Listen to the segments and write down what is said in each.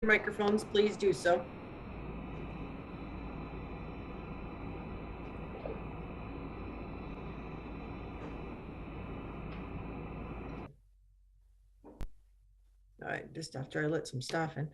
microphones, please do so. All right, just after I let some stuff in.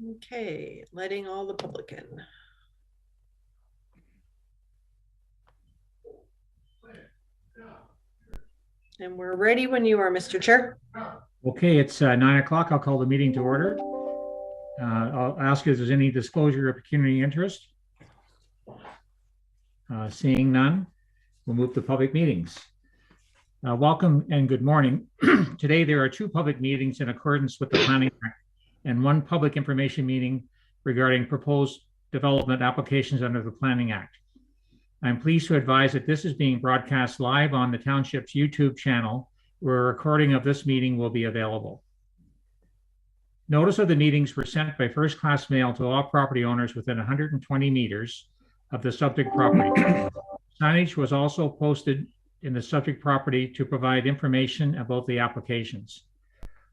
Okay, letting all the public in. And we're ready when you are, Mr. Chair. Okay, it's 9 o'clock. I'll call the meeting to order. I'll ask if there's any disclosure of pecuniary interest. Seeing none, we'll move to public meetings. Welcome and good morning. Today, there are two public meetings in accordance with the Planning Act and one public information meeting regarding proposed development applications under the Planning Act. I'm pleased to advise that this is being broadcast live on the Township's YouTube channel, where a recording of this meeting will be available. Notice of the meetings were sent by first-class mail to all property owners within 120 meters of the subject property. Signage was also posted in the subject property to provide information about the applications.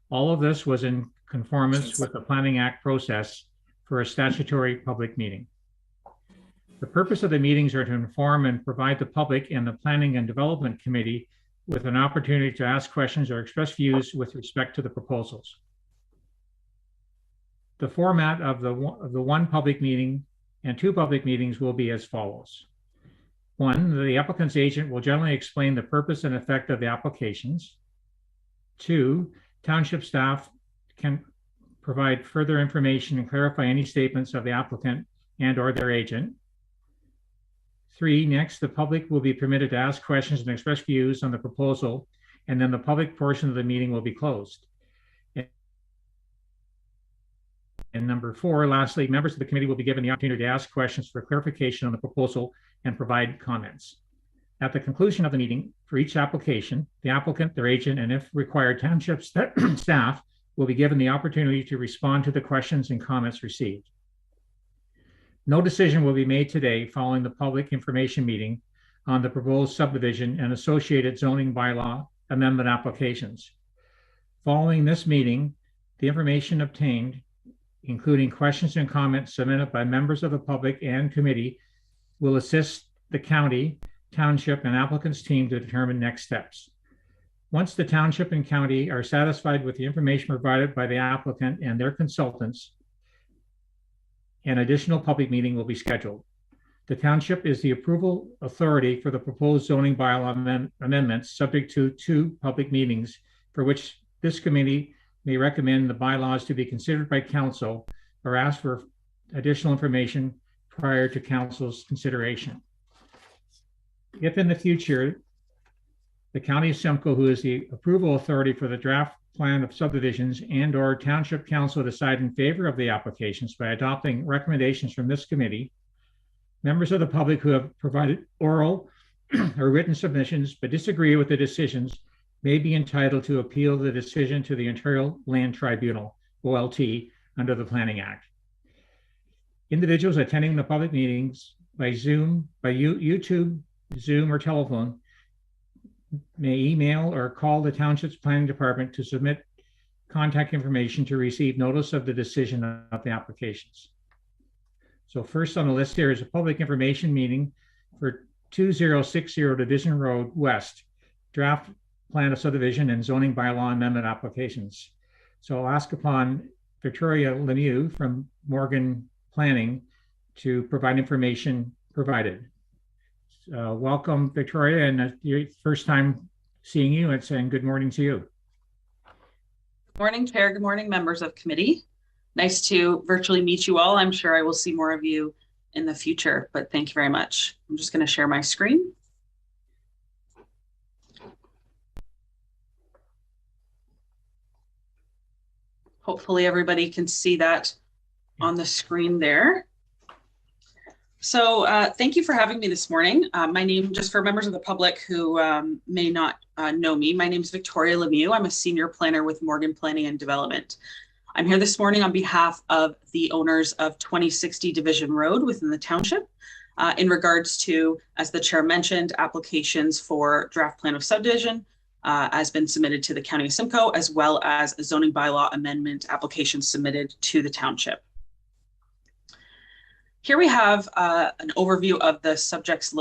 All of this was in conformance with the Planning Act process for a statutory public meeting. The purpose of the meetings are to inform and provide the public and the Planning and Development Committee with an opportunity to ask questions or express views with respect to the proposals. The format of the one public meeting and two public meetings will be as follows. One, the applicant's agent will generally explain the purpose and effect of the applications. Two, township staff can provide further information and clarify any statements of the applicant and or their agent. Three, next, the public will be permitted to ask questions and express views on the proposal, and then the public portion of the meeting will be closed. And number four, lastly, members of the committee will be given the opportunity to ask questions for clarification on the proposal and provide comments. At the conclusion of the meeting, for each application, the applicant, their agent, and if required, township staff will be given the opportunity to respond to the questions and comments received. No decision will be made today following the public information meeting on the proposed subdivision and associated zoning bylaw amendment applications. Following this meeting, the information obtained, including questions and comments submitted by members of the public and committee, will assist the county, township, and applicant's team to determine next steps. Once the township and county are satisfied with the information provided by the applicant and their consultants, an additional public meeting will be scheduled. The township is the approval authority for the proposed zoning bylaw amendments, subject to two public meetings, for which this committee may recommend the bylaws to be considered by council or ask for additional information prior to council's consideration. If in the future, the County of Simcoe, who is the approval authority for the draft plan of subdivisions, and or township council decide in favor of the applications by adopting recommendations from this committee, members of the public who have provided oral or written submissions but disagree with the decisions may be entitled to appeal the decision to the Ontario Land Tribunal, OLT, under the Planning Act. Individuals attending the public meetings by Zoom, by YouTube, Zoom, or telephone may email or call the township's planning department to submit contact information to receive notice of the decision of the applications. So first on the list here is a public information meeting for 2060 Division Road West, draft plan of subdivision and zoning bylaw amendment applications. So I'll ask upon Victoria Lemieux from Morgan Planning to provide information provided. Welcome, Victoria, and your first time seeing you, and saying good morning to you. Good morning, Chair. Good morning, members of committee. Nice to virtually meet you all. I'm sure I will see more of you in the future, but thank you very much. I'm just going to share my screen. Hopefully everybody can see that on the screen there. So thank you for having me this morning. My name, just for members of the public who may not know me, my name is Victoria Lemieux. I'm a senior planner with Morgan Planning and Development. I'm here this morning on behalf of the owners of 2060 Division Road within the township in regards to, as the chair mentioned, applications for draft plan of subdivision has been submitted to the County of Simcoe, as well as a zoning bylaw amendment application submitted to the township. Here we have an overview of the subject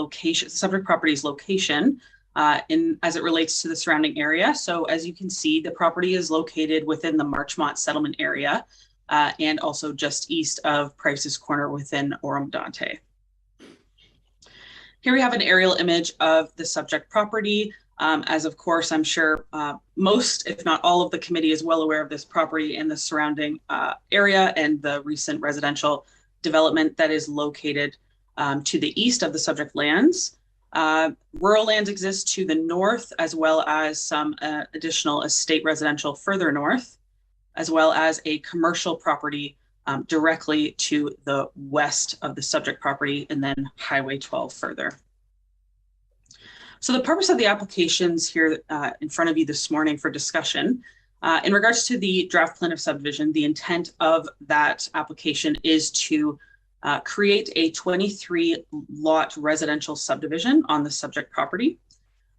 property's location as it relates to the surrounding area. So as you can see, the property is located within the Marchmont settlement area and also just east of Price's Corner within Orem-Dante. Here we have an aerial image of the subject property. As of course, I'm sure most, if not all of the committee is well aware of this property and the surrounding area and the recent residential development that is located to the east of the subject lands. Rural lands exist to the north, as well as some additional estate residential further north, as well as a commercial property directly to the west of the subject property, and then Highway 12 further. So the purpose of the applications here in front of you this morning for discussion, in regards to the draft plan of subdivision, the intent of that application is to create a 23-lot residential subdivision on the subject property,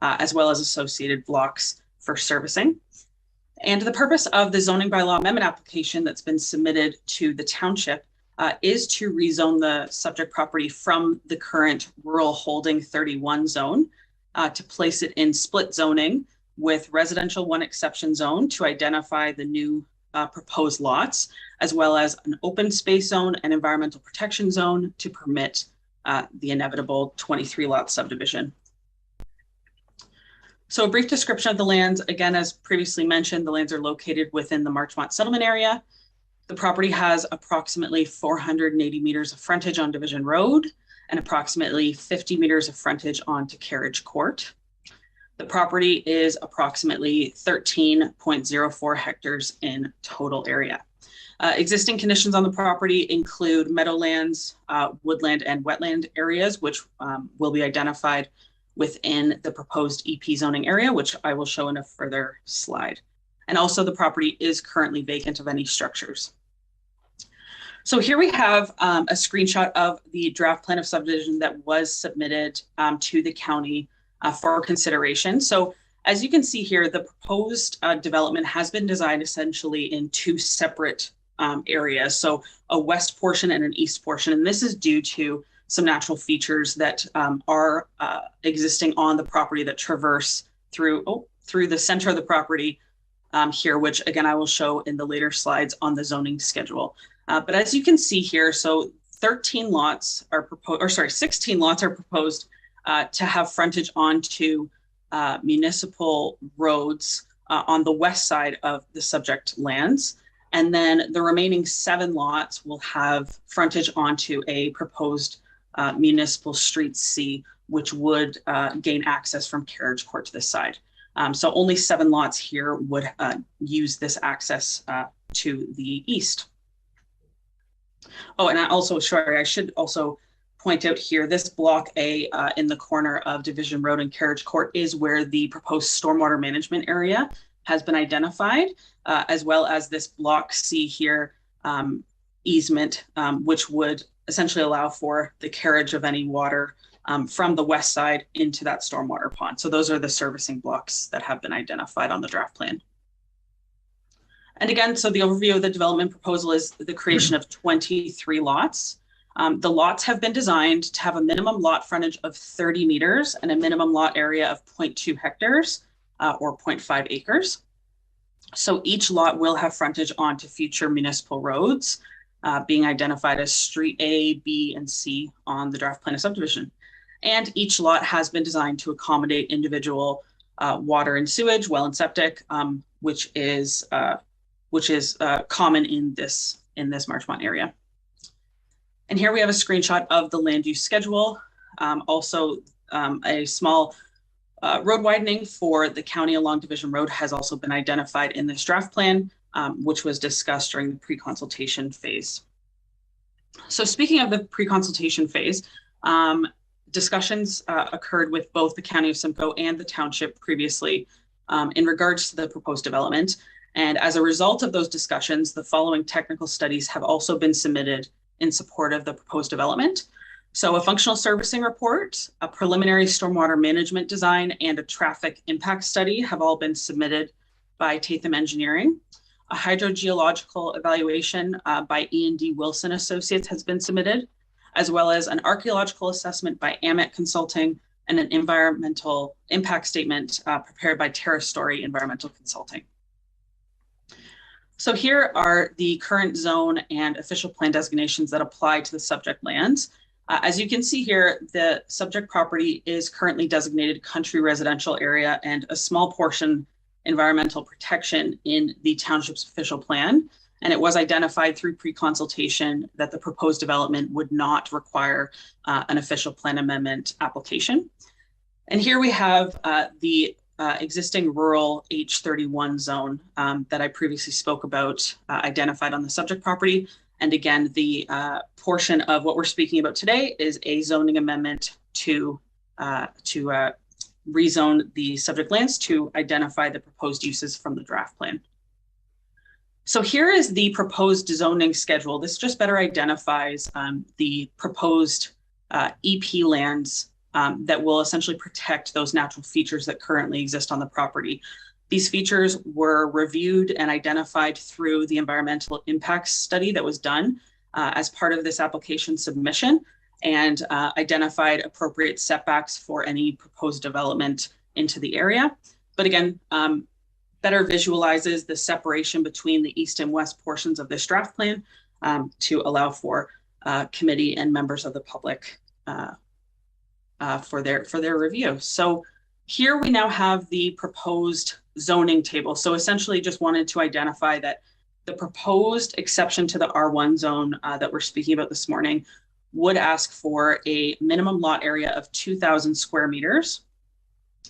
as well as associated blocks for servicing. And the purpose of the zoning bylaw amendment application that's been submitted to the township is to rezone the subject property from the current rural holding 31 zone to place it in split zoning with residential one exception zone to identify the new proposed lots, as well as an open space zone and environmental protection zone to permit the inevitable 23-lot subdivision. So a brief description of the lands. Again, as previously mentioned, the lands are located within the Marchmont settlement area. The property has approximately 480 meters of frontage on Division Road and approximately 50 meters of frontage onto Carriage Court. The property is approximately 13.04 hectares in total area. Existing conditions on the property include meadowlands, woodland, and wetland areas, which will be identified within the proposed EP zoning area, which I will show in a further slide. And also the property is currently vacant of any structures. So here we have a screenshot of the draft plan of subdivision that was submitted to the county for consideration. So as you can see here, the proposed development has been designed essentially in two separate areas. So a west portion and an east portion. And this is due to some natural features that are existing on the property that traverse through the center of the property here, which again, I will show in the later slides on the zoning schedule. But as you can see here, so 16 lots are proposed to have frontage onto municipal roads on the west side of the subject lands. And then the remaining 7 lots will have frontage onto a proposed municipal street C, which would gain access from Carriage Court to this side. So only 7 lots here would use this access to the east. Oh, and I should also point out here, this block A in the corner of Division Road and Carriage Court is where the proposed stormwater management area has been identified, as well as this block C here, easement, which would essentially allow for the carriage of any water from the west side into that stormwater pond. So those are the servicing blocks that have been identified on the draft plan. And again, so the overview of the development proposal is the creation of 23 lots. The lots have been designed to have a minimum lot frontage of 30 meters and a minimum lot area of 0.2 hectares or 0.5 acres. So each lot will have frontage onto future municipal roads, being identified as Street A, B, and C on the draft plan of subdivision. And each lot has been designed to accommodate individual water and sewage, well and septic, which is common in this Marchmont area. And here we have a screenshot of the land use schedule. Also, a small road widening for the county along Division Road has also been identified in this draft plan, which was discussed during the pre-consultation phase. So speaking of the pre-consultation phase, discussions occurred with both the County of Simcoe and the Township previously in regards to the proposed development. And as a result of those discussions, the following technical studies have also been submitted in support of the proposed development. So a functional servicing report, a preliminary stormwater management design, and a traffic impact study have all been submitted by Tatham Engineering. A hydrogeological evaluation by E&D Wilson Associates has been submitted, as well as an archaeological assessment by Amit Consulting and an environmental impact statement prepared by Story Environmental Consulting. So here are the current zone and official plan designations that apply to the subject lands. As you can see here, the subject property is currently designated country residential area and a small portion environmental protection in the township's official plan. And it was identified through pre-consultation that the proposed development would not require an official plan amendment application. And here we have the existing rural H31 zone that I previously spoke about, identified on the subject property. And again, the portion of what we're speaking about today is a zoning amendment to rezone the subject lands to identify the proposed uses from the draft plan. So here is the proposed zoning schedule. This just better identifies the proposed EP lands that will essentially protect those natural features that currently exist on the property. These features were reviewed and identified through the environmental impact study that was done as part of this application submission, and identified appropriate setbacks for any proposed development into the area. But again, better visualizes the separation between the east and west portions of this draft plan to allow for committee and members of the public for their review. So here we now have the proposed zoning table. So essentially just wanted to identify that the proposed exception to the R1 zone that we're speaking about this morning would ask for a minimum lot area of 2,000 square meters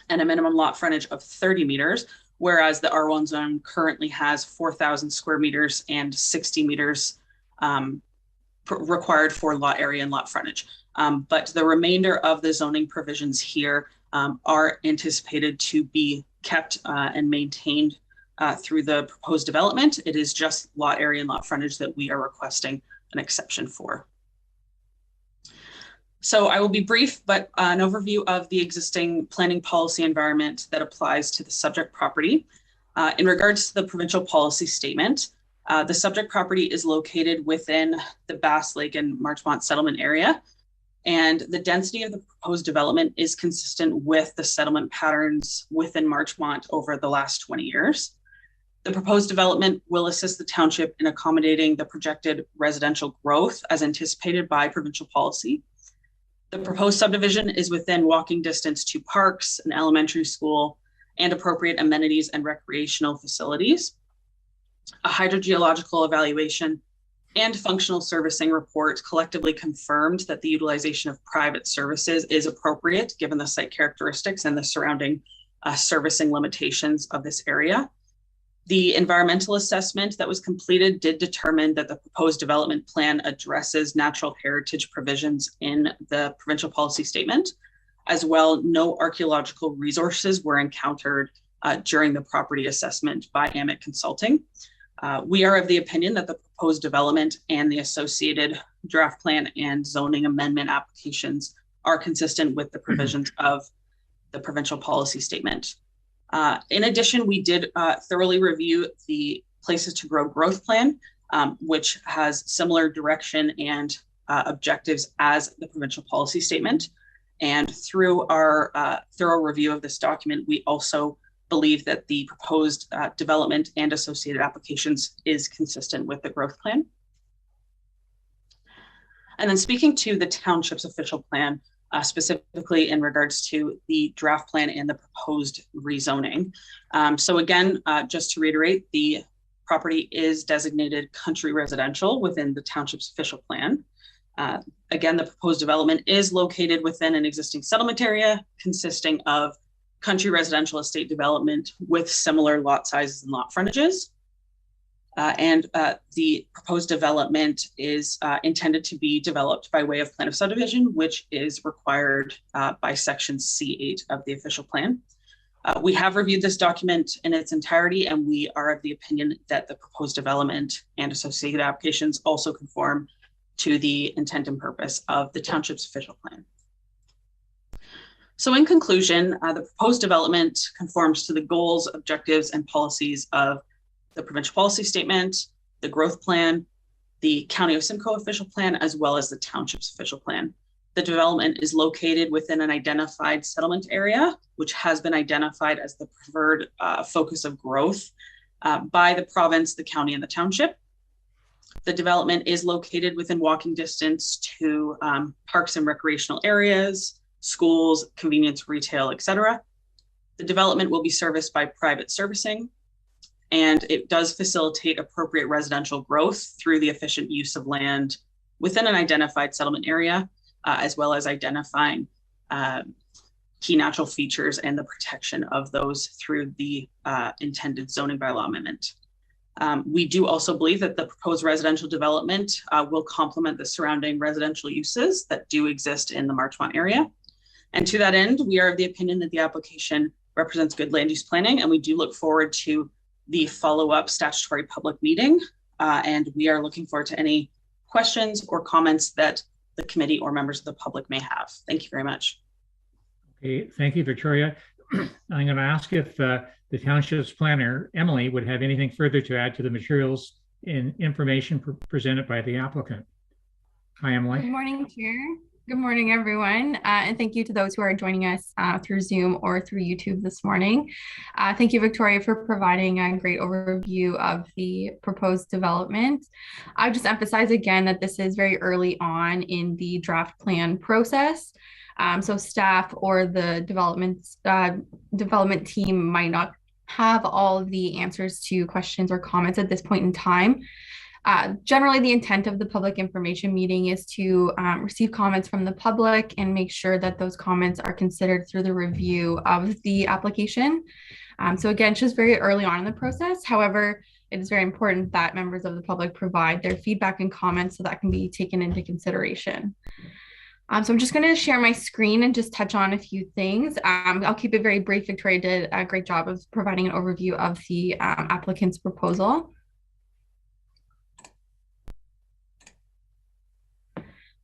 and a minimum lot frontage of 30 meters, whereas the R1 zone currently has 4,000 square meters and 60 meters required for lot area and lot frontage. But the remainder of the zoning provisions here are anticipated to be kept and maintained through the proposed development. It is just lot area and lot frontage that we are requesting an exception for. So I will be brief, but an overview of the existing planning policy environment that applies to the subject property. In regards to the provincial policy statement, the subject property is located within the Bass Lake and Marchmont settlement area, and the density of the proposed development is consistent with the settlement patterns within Marchmont over the last 20 years. The proposed development will assist the township in accommodating the projected residential growth as anticipated by provincial policy. The proposed subdivision is within walking distance to parks, an elementary school, and appropriate amenities and recreational facilities. A hydrogeological evaluation and functional servicing report collectively confirmed that the utilization of private services is appropriate given the site characteristics and the surrounding servicing limitations of this area. The environmental assessment that was completed did determine that the proposed development plan addresses natural heritage provisions in the provincial policy statement. As well, no archaeological resources were encountered during the property assessment by Amit Consulting. We are of the opinion that the proposed development and the associated draft plan and zoning amendment applications are consistent with the provisions of the provincial policy statement. In addition, we did thoroughly review the Places to Grow growth plan, which has similar direction and objectives as the provincial policy statement. And through our thorough review of this document, we also believe that the proposed development and associated applications is consistent with the growth plan. And then speaking to the township's official plan, specifically in regards to the draft plan and the proposed rezoning. So again, just to reiterate, the property is designated country residential within the township's official plan. Again, the proposed development is located within an existing settlement area consisting of country residential estate development with similar lot sizes and lot frontages. The proposed development is intended to be developed by way of plan of subdivision, which is required by section C8 of the official plan. We have reviewed this document in its entirety, and we are of the opinion that the proposed development and associated applications also conform to the intent and purpose of the township's official plan. So in conclusion, the proposed development conforms to the goals, objectives, and policies of the provincial policy statement, the growth plan, the County of Simcoe official plan, as well as the township's official plan. The development is located within an identified settlement area, which has been identified as the preferred focus of growth by the province, the county, and the township. The development is located within walking distance to parks and recreational areas, schools, convenience, retail, etc. The development will be serviced by private servicing, and it does facilitate appropriate residential growth through the efficient use of land within an identified settlement area, as well as identifying key natural features and the protection of those through the intended zoning bylaw amendment. We do also believe that the proposed residential development will complement the surrounding residential uses that do exist in the Marchmont area. And to that end, we are of the opinion that the application represents good land use planning, and we do look forward to the follow-up statutory public meeting. And we are looking forward to any questions or comments that the committee or members of the public may have. Thank you very much. Okay, thank you, Victoria. I'm going to ask if the township's planner, Emily, would have anything further to add to the materials and information presented by the applicant. Hi, Emily. Good morning, Chair. Good morning, everyone. And thank you to those who are joining us through Zoom or through YouTube this morning. Thank you, Victoria, for providing a great overview of the proposed development. I just emphasize again that this is very early on in the draft plan process. So staff or the development team might not have all of the answers to questions or comments at this point in time. Generally, the intent of the public information meeting is to receive comments from the public and make sure that those comments are considered through the review of the application. So again, it's just very early on in the process. However, it is very important that members of the public provide their feedback and comments so that can be taken into consideration. So I'm just going to share my screen and just touch on a few things. I'll keep it very brief. Victoria did a great job of providing an overview of the applicant's proposal.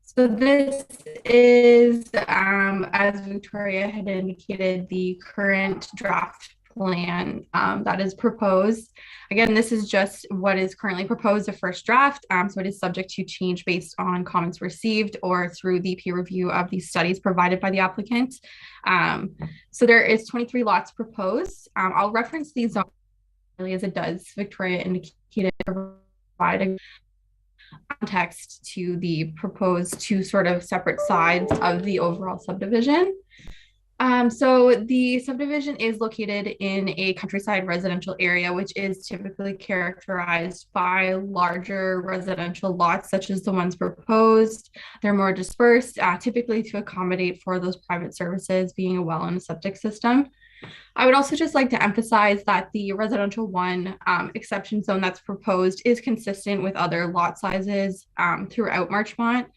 So this is, as Victoria had indicated, the current draft plan that is proposed. Again, this is just what is currently proposed, a first draft, so it is subject to change based on comments received or through the peer review of the studies provided by the applicant. So there is 23 lots proposed. I'll reference these as it does. Victoria indicated provide a context to the proposed two sort of separate sides of the overall subdivision. So the subdivision is located in a countryside residential area, which is typically characterized by larger residential lots, such as the ones proposed. They're more dispersed, typically to accommodate for those private services, being a well and a septic system. I would also just like to emphasize that the residential one exception zone that's proposed is consistent with other lot sizes throughout Marchmont.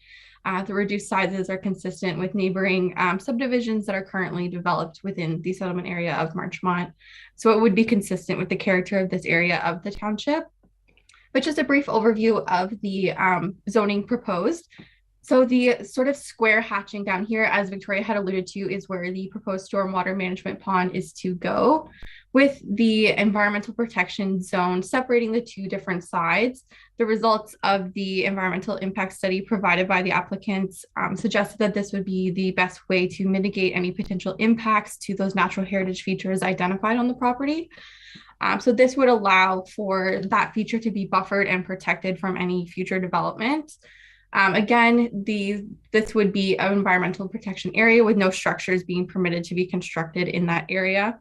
The reduced sizes are consistent with neighboring subdivisions that are currently developed within the settlement area of Marchmont. So it would be consistent with the character of this area of the township. But just a brief overview of the zoning proposed. So the sort of square hatching down here, as Victoria had alluded to, is where the proposed stormwater management pond is to go, with the environmental protection zone separating the two different sides. The results of the environmental impact study provided by the applicants suggested that this would be the best way to mitigate any potential impacts to those natural heritage features identified on the property. So this would allow for that feature to be buffered and protected from any future development. Again, this would be an environmental protection area with no structures being permitted to be constructed in that area.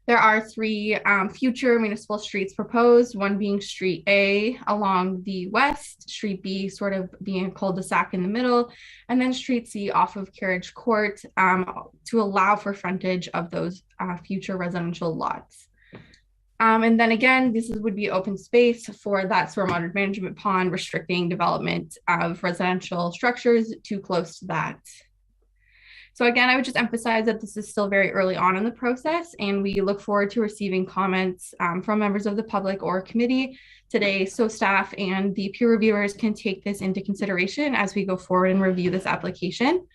There are three future municipal streets proposed, one being Street A along the west, Street B sort of being a cul-de-sac in the middle, and then Street C off of Carriage Court to allow for frontage of those future residential lots. And then again, would be open space for that stormwater management pond, restricting development of residential structures too close to that. So again, I would just emphasize that this is still very early on in the process, and we look forward to receiving comments from members of the public or committee today, so staff and the peer reviewers can take this into consideration as we go forward and review this application.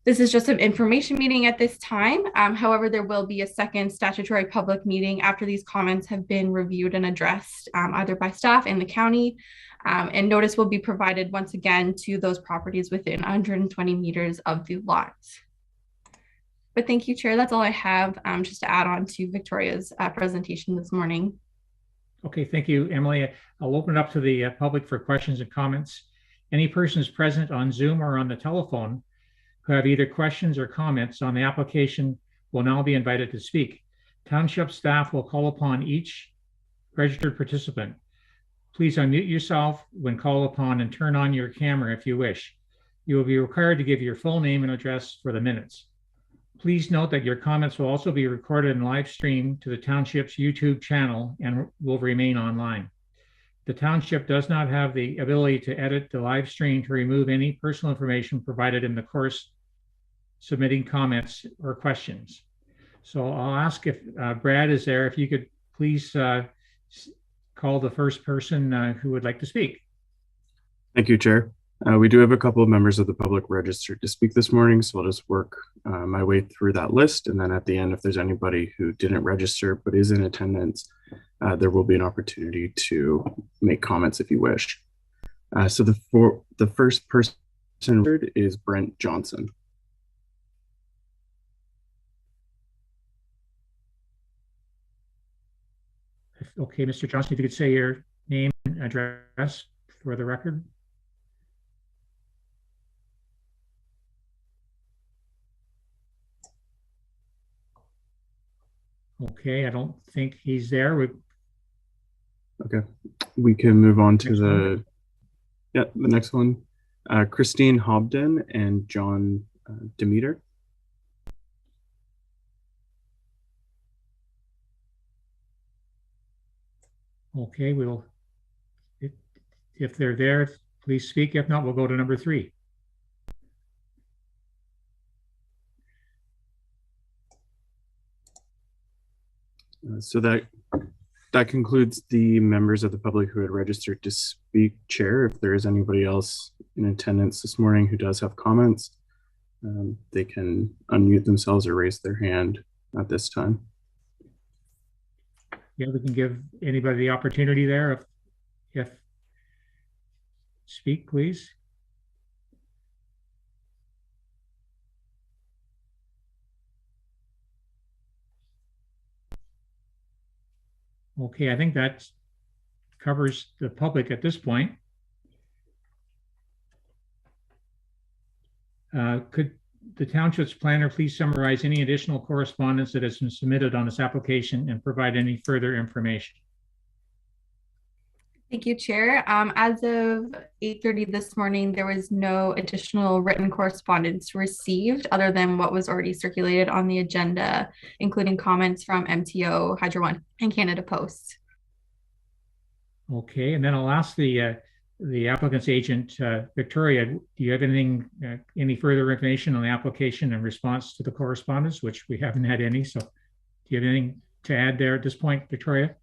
This is just an information meeting at this time. However, there will be a second statutory public meeting after these comments have been reviewed and addressed either by staff and the county. And notice will be provided once again to those properties within 120 meters of the lot. But thank you, Chair. That's all I have just to add on to Victoria's presentation this morning. Okay, thank you, Emily. I'll open it up to the public for questions and comments. Any persons present on Zoom or on the telephone who have either questions or comments on the application will now be invited to speak. Township staff will call upon each registered participant. Please unmute yourself when called upon and turn on your camera if you wish. You will be required to give your full name and address for the minutes. Please note that your comments will also be recorded and live streamed to the Township's YouTube channel and will remain online. The Township does not have the ability to edit the live stream to remove any personal information provided in the course submitting comments or questions. So I'll ask if Brad is there, if you could please call the first person who would like to speak. Thank you, Chair. We do have a couple of members of the public registered to speak this morning, so I'll just work my way through that list. And then at the end, if there's anybody who didn't register but is in attendance, there will be an opportunity to make comments if you wish. So the first person is Brent Johnson. Okay, Mr. Johnson, if you could say your name and address for the record. Okay, I don't think he's there. Okay, we can move on to the next one. Christine Hobden and John Demeter. Okay, if they're there, please speak. If not, we'll go to number 3. So that concludes the members of the public who had registered to speak, Chair. If there is anybody else in attendance this morning who does have comments, they can unmute themselves or raise their hand at this time. Yeah, we can give anybody the opportunity there. If speak, please. Okay, I think that covers the public at this point. Could the Township's planner please summarize any additional correspondence that has been submitted on this application and provide any further information? Thank you, Chair. As of 8:30 this morning, there was no additional written correspondence received other than what was already circulated on the agenda, including comments from MTO, Hydro One, and Canada Post. Okay, and then I'll ask the applicant's agent, Victoria, do you have anything, any further information on the application in response to the correspondence, which we haven't had any? So do you have anything to add there at this point, Victoria?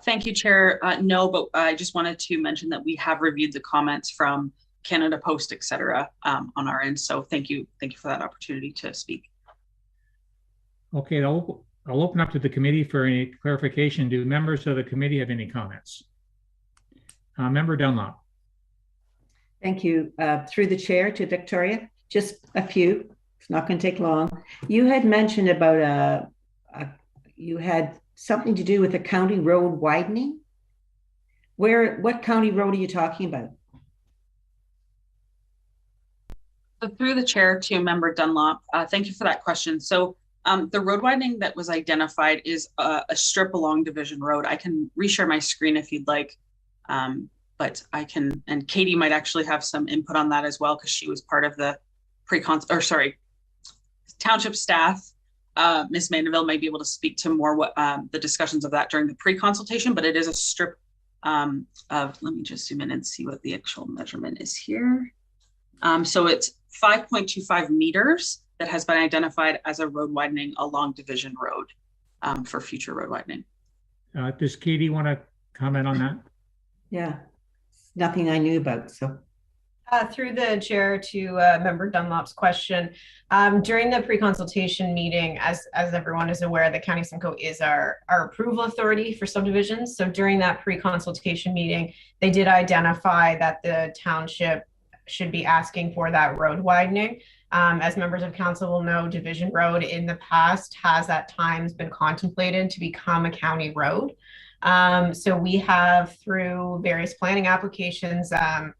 Thank you, Chair. No, but I just wanted to mention that we have reviewed the comments from Canada Post, et cetera, on our end. So thank you for that opportunity to speak. Okay, I'll open up to the committee for any clarification. Do members of the committee have any comments? Member Dunlop. Thank you. Through the chair to Victoria, just a few. It's not going to take long. You had mentioned about you had something to do with a county road widening. What county road are you talking about? So through the chair to Member Dunlop, thank you for that question. So the road widening that was identified is a strip along Division Road. I can reshare my screen if you'd like, but I can, and Katie might actually have some input on that as well, because she was part of the township staff Ms. Mandeville might be able to speak to more what the discussions of that during the pre-consultation, but it is a strip of, let me just zoom in and see what the actual measurement is here. So it's 5.25 meters that has been identified as a road widening along Division Road for future road widening. Does Katie want to comment on that? Yeah, nothing I knew about, so. Through the chair to Member Dunlop's question, during the pre-consultation meeting, as everyone is aware, the County of Simcoe is our approval authority for subdivisions. So during that pre-consultation meeting, they did identify that the township should be asking for that road widening. As members of council will know, Division Road in the past has at times been contemplated to become a county road. So we have, through various planning applications, I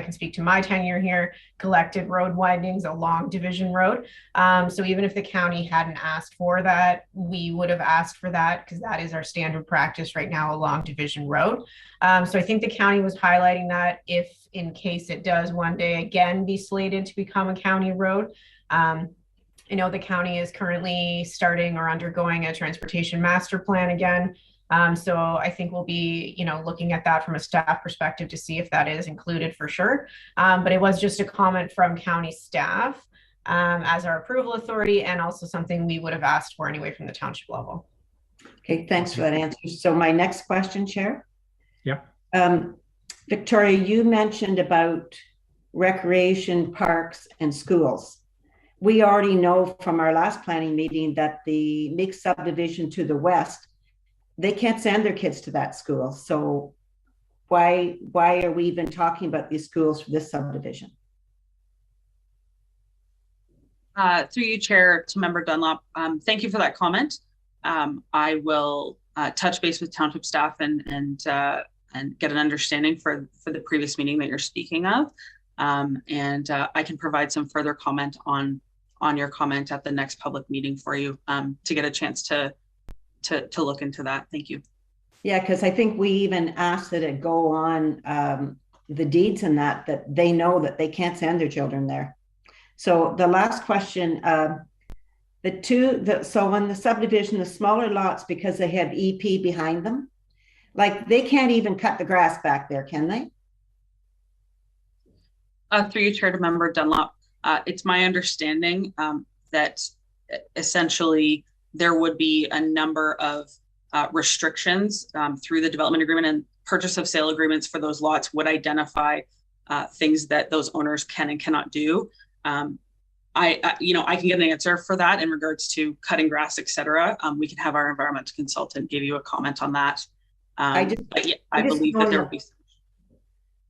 can speak to my tenure here, collected road widenings along Division Road. So even if the county hadn't asked for that, we would have asked for that because that is our standard practice right now along Division Road. So I think the county was highlighting that if in case it does one day again be slated to become a county road. I know the county is currently starting or undergoing a transportation master plan again. So I think we'll be, looking at that from a staff perspective to see if that is included for sure. But it was just a comment from county staff as our approval authority, and also something we would have asked for anyway from the township level. Okay, thanks for that answer. So my next question, Chair. Yeah. Victoria, you mentioned about recreation, parks, and schools. We already know from our last planning meeting that the mixed subdivision to the west, they can't send their kids to that school. So why are we even talking about these schools for this subdivision? Through you, Chair, to Member Dunlop, thank you for that comment. I will touch base with township staff and get an understanding for the previous meeting that you're speaking of. And I can provide some further comment on your comment at the next public meeting for you to get a chance to look into that. Thank you. Yeah, because I think we even asked that it go on the deeds and that they know that they can't send their children there. So the last question, so on the subdivision, the smaller lots, because they have EP behind them, like they can't even cut the grass back there, can they? Through you, Chair, to Member Dunlop, it's my understanding that essentially there would be a number of restrictions through the development agreement, and purchase of sale agreements for those lots would identify things that those owners can and cannot do. I can get an answer for that in regards to cutting grass, etc. We can have our environmental consultant give you a comment on that. I believe that there will be.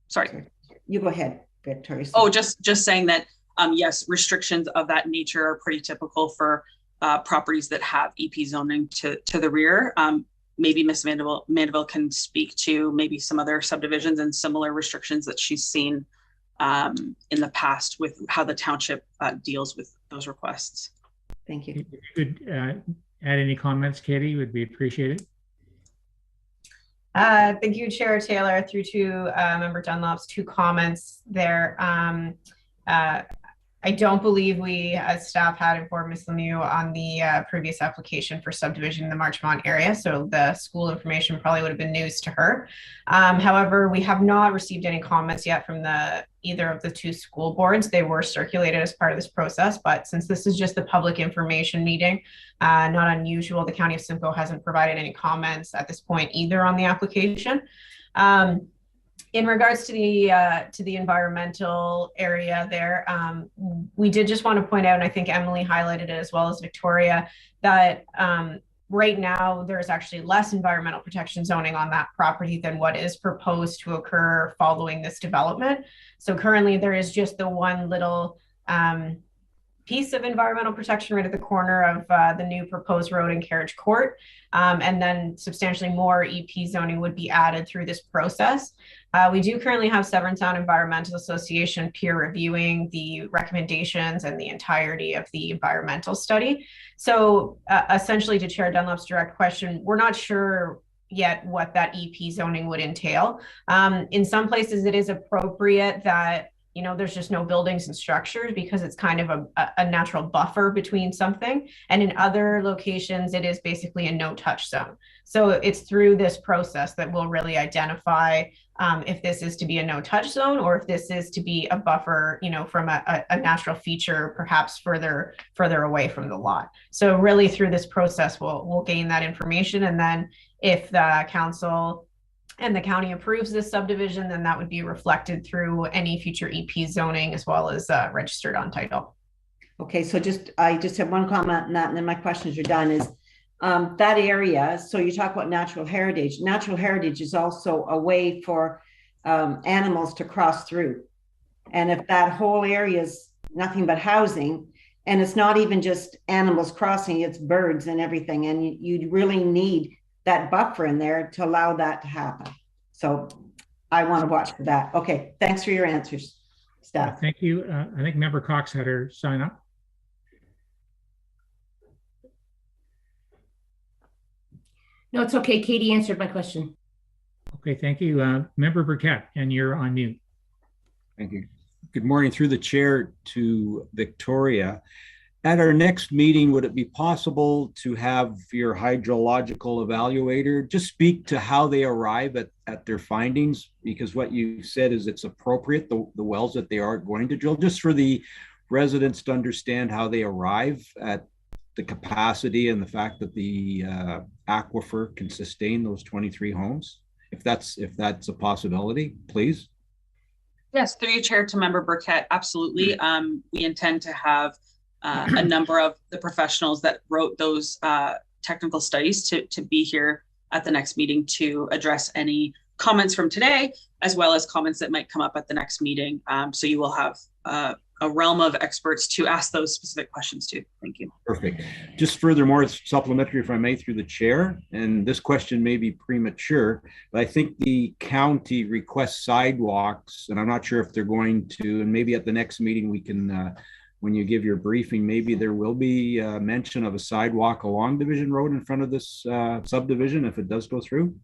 Sorry. You go ahead, Victoria. Oh, just saying that yes, restrictions of that nature are pretty typical for properties that have EP zoning to the rear. Maybe Ms. Mandeville can speak to maybe some other subdivisions and similar restrictions that she's seen in the past with how the township deals with those requests. Thank you. If you could add any comments, Katie, would be appreciated. Thank you, Chair Taylor. Through to Member Dunlop's two comments there. I don't believe we as staff had informed Ms. Lemieux on the previous application for subdivision in the Marchmont area, so the school information probably would have been news to her. However, we have not received any comments yet from either of the two school boards. They were circulated as part of this process, but since this is just the public information meeting, not unusual, the County of Simcoe hasn't provided any comments at this point either on the application. In regards to the environmental area there, we did just want to point out, and I think Emily highlighted it as well as Victoria, that right now there's actually less environmental protection zoning on that property than what is proposed to occur following this development. So currently there is just the one little piece of environmental protection right at the corner of the new proposed road and carriage court. And then substantially more EP zoning would be added through this process. We do currently have Severn Sound Environmental Association peer reviewing the recommendations and the entirety of the environmental study. So essentially, to Chair Dunlop's direct question, we're not sure yet what that EP zoning would entail. In some places it is appropriate that there's just no buildings and structures because it's kind of a natural buffer between something. And in other locations, it is basically a no-touch zone. So it's through this process that we'll really identify if this is to be a no-touch zone or if this is to be a buffer, from a natural feature, perhaps further away from the lot. So really through this process, we'll gain that information. And then if the council and the county approves this subdivision, then that would be reflected through any future EP zoning as well as registered on title. Okay, so I just have one comment on that, and then my questions are done. Is that area, so you talk about natural heritage. Natural heritage is also a way for animals to cross through. And if that whole area is nothing but housing, and it's not even just animals crossing, it's birds and everything, and you really need that buffer in there to allow that to happen. So I want to watch for that. Okay, thanks for your answers, staff. Thank you. I think Member Cox had her sign up. No, it's okay. Katie answered my question. Okay, thank you. Member Burkett, and you're on mute. Thank you. Good morning through the chair to Victoria. At our next meeting, would it be possible to have your hydrological evaluator just speak to how they arrive at their findings? Because what you said is it's appropriate, the wells that they are going to drill, just for the residents to understand how they arrive at the capacity and the fact that the aquifer can sustain those 23 homes, if that's a possibility, please. Yes, through your chair to Member Burkett, absolutely. We intend to have a number of the professionals that wrote those technical studies to be here at the next meeting to address any comments from today, as well as comments that might come up at the next meeting. So you will have a realm of experts to ask those specific questions to. Thank you. Perfect. Just furthermore, supplementary, if I may, through the chair, and this question may be premature, but I think the county requests sidewalks, and I'm not sure if they're going to, and maybe at the next meeting we can, when you give your briefing, maybe there will be mention of a sidewalk along Division Road in front of this subdivision if it does go through.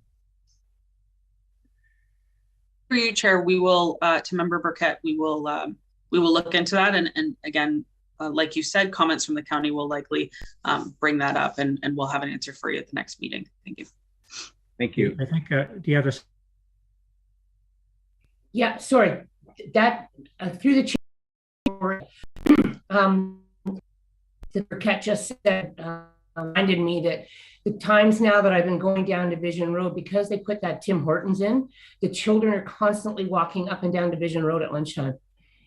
Through you, Chair, we will, to Member Burkett, we will look into that. And again, like you said, comments from the county will likely bring that up, and we'll have an answer for you at the next meeting. Thank you. Thank you. I think, do you have this? Yeah, sorry. That through the chair, the Burkett just said, reminded me that the times now that I've been going down Division Road, because they put that Tim Hortons in, the children are constantly walking up and down Division Road at lunchtime.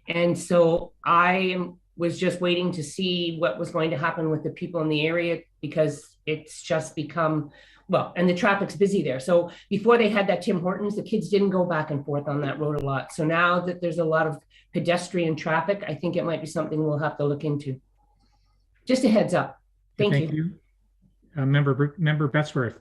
And so I was just waiting to see what was going to happen with the people in the area, because it's just become, well, and the traffic's busy there. So before they had that Tim Hortons, the kids didn't go back and forth on that road a lot. So now that there's a lot of pedestrian traffic, I think it might be something we'll have to look into. Just a heads up. Thank you. Member Betsworth.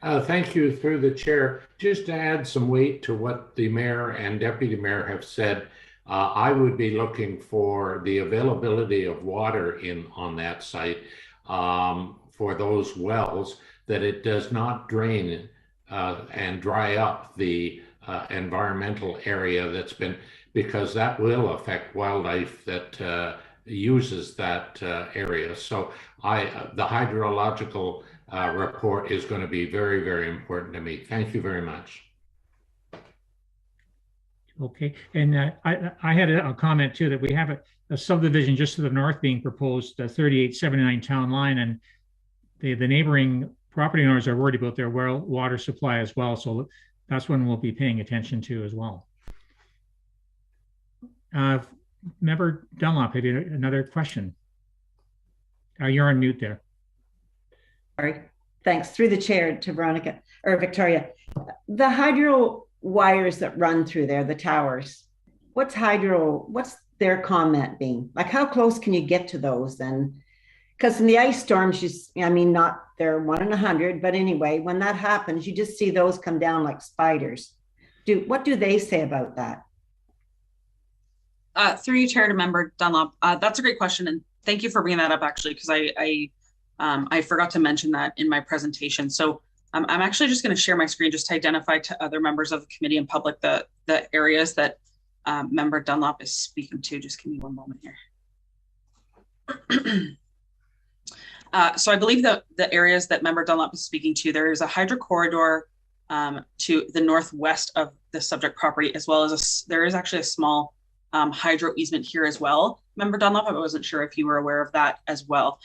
Thank you, through the chair. Just to add some weight to what the mayor and deputy mayor have said, I would be looking for the availability of water on that site for those wells, that it does not drain and dry up the environmental area that's been, because that will affect wildlife that uses that area. So the hydrological report is going to be very, very important to me. Thank you very much. Okay, and I had a comment too, that we have a subdivision just to the north being proposed, 3879 Townline, and the neighboring property owners are worried about their water supply as well. So that's one we'll be paying attention to as well. Member Dunlop, have you another question? You're on mute there. Sorry, thanks. Through the chair to Veronica or Victoria. The hydro wires that run through there, the towers, what's their comment being? Like, how close can you get to those? And because in the ice storms, not they're 1 in 100, but anyway, when that happens, you just see those come down like spiders. What do they say about that? Through you, Chair, to Member Dunlop, that's a great question, and thank you for bringing that up, actually, because I forgot to mention that in my presentation. So I'm actually just going to share my screen just to identify to other members of the committee and public the areas that Member Dunlop is speaking to. Just give me one moment here. So I believe that the areas that Member Dunlop is speaking to, there is a hydro corridor to the northwest of the subject property, as well as there is actually a small hydro easement here as well. Member Dunlop, I wasn't sure if you were aware of that as well.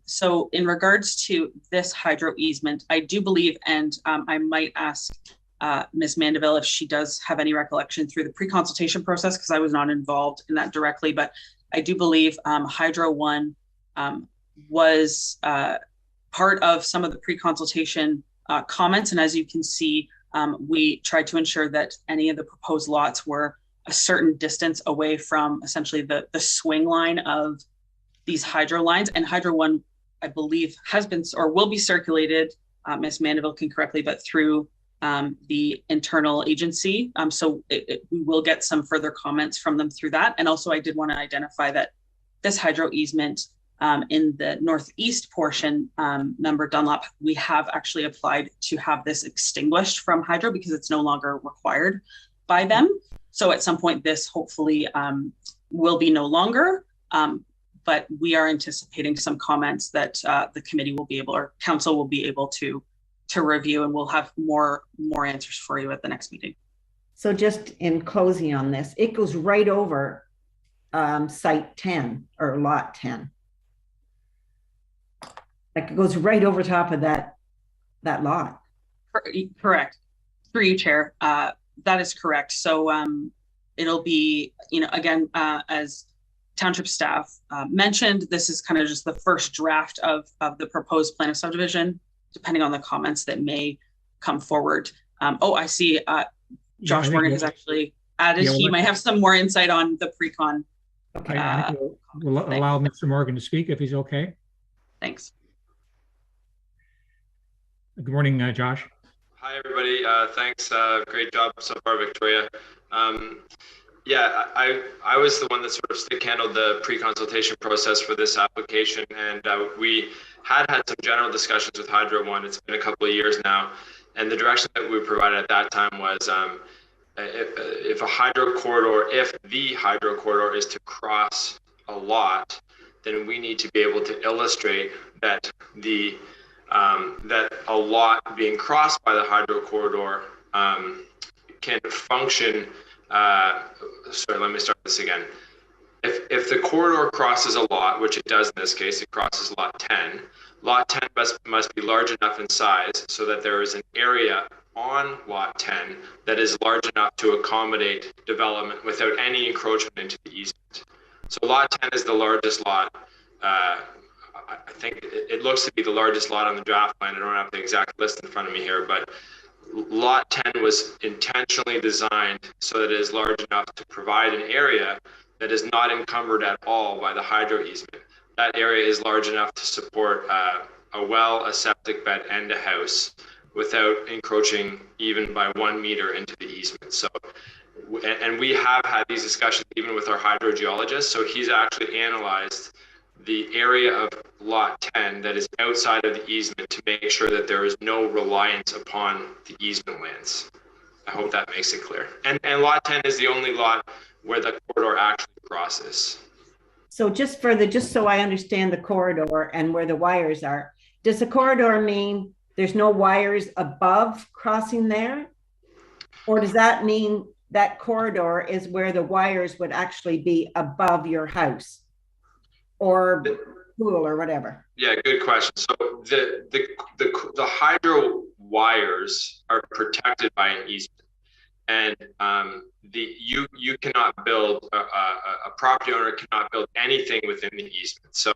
So in regards to this hydro easement, I do believe, and I might ask Ms. Mandeville if she does have any recollection through the pre-consultation process, because I was not involved in that directly, but I do believe Hydro 1 was part of some of the pre-consultation comments. And as you can see, we tried to ensure that any of the proposed lots were a certain distance away from essentially the swing line of these hydro lines. And Hydro 1, I believe, has been or will be circulated, Ms. Mandeville can correct me, but through the internal agency. So we will get some further comments from them through that. And also I did want to identify that this hydro easement in the northeast portion, Member Dunlop, we have actually applied to have this extinguished from hydro because it's no longer required by them. So at some point this hopefully will be no longer, but we are anticipating some comments that the committee will be able, or council will be able to review, and we'll have more answers for you at the next meeting. So just in closing on this, it goes right over site 10 or lot 10. Like it goes right over top of that lot. Correct. Through you, Chair. That is correct. So it'll be, again, as township staff mentioned, this is kind of just the first draft of the proposed plan of subdivision, depending on the comments that may come forward. I see Josh Morgan has actually added. He might have some more insight on the pre-con. Okay, I think we'll allow Mr. Morgan to speak if he's okay. Thanks. Good morning, Josh. Hi, everybody. Thanks. Great job so far, Victoria. Yeah, I was the one that sort of stick handled the pre-consultation process for this application, and we had some general discussions with Hydro 1. It's been a couple of years now, and the direction that we provided at that time was if the hydro corridor is to cross a lot, then we need to be able to illustrate that that a lot being crossed by the hydro corridor can function. Sorry, let me start this again. If the corridor crosses a lot, which it does in this case, it crosses lot 10. Lot 10 must be large enough in size so that there is an area on lot 10 that is large enough to accommodate development without any encroachment into the easement. So lot 10 is the largest lot. I think it looks to be the largest lot on the draft plan. I don't have the exact list in front of me here, but lot 10 was intentionally designed so that it is large enough to provide an area that is not encumbered at all by the hydro easement. That area is large enough to support a well, a septic bed, and a house without encroaching even by 1 meter into the easement. So, and we have had these discussions even with our hydrogeologist. So he's actually analyzed the area of lot 10 that is outside of the easement to make sure that there is no reliance upon the easement lands. I hope that makes it clear. And lot 10 is the only lot where the corridor actually crosses. So just so I understand the corridor and where the wires are, does the corridor mean there's no wires above crossing there? Or does that mean that corridor is where the wires would actually be above your house or pool or whatever? Yeah, good question. So the hydro wires are protected by an easement. And you cannot build, a property owner cannot build anything within the easement. So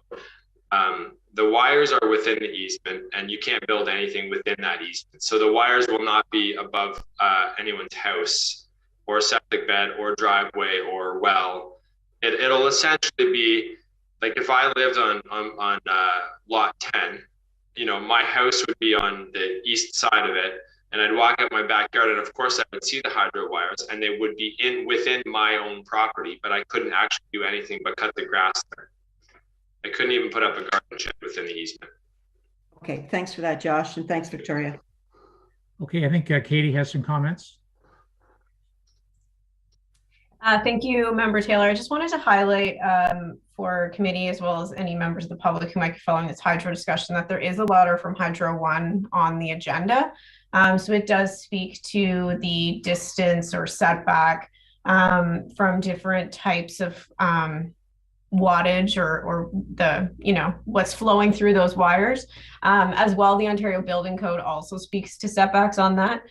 the wires are within the easement and you can't build anything within that easement. So the wires will not be above anyone's house or septic bed or driveway or well. It'll essentially be like if I lived on lot 10, my house would be on the east side of it. And I'd walk out my backyard, and of course I would see the hydro wires, and they would be within my own property, but I couldn't actually do anything but cut the grass there. I couldn't even put up a garden shed within the easement. Okay, thanks for that, Josh, and thanks, Victoria. Okay, I think Katie has some comments. Thank you, Member Taylor. I just wanted to highlight for committee as well as any members of the public who might be following this hydro discussion that there is a letter from Hydro One on the agenda. So it does speak to the distance or setback from different types of wattage or the, what's flowing through those wires. As well, the Ontario Building Code also speaks to setbacks on that.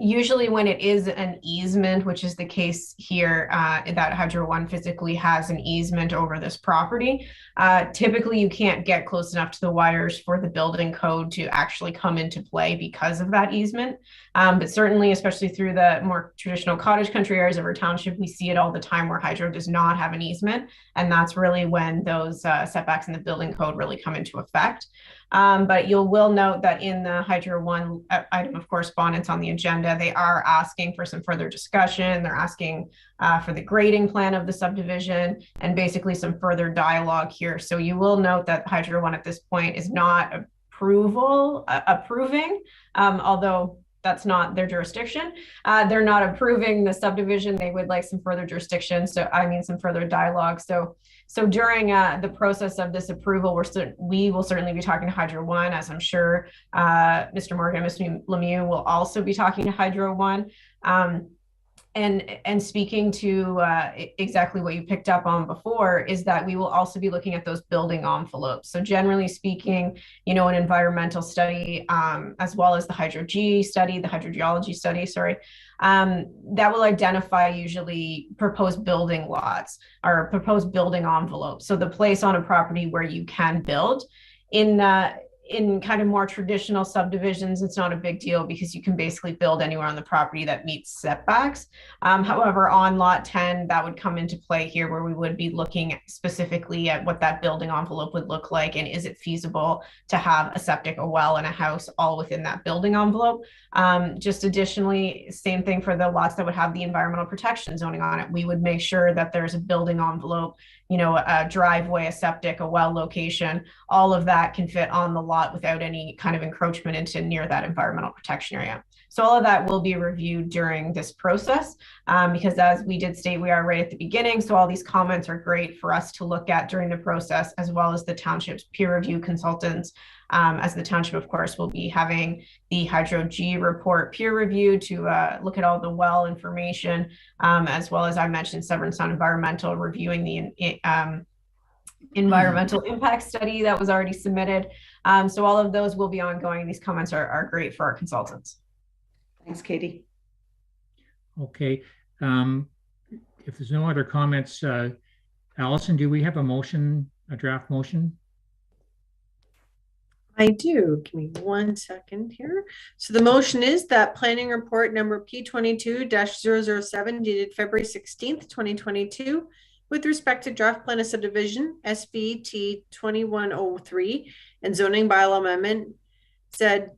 Usually when it is an easement, which is the case here, that Hydro One physically has an easement over this property, typically you can't get close enough to the wires for the building code to actually come into play because of that easement. But certainly, especially through the more traditional cottage country areas of our township, we see it all the time where hydro does not have an easement. And that's really when those setbacks in the building code really come into effect. But you will note that in the Hydro One item of correspondence on the agenda, they are asking for some further discussion. They're asking for the grading plan of the subdivision and basically some further dialogue here. So you will note that Hydro One at this point is not approving, although that's not their jurisdiction. They're not approving the subdivision. They would like some further jurisdiction. So I mean, some further dialogue. So during the process of this approval, we will certainly be talking to Hydro One, as I'm sure Mr. Morgan and Mr. Lemieux will also be talking to Hydro One. And speaking to exactly what you picked up on before is that we will also be looking at those building envelopes. So generally speaking, an environmental study, as well as the hydrogeology study, that will identify usually proposed building lots or proposed building envelopes. So the place on a property where you can build. In kind of more traditional subdivisions, it's not a big deal because you can basically build anywhere on the property that meets setbacks. However, on lot 10, that would come into play here where we would be looking specifically at what that building envelope would look like and is it feasible to have a septic, a well, and a house all within that building envelope. Just additionally, same thing for the lots that would have the environmental protection zoning on it. We would make sure that there's a building envelope, a driveway, a septic, a well location, all of that can fit on the lot without any kind of encroachment into near that environmental protection area. So all of that will be reviewed during this process because as we did state, we are right at the beginning. So all these comments are great for us to look at during the process, as well as the township's peer review consultants. As the township, of course, will be having the Hydro G report peer review to look at all the well information, as well as I mentioned, Severance on Environmental reviewing the environmental impact study that was already submitted. So all of those will be ongoing. These comments are great for our consultants. Thanks, Katie. Okay. If there's no other comments, Allison, do we have a draft motion? I do. Give me 1 second here. So the motion is that planning report number P22-007 dated February 16th, 2022, with respect to draft plan of subdivision SBT 2103 and zoning bylaw amendment said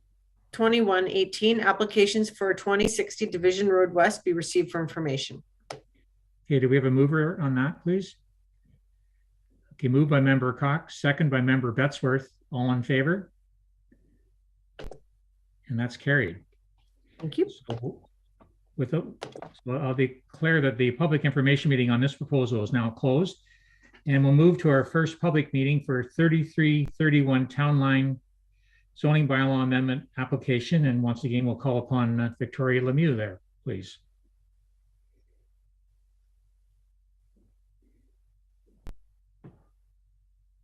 2118 applications for 2060 Division Road West be received for information. Okay, do we have a mover on that, please? Okay, moved by member Cox, second by member Bettesworth. All in favor? And that's carried. Thank you. So I'll declare that the public information meeting on this proposal is now closed. And we'll move to our first public meeting for 3331 Townline zoning bylaw amendment application. And once again, we'll call upon Victoria Lemieux there, please.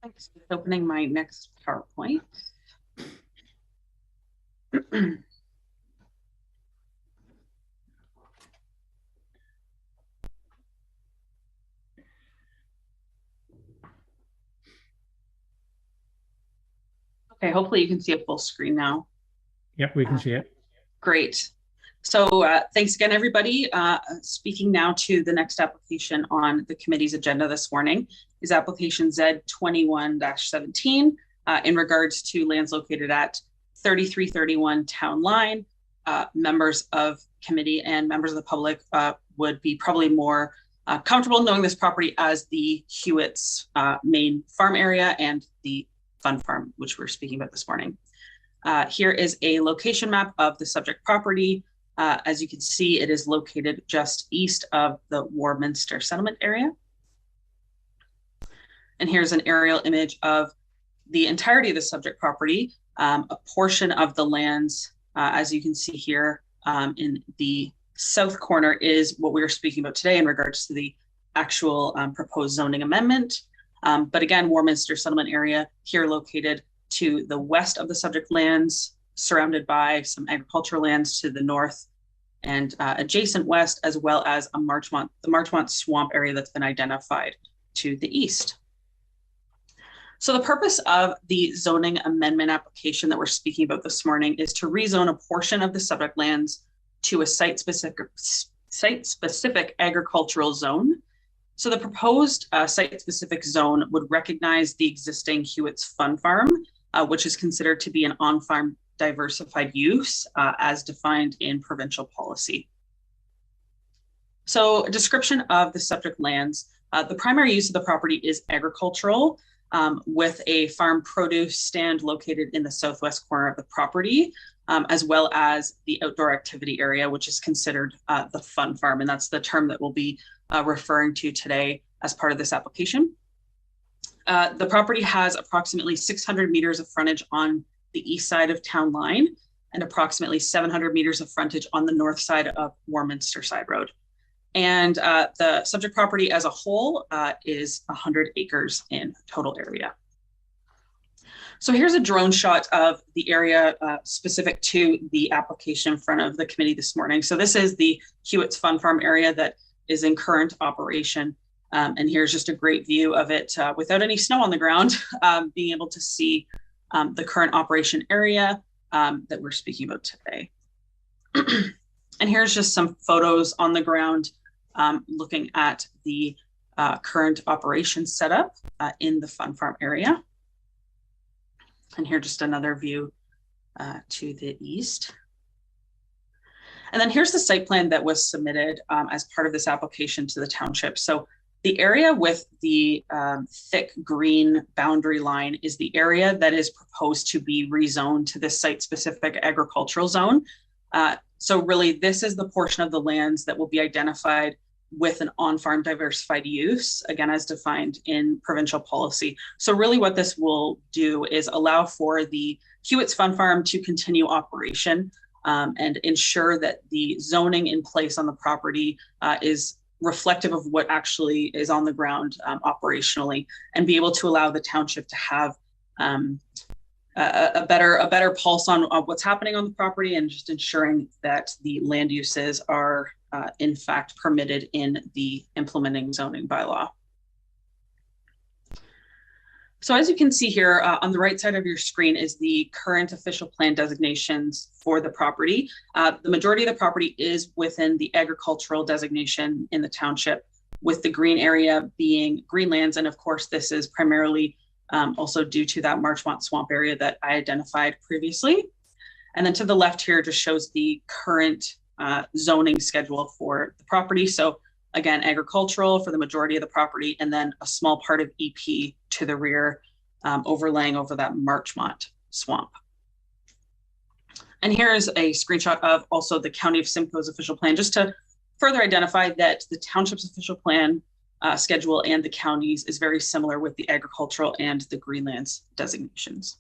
Thanks. Opening my next PowerPoint. Okay, hopefully you can see a full screen now. Yep, we can see it. Great. So thanks again, everybody. Speaking now to the next application on the committee's agenda this morning is application Z21-17 in regards to lands located at 3331 Townline. Members of committee and members of the public would be probably more comfortable knowing this property as the Hewitt's main farm area and the Fun Farm, which we're speaking about this morning. Here is a location map of the subject property. As you can see, it is located just east of the Warminster settlement area. And here's an aerial image of the entirety of the subject property. A portion of the lands, as you can see here in the south corner, is what we were speaking about today in regards to the actual proposed zoning amendment. But again, Warminster settlement area here located to the west of the subject lands, surrounded by some agricultural lands to the north and adjacent west, as well as the Marchmont swamp area that's been identified to the east. So the purpose of the zoning amendment application that we're speaking about this morning is to rezone a portion of the subject lands to a site-specific agricultural zone. So the proposed site-specific zone would recognize the existing Hewitt's Fun Farm, which is considered to be an on-farm diversified use as defined in provincial policy. So a description of the subject lands. The primary use of the property is agricultural, with a farm produce stand located in the southwest corner of the property, as well as the outdoor activity area, which is considered the fun farm. And that's the term that we'll be referring to today as part of this application. The property has approximately 600 meters of frontage on the east side of Townline and approximately 700 meters of frontage on the north side of Warminster Side Road. And the subject property as a whole is 100 acres in total area. So here's a drone shot of the area specific to the application in front of the committee this morning. So this is the Hewitt's Fun Farm area that is in current operation. And here's just a great view of it without any snow on the ground, being able to see the current operation area that we're speaking about today. And here's just some photos on the ground looking at the current operation setup in the Fun Farm area. And here just another view to the east. And then here's the site plan that was submitted as part of this application to the township. So the area with the thick green boundary line is the area that is proposed to be rezoned to this site-specific agricultural zone. So really, this is the portion of the lands that will be identified with an on-farm diversified use, again, as defined in provincial policy. So really what this will do is allow for the Hewitt's Fun Farm to continue operation and ensure that the zoning in place on the property is reflective of what actually is on the ground operationally, and be able to allow the township to have a better pulse on what's happening on the property, and just ensuring that the land uses are in fact permitted in the implementing zoning bylaw. So as you can see here on the right side of your screen is the current official plan designations for the property. The majority of the property is within the agricultural designation in the township, with the green area being greenlands. And of course, this is primarily also due to that Marchmont swamp area that I identified previously. And then to the left here just shows the current zoning schedule for the property. So again, agricultural for the majority of the property, and then a small part of EP to the rear, overlaying over that Marchmont swamp. And here is a screenshot of also the County of Simcoe's official plan, just to further identify that the township's official plan schedule and the county's is very similar with the agricultural and the greenlands designations.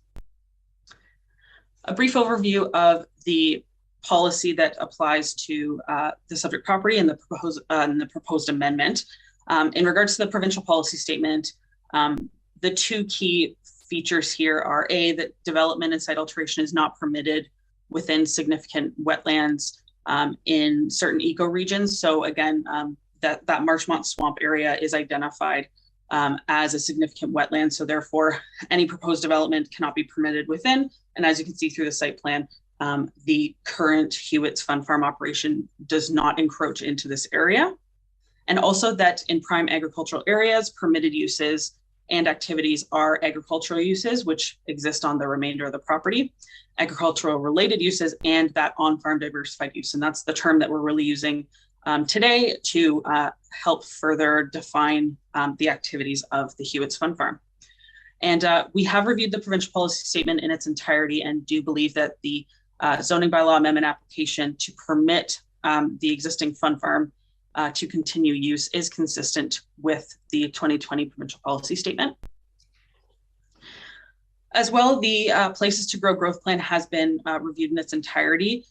A brief overview of the policy that applies to the subject property and the proposed amendment. In regards to the provincial policy statement, the two key features here are A, that development and site alteration is not permitted within significant wetlands in certain ecoregions. So again, that Marchmont swamp area is identified as a significant wetland. So therefore, any proposed development cannot be permitted within. And as you can see through the site plan, the current Hewitt's Fun Farm operation does not encroach into this area. And also that in prime agricultural areas, permitted uses and activities are agricultural uses, which exist on the remainder of the property, agricultural related uses, and that on-farm diversified use. And that's the term that we're really using today to help further define the activities of the Hewitt's Fun Farm. And we have reviewed the provincial policy statement in its entirety and do believe that the zoning bylaw amendment application to permit the existing fun farm to continue use is consistent with the 2020 provincial policy statement. As well, the Places to Grow growth plan has been reviewed in its entirety,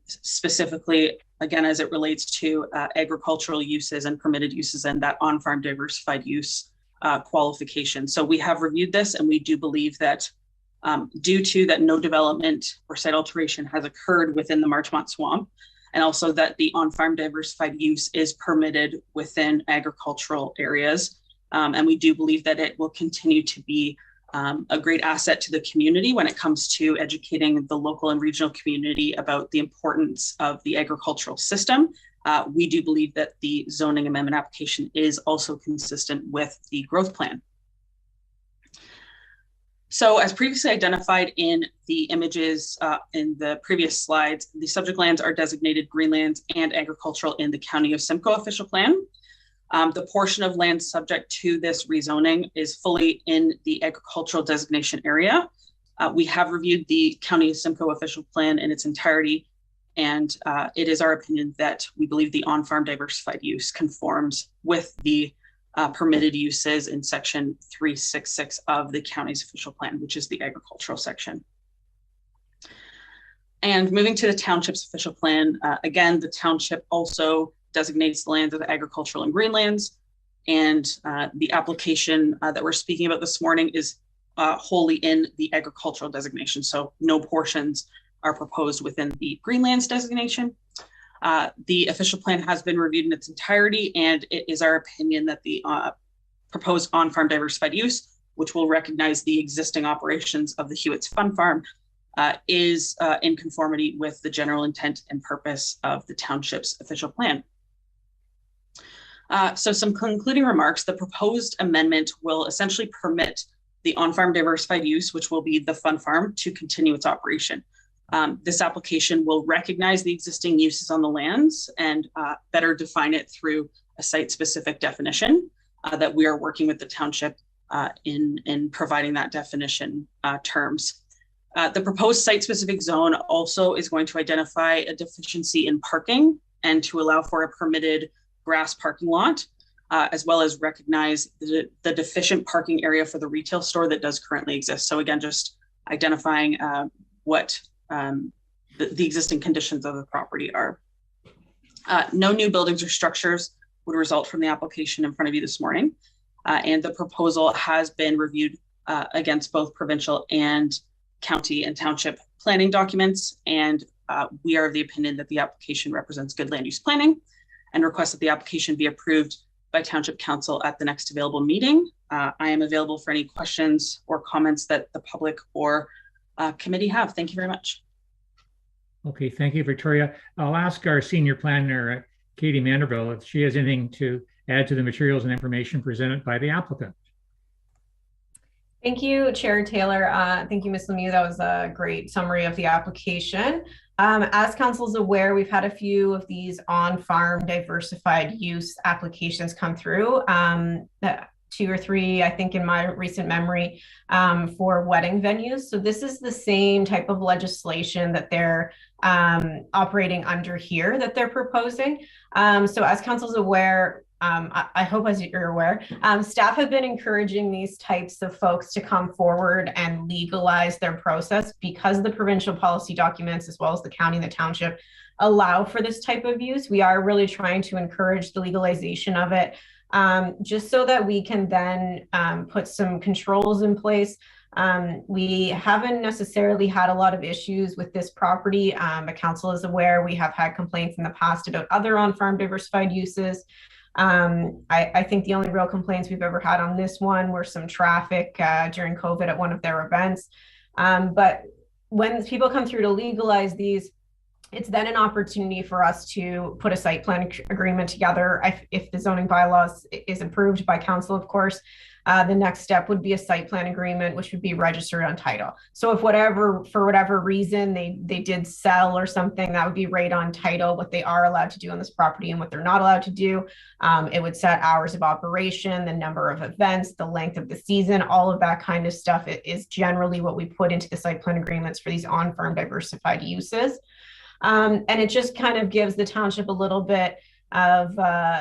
specifically, again, as it relates to agricultural uses and permitted uses and that on-farm diversified use qualification. So we have reviewed this, and we do believe that due to that no development or site alteration has occurred within the Marchmont Swamp, and also that the on-farm diversified use is permitted within agricultural areas. And we do believe that it will continue to be a great asset to the community when it comes to educating the local and regional community about the importance of the agricultural system. We do believe that the zoning amendment application is also consistent with the growth plan. So as previously identified in the images in the previous slides, the subject lands are designated greenlands and agricultural in the County of Simcoe official plan. The portion of land subject to this rezoning is fully in the agricultural designation area. We have reviewed the County of Simcoe official plan in its entirety, and it is our opinion that we believe the on-farm diversified use conforms with the permitted uses in section 366 of the county's official plan, which is the agricultural section. And moving to the township's official plan, again, the township also designates the lands as agricultural and greenlands. And the application that we're speaking about this morning is wholly in the agricultural designation. So no portions are proposed within the greenlands designation. The official plan has been reviewed in its entirety, and it is our opinion that the proposed on-farm diversified use, which will recognize the existing operations of the Hewitt's Fun Farm, is in conformity with the general intent and purpose of the township's official plan. So some concluding remarks: the proposed amendment will essentially permit the on-farm diversified use, which will be the fun farm, to continue its operation. This application will recognize the existing uses on the lands and better define it through a site-specific definition that we are working with the township in providing that definition terms. The proposed site-specific zone also is going to identify a deficiency in parking and to allow for a permitted grass parking lot, as well as recognize the deficient parking area for the retail store that does currently exist. So again, just identifying what the existing conditions of the property are. No new buildings or structures would result from the application in front of you this morning. And the proposal has been reviewed against both provincial and county and township planning documents. And we are of the opinion that the application represents good land use planning and request that the application be approved by Township Council at the next available meeting. I am available for any questions or comments that the public or committee have. Thank you very much. Okay, thank you, Victoria. I'll ask our senior planner, Katie Manderville, if she has anything to add to the materials and information presented by the applicant. Thank you, Chair Taylor. Thank you, Ms. Lemieux. That was a great summary of the application. As council is aware, we've had a few of these on-farm diversified use applications come through. 2 or 3, I think, in my recent memory, for wedding venues. So this is the same type of legislation that they're operating under here that they're proposing. So as council is aware, I hope as you're aware, staff have been encouraging these types of folks to come forward and legalize their process because the provincial policy documents, as well as the county and the township, allow for this type of use. We are really trying to encourage the legalization of it, just so that we can then put some controls in place. We haven't necessarily had a lot of issues with this property, but council is aware we have had complaints in the past about other on-farm diversified uses. I think the only real complaints we've ever had on this one were some traffic during COVID at one of their events. But when people come through to legalize these, it's then an opportunity for us to put a site plan agreement together if the zoning bylaws is approved by council, of course, the next step would be a site plan agreement, which would be registered on title. So if for whatever reason, they did sell or something, that would be right on title, what they are allowed to do on this property and what they're not allowed to do. It would set hours of operation, the number of events, the length of the season, all of that kind of stuff. It is generally what we put into the site plan agreements for these on-farm diversified uses. And it just kind of gives the township a little bit of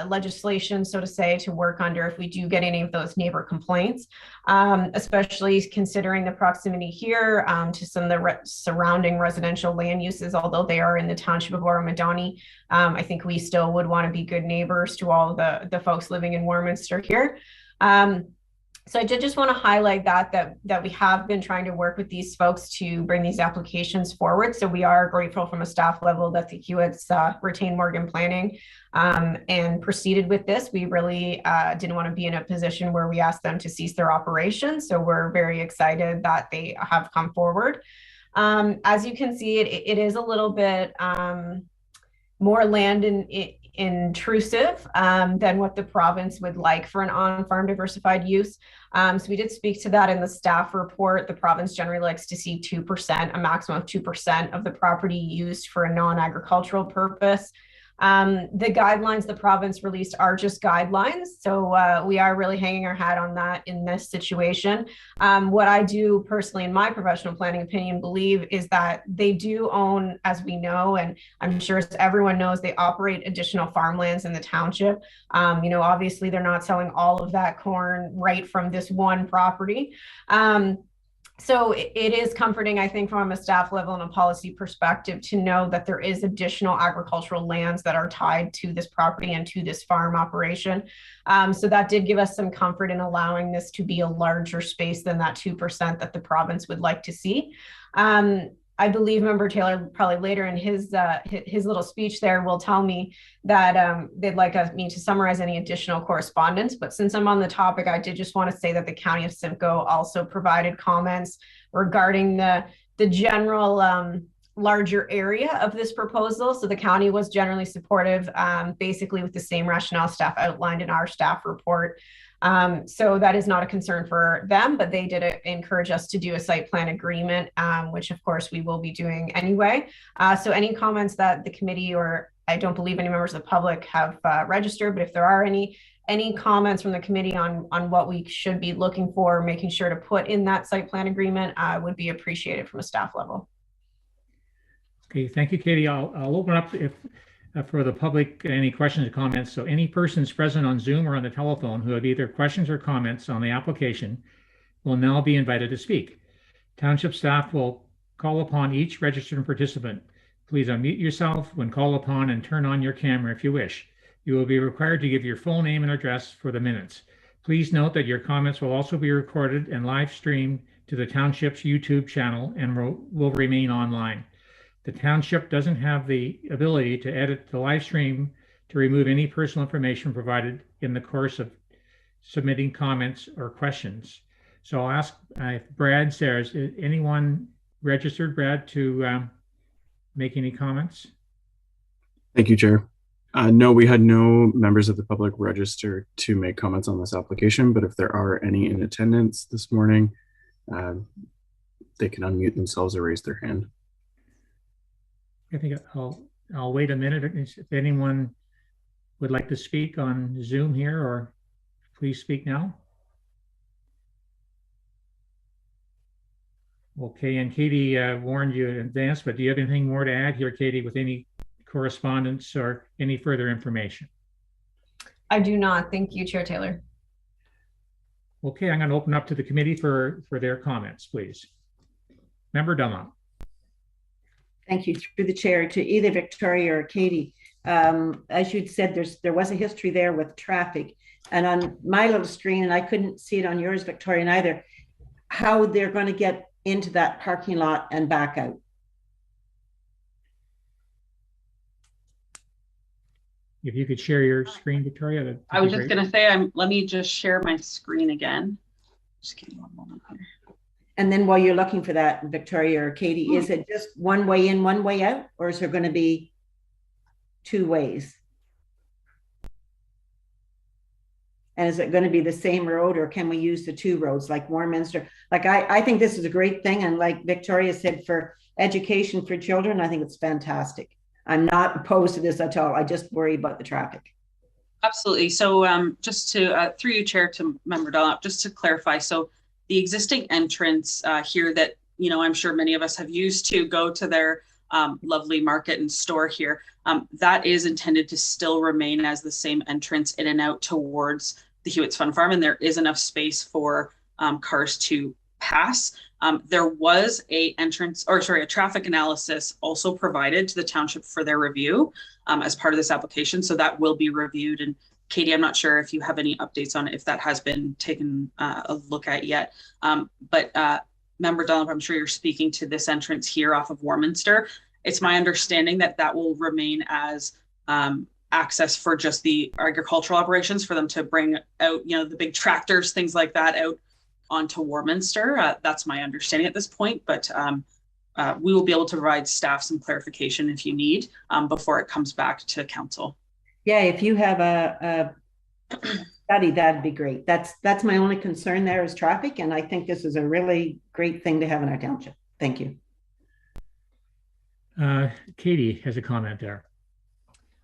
legislation, so to say, to work under if we do get any of those neighbor complaints, especially considering the proximity here to some of the surrounding residential land uses. Although they are in the township of Oromadani, I think we still would want to be good neighbors to all the folks living in Warminster here. So I did just want to highlight that we have been trying to work with these folks to bring these applications forward. So we are grateful from a staff level that the Hewitts retained Morgan Planning and proceeded with this. We really didn't want to be in a position where we asked them to cease their operations. So we're very excited that they have come forward. As you can see, it is a little bit more land intrusive than what the province would like for an on-farm diversified use. So we did speak to that in the staff report. The province generally likes to see 2%, a maximum of 2% of the property used for a non-agricultural purpose. The guidelines the province released are just guidelines. So we are really hanging our hat on that in this situation. What I do personally, in my professional planning opinion, believe is that they do own, as we know, and I'm sure everyone knows, they operate additional farmlands in the township. Obviously they're not selling all of that corn right from this one property. So it is comforting, I think, from a staff level and a policy perspective to know that there is additional agricultural lands that are tied to this property and to this farm operation. So that did give us some comfort in allowing this to be a larger space than that 2% that the province would like to see. I believe Member Taylor probably later in his little speech there will tell me that they'd like me to summarize any additional correspondence. But since I'm on the topic, I did just want to say that the County of Simcoe also provided comments regarding the general larger area of this proposal. So the county was generally supportive, basically with the same rationale staff outlined in our staff report. So that is not a concern for them, but they did encourage us to do a site plan agreement, which of course we will be doing anyway. So any comments that the committee, or I don't believe any members of the public have registered, but if there are any comments from the committee on what we should be looking for, making sure to put in that site plan agreement, would be appreciated from a staff level. Okay, thank you, Katie. I'll open up for the public any questions or comments. So any persons present on Zoom or on the telephone who have either questions or comments on the application will now be invited to speak. Township staff will call upon each registered participant. Please unmute yourself when called upon and turn on your camera if you wish. You will be required to give your full name and address for the minutes. Please note that your comments will also be recorded and live streamed to the Township's YouTube channel and will remain online. The township doesn't have the ability to edit the live stream to remove any personal information provided in the course of submitting comments or questions. So I'll ask Brad Sayers, is anyone registered, Brad, to make any comments? Thank you, Chair. No, we had no members of the public register to make comments on this application, but if there are any in attendance this morning, they can unmute themselves or raise their hand. I think I'll wait a minute. If anyone would like to speak on Zoom here, or please speak now. Okay, and Katie warned you in advance, but do you have anything more to add here, Katie, with any correspondence or any further information? I do not. Thank you, Chair Taylor. Okay, I'm going to open up to the committee for their comments, please. Member Dunlop. Thank you. Through the chair to either Victoria or Katie. As you'd said, there was a history there with traffic, and on my little screen, and I couldn't see it on yours, Victoria, either, how they're going to get into that parking lot and back out. If you could share your screen, Victoria. I was just going to say, let me just share my screen again. Just give me one moment here. And then while you're looking for that, Victoria or Katie, is it just one way in, one way out, or is there going to be two ways? And is it going to be the same road, or can we use the two roads like Warminster? Like, I think this is a great thing. And like Victoria said, for education for children, I think it's fantastic. I'm not opposed to this at all. I just worry about the traffic. Absolutely. So just to, through you, Chair, to Member Dunlop, just to clarify, so the existing entrance here that, you know, I'm sure many of us have used to go to their lovely market and store here, that is intended to still remain as the same entrance in and out towards the Hewitt's Fun Farm, and there is enough space for cars to pass. There was a traffic analysis also provided to the township for their review as part of this application. So that will be reviewed. And Katie, I'm not sure if you have any updates on it, if that has been taken a look at yet. But Member Dunlop, I'm sure you're speaking to this entrance here off of Warminster. It's my understanding that that will remain as access for just the agricultural operations, for them to bring out, you know, the big tractors, things like that out onto Warminster. That's my understanding at this point, but we will be able to provide staff some clarification if you need before it comes back to council. Yeah, if you have a study, that'd be great. That's my only concern there is traffic, and I think this is a really great thing to have in our township. Thank you. Katie has a comment there.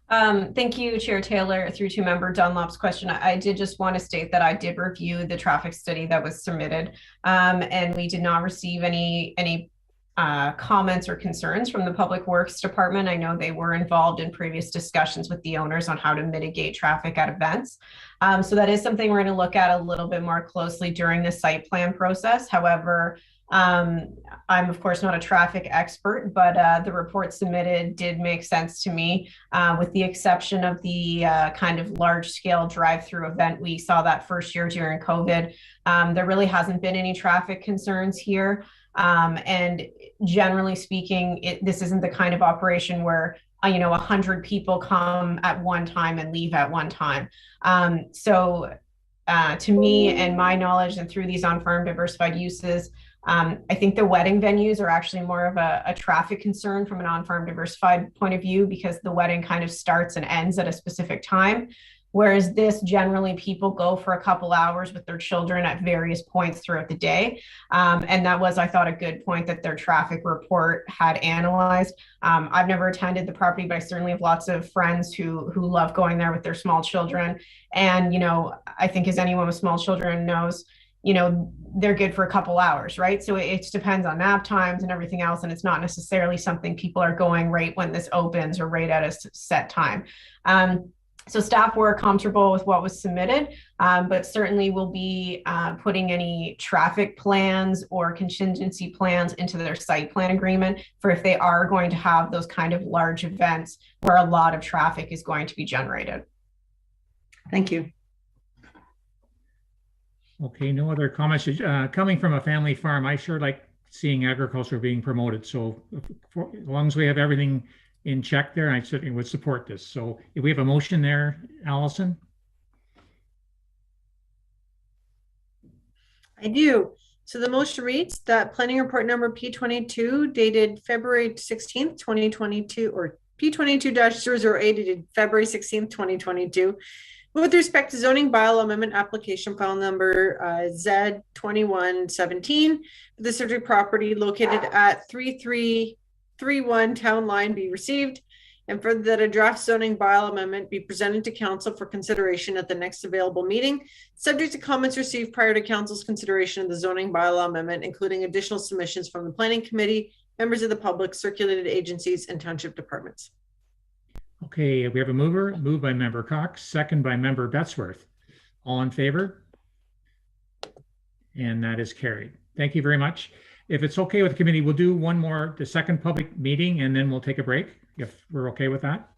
Thank you, Chair Taylor. Through to Member Dunlop's question, I did just want to state that I did review the traffic study that was submitted, and we did not receive any comments or concerns from the Public Works Department. I know they were involved in previous discussions with the owners on how to mitigate traffic at events. So that is something we're going to look at a little bit more closely during the site plan process. However, I'm of course not a traffic expert, but the report submitted did make sense to me, with the exception of the kind of large scale drive-through event we saw that first year during COVID. There really hasn't been any traffic concerns here. And generally speaking, this isn't the kind of operation where 100 people come at one time and leave at one time. So to me and my knowledge, and through these on-farm diversified uses, I think the wedding venues are actually more of a traffic concern from an on-farm diversified point of view, because the wedding kind of starts and ends at a specific time. Whereas this, generally people go for a couple hours with their children at various points throughout the day. And that was, I thought, a good point that their traffic report had analyzed. I've never attended the property, but I certainly have lots of friends who love going there with their small children. And, I think as anyone with small children knows, they're good for a couple hours, right? So it depends on nap times and everything else. And it's not necessarily something people are going right when this opens or right at a set time. So staff were comfortable with what was submitted, but certainly will be putting any traffic plans or contingency plans into their site plan agreement for if they are going to have those kind of large events where a lot of traffic is going to be generated. Thank you. Okay, no other comments. Coming from a family farm, I sure like seeing agriculture being promoted. So as long as we have everything in check there, I certainly would support this. So if we have a motion there, Allison? I do. So the motion reads that planning report number P22 dated February 16th, 2022, or P22-008 dated February 16th, 2022, with respect to zoning bylaw amendment application file number Z2117, the subject property located at 3331 Townline be received, and further that a draft zoning bylaw amendment be presented to council for consideration at the next available meeting, subject to comments received prior to council's consideration of the zoning bylaw amendment, including additional submissions from the planning committee, members of the public, circulated agencies, and township departments. Okay, we have a mover, moved by member Cox, second by member Bettesworth. All in favor? And that is carried. Thank you very much. If it's okay with the committee, we'll do one more, the second public meeting, and then we'll take a break, if we're okay with that.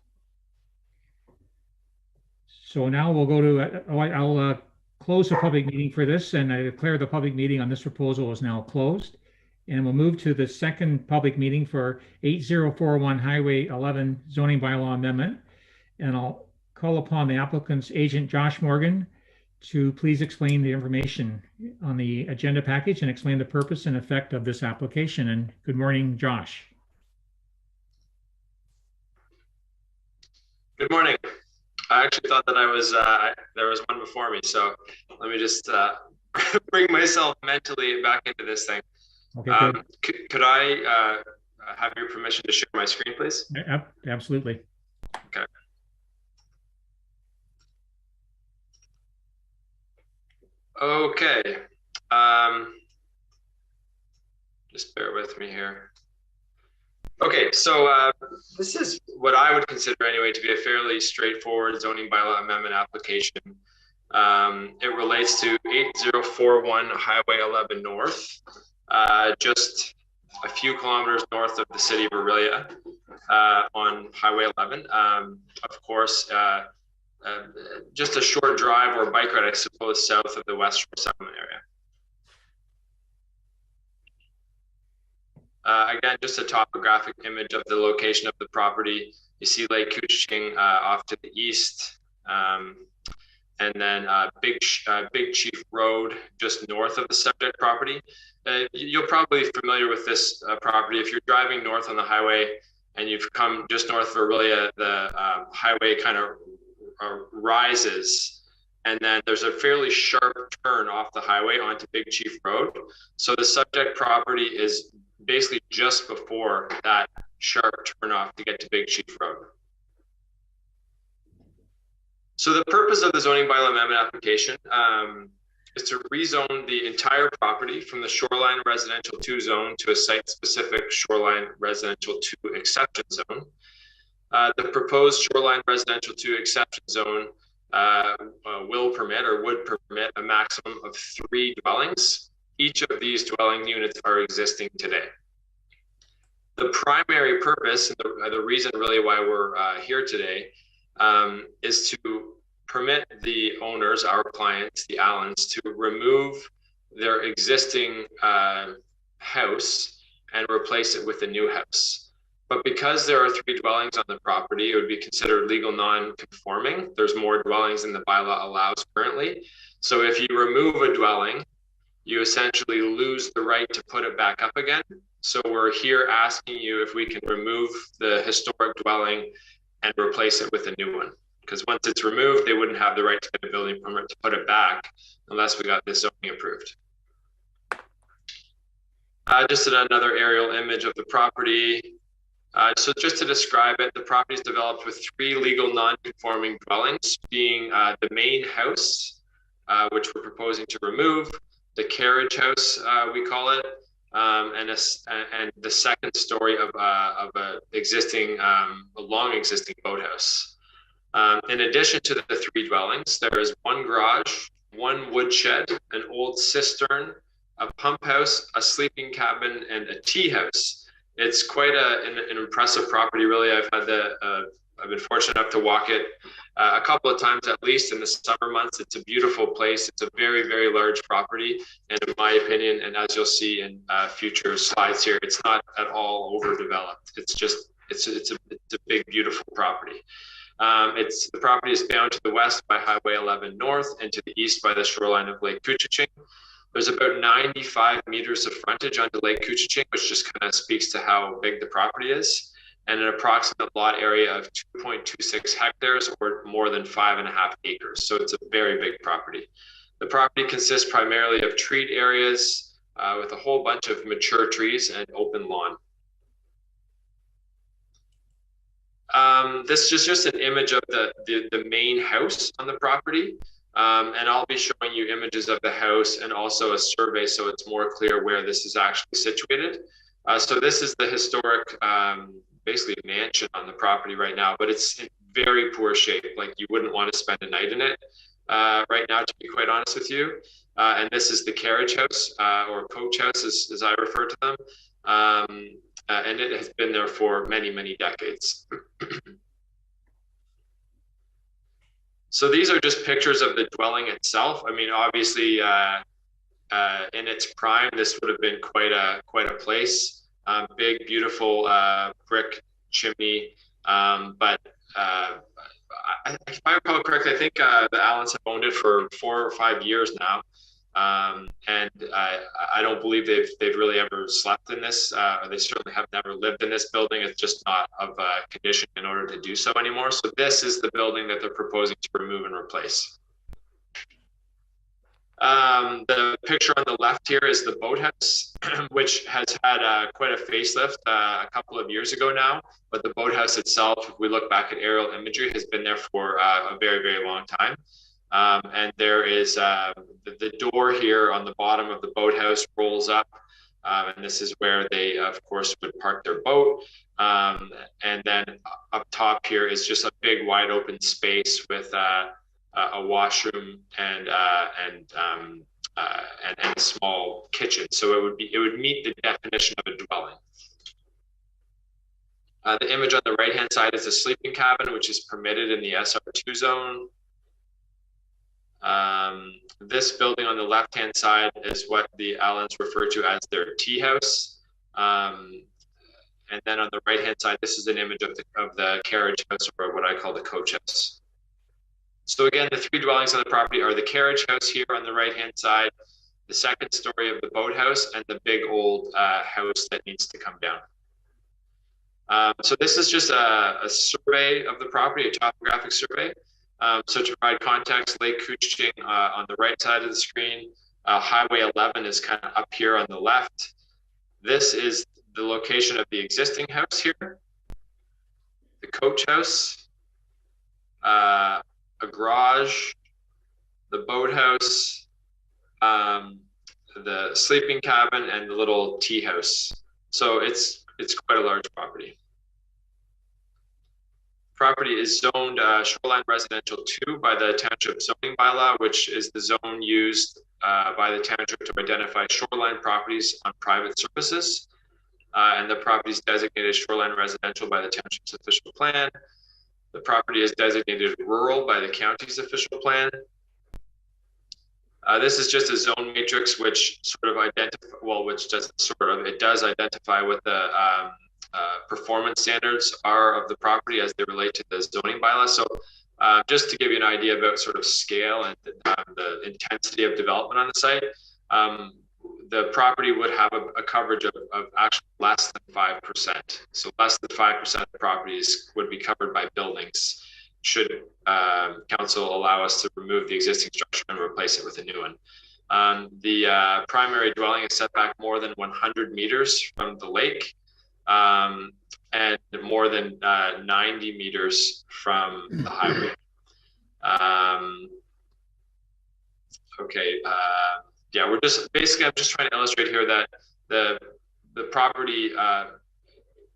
So now we'll go to, I'll close the public meeting for this, and I declare the public meeting on this proposal is now closed. And we'll move to the second public meeting for 8041 Highway 11 zoning bylaw amendment. And I'll call upon the applicant's agent, Josh Morgan, to please explain the information on the agenda package and explain the purpose and effect of this application. And good morning, Josh. Good morning. I actually thought that I was, there was one before me. So let me just bring myself mentally back into this thing. Okay, could I have your permission to share my screen, please? Absolutely. Okay. Okay. Just bear with me here. Okay, so this is what I would consider anyway to be a fairly straightforward zoning bylaw amendment application. It relates to 8041 Highway 11 North, just a few kilometers north of the city of Aurelia on Highway 11. Of course, just a short drive or bike ride, I suppose, south of the West Shore Settlement area. Again, just a topographic image of the location of the property. You see Lake Couchiching off to the east, and then Big Chief Road just north of the subject property. You're probably familiar with this property. If you're driving north on the highway and you've come just north of Aurelia, the highway kind of rises, and then there's a fairly sharp turn off the highway onto Big Chief Road. So the subject property is basically just before that sharp turn off to get to Big Chief Road. So the purpose of the zoning bylaw amendment application is to rezone the entire property from the shoreline residential 2 zone to a site-specific shoreline residential 2 exception zone. The proposed shoreline residential 2 exception zone will permit or would permit a maximum of 3 dwellings. Each of these dwelling units are existing today. The primary purpose, and the reason really why we're here today, is to permit the owners, our clients, the Allens, to remove their existing house and replace it with a new house. But because there are 3 dwellings on the property, it would be considered legal non-conforming. There's more dwellings than the bylaw allows currently. So if you remove a dwelling, you essentially lose the right to put it back up again. So we're here asking you if we can remove the historic dwelling and replace it with a new one. Because once it's removed, they wouldn't have the right to get a building permit to put it back unless we got this zoning approved. Just another aerial image of the property. So just to describe it, the property is developed with 3 legal non-conforming dwellings, being the main house, which we're proposing to remove, the carriage house, we call it, and the second story of a existing, a long existing boathouse. In addition to the 3 dwellings, there is 1 garage, 1 woodshed, an old cistern, a pump house, a sleeping cabin, and a tea house. It's quite an impressive property, really. I've been fortunate enough to walk it a couple of times at least in the summer months. It's a beautiful place. It's a very, very large property. And in my opinion, and as you'll see in future slides here, it's not at all overdeveloped. It's just, it's a big, beautiful property. The property is bound to the west by Highway 11 North and to the east by the shoreline of Lake Couchiching. There's about 95 meters of frontage onto Lake Couchiching, which just kind of speaks to how big the property is, and an approximate lot area of 2.26 hectares or more than 5.5 acres. So it's a very big property. The property consists primarily of treed areas with a whole bunch of mature trees and open lawn. This is just an image of the main house on the property. And I'll be showing you images of the house and also a survey so it's more clear where this is actually situated. So this is the historic, basically mansion on the property right now, but it's in very poor shape. Like you wouldn't want to spend a night in it right now, to be quite honest with you. And this is the carriage house or coach house as I refer to them. And it has been there for many, many decades. So these are just pictures of the dwelling itself. I mean, obviously, in its prime, this would have been quite a place. Big, beautiful brick chimney. But if I recall correctly, I think the Allens have owned it for 4 or 5 years now. And I don't believe they've really ever slept in this, or they certainly have never lived in this building. It's just not of condition in order to do so anymore. So this is the building that they're proposing to remove and replace. The picture on the left here is the Boathouse, which has had quite a facelift a couple of years ago now. But the Boathouse itself, if we look back at aerial imagery, has been there for a very, very long time. And there is the door here on the bottom of the Boathouse rolls up. And this is where they, of course, would park their boat. And then up top here is just a big wide open space with a washroom and a small kitchen. So it would meet the definition of a dwelling. The image on the right hand side is a sleeping cabin, which is permitted in the SR2 zone. This building on the left hand side is what the Allens refer to as their tea house. And then on the right hand side, this is an image of the carriage house, or what I call the coach house. So again, the three dwellings on the property are the carriage house here on the right-hand side, the second story of the boathouse, and the big old house that needs to come down. So this is just a survey of the property, a topographic survey. So to provide context, Lake Couchiching on the right side of the screen, Highway 11 is kind of up here on the left. This is the location of the existing house here, the coach house, a garage, the boathouse, the sleeping cabin, and the little tea house. So it's quite a large property. Property is zoned shoreline residential 2 by the township zoning bylaw, which is the zone used by the township to identify shoreline properties on private surfaces. And the property is designated shoreline residential by the township's official plan. The property is designated rural by the county's official plan. This is just a zone matrix which sort of identify, well, which doesn't sort of, it does identify what the performance standards are of the property as they relate to the zoning bylaw. So just to give you an idea about sort of scale and the intensity of development on the site, the property would have a coverage of actually less than 5%. So less than 5% of the properties would be covered by buildings should council allow us to remove the existing structure and replace it with a new one. The primary dwelling is set back more than 100 meters from the lake and more than 90 meters from the highway. Yeah, we're just basically, I'm just trying to illustrate here that the property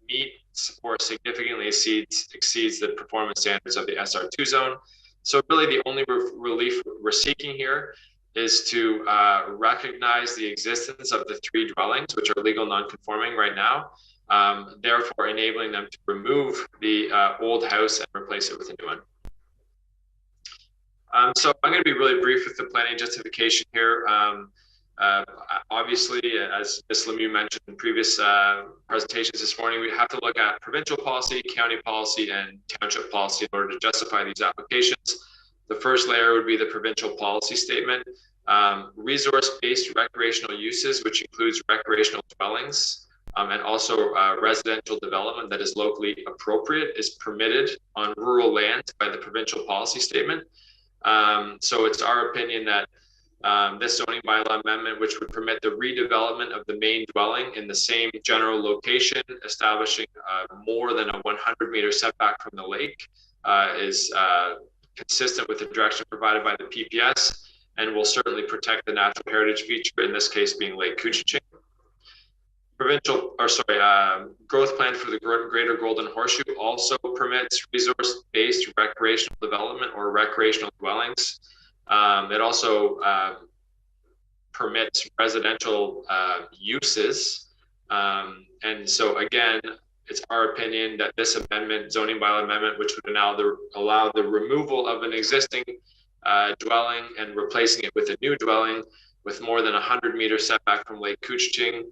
meets or significantly exceeds the performance standards of the SR2 zone. So really the only relief we're seeking here is to recognize the existence of the three dwellings, which are legal non-conforming right now, therefore enabling them to remove the old house and replace it with a new one. So I'm going to be really brief with the planning justification here. Obviously, as Ms. Lemieux mentioned in previous presentations this morning, we have to look at provincial policy, county policy, and township policy in order to justify these applications. The first layer would be the provincial policy statement. Resource-based recreational uses, which includes recreational dwellings, and also residential development that is locally appropriate, is permitted on rural land by the provincial policy statement. So it's our opinion that this zoning bylaw amendment, which would permit the redevelopment of the main dwelling in the same general location, establishing more than a 100-meter setback from the lake, is consistent with the direction provided by the PPS and will certainly protect the natural heritage feature, in this case being Lake Couchiching. Growth plan for the Greater Golden Horseshoe also permits resource-based recreational development or recreational dwellings. It also permits residential uses. And so again, it's our opinion that this amendment, zoning bylaw amendment, which would allow the removal of an existing dwelling and replacing it with a new dwelling with more than 100-meter setback from Lake Couchiching,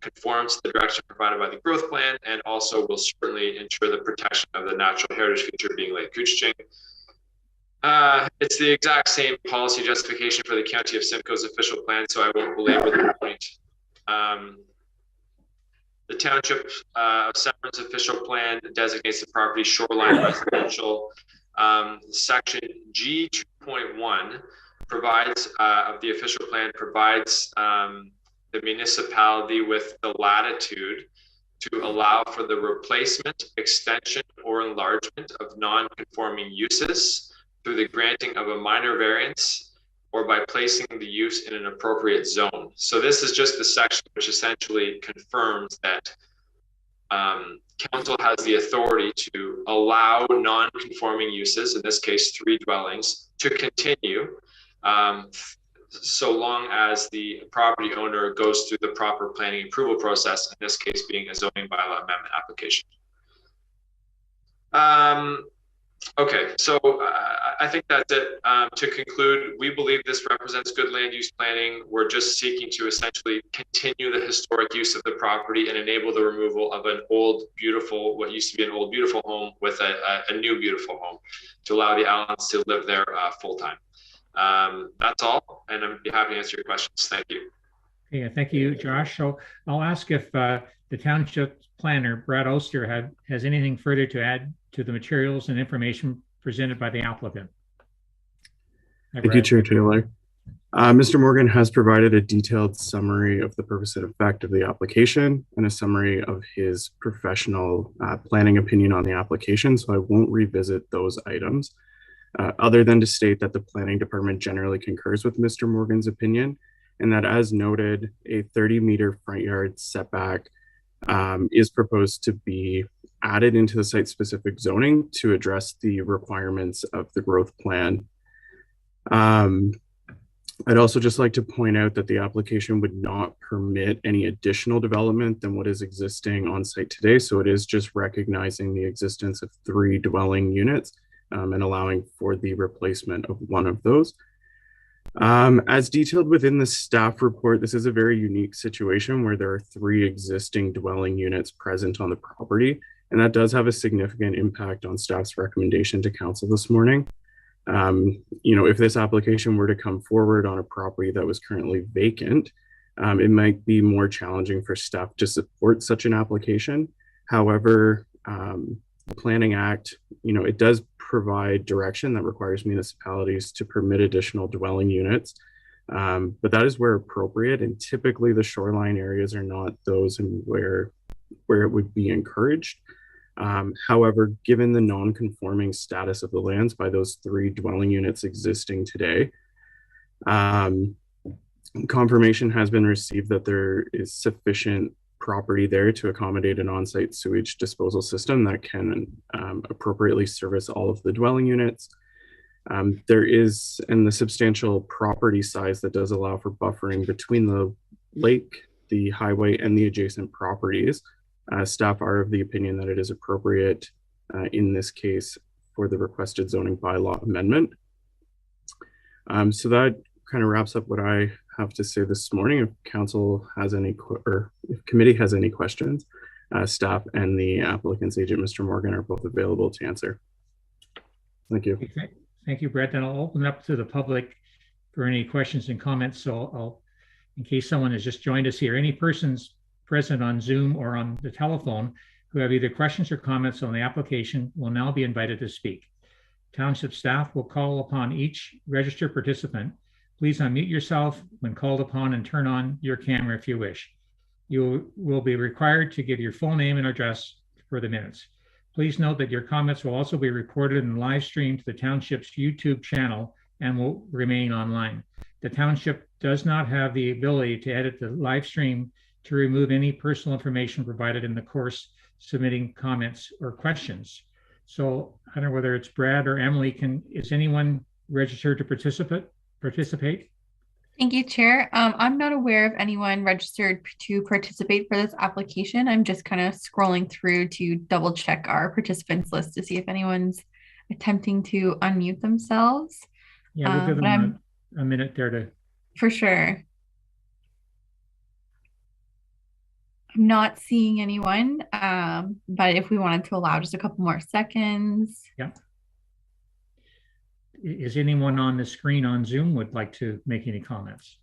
conforms to the direction provided by the growth plan, and also will certainly ensure the protection of the natural heritage feature being Lake Couchiching. It's the exact same policy justification for the County of Simcoe's official plan, so I won't belabor the point. The Township of Severn's official plan designates the property shoreline residential. Section G 2.1 provides, of the official plan, provides the municipality with the latitude to allow for the replacement, extension, or enlargement of non-conforming uses through the granting of a minor variance or by placing the use in an appropriate zone. So this is just the section which essentially confirms that council has the authority to allow non-conforming uses, in this case 3 dwellings, to continue so long as the property owner goes through the proper planning approval process, in this case being a zoning bylaw amendment application. Okay, so I think that's it. To conclude, we believe this represents good land use planning. We're just seeking to essentially continue the historic use of the property and enable the removal of an old, beautiful, what used to be an old, beautiful home with a new, beautiful home to allow the Allens to live there full time. That's all, and I'm happy to answer your questions. Thank you. Yeah, thank you, Josh. So I'll ask if the township planner, Brad Oster, has anything further to add to the materials and information presented by the applicant. Thank you, Chair Taylor. Mr. Morgan has provided a detailed summary of the purpose and effect of the application and a summary of his professional planning opinion on the application, so I won't revisit those items. Other than to state that the planning department generally concurs with Mr. Morgan's opinion, and that as noted, a 30-meter front yard setback is proposed to be added into the site-specific zoning to address the requirements of the growth plan. I'd also just like to point out that the application would not permit any additional development than what is existing on site today, so it is just recognizing the existence of 3 dwelling units and allowing for the replacement of one of those. As detailed within the staff report, this is a very unique situation where there are 3 existing dwelling units present on the property, and that does have a significant impact on staff's recommendation to council this morning. You know, if this application were to come forward on a property that was currently vacant, it might be more challenging for staff to support such an application. However, the Planning Act, you know, it does provide direction that requires municipalities to permit additional dwelling units, but that is where appropriate, and typically the shoreline areas are not those where it would be encouraged. However, given the non-conforming status of the lands by those 3 dwelling units existing today, confirmation has been received that there is sufficient property there to accommodate an on-site sewage disposal system that can appropriately service all of the dwelling units. There is, and the substantial property size that does allow for buffering between the lake, the highway, and the adjacent properties. Staff are of the opinion that it is appropriate in this case for the requested zoning bylaw amendment. So that kind of wraps up what I have to say this morning. If council has any, or if committee has any questions, staff and the applicant's agent, Mr. Morgan, are both available to answer. Thank you. Okay. Thank you, Brett. Then I'll open up to the public for any questions and comments. So in case someone has just joined us here, any persons present on Zoom or on the telephone who have either questions or comments on the application will now be invited to speak. Township staff will call upon each registered participant. Please unmute yourself when called upon and turn on your camera if you wish. You will be required to give your full name and address for the minutes. Please note that your comments will also be recorded and live streamed to the Township's YouTube channel and will remain online. The Township does not have the ability to edit the live stream to remove any personal information provided in the course submitting comments or questions. So I don't know whether it's Brad or Emily, is anyone registered to participate? Thank you, Chair. I'm not aware of anyone registered to participate for this application. I'm just kind of scrolling through to double check our participants list to see if anyone's attempting to unmute themselves. Yeah, we'll give them a minute there to. For sure. I'm not seeing anyone, but if we wanted to allow just a couple more seconds. Yeah. is anyone on the screen on Zoom would like to make any comments?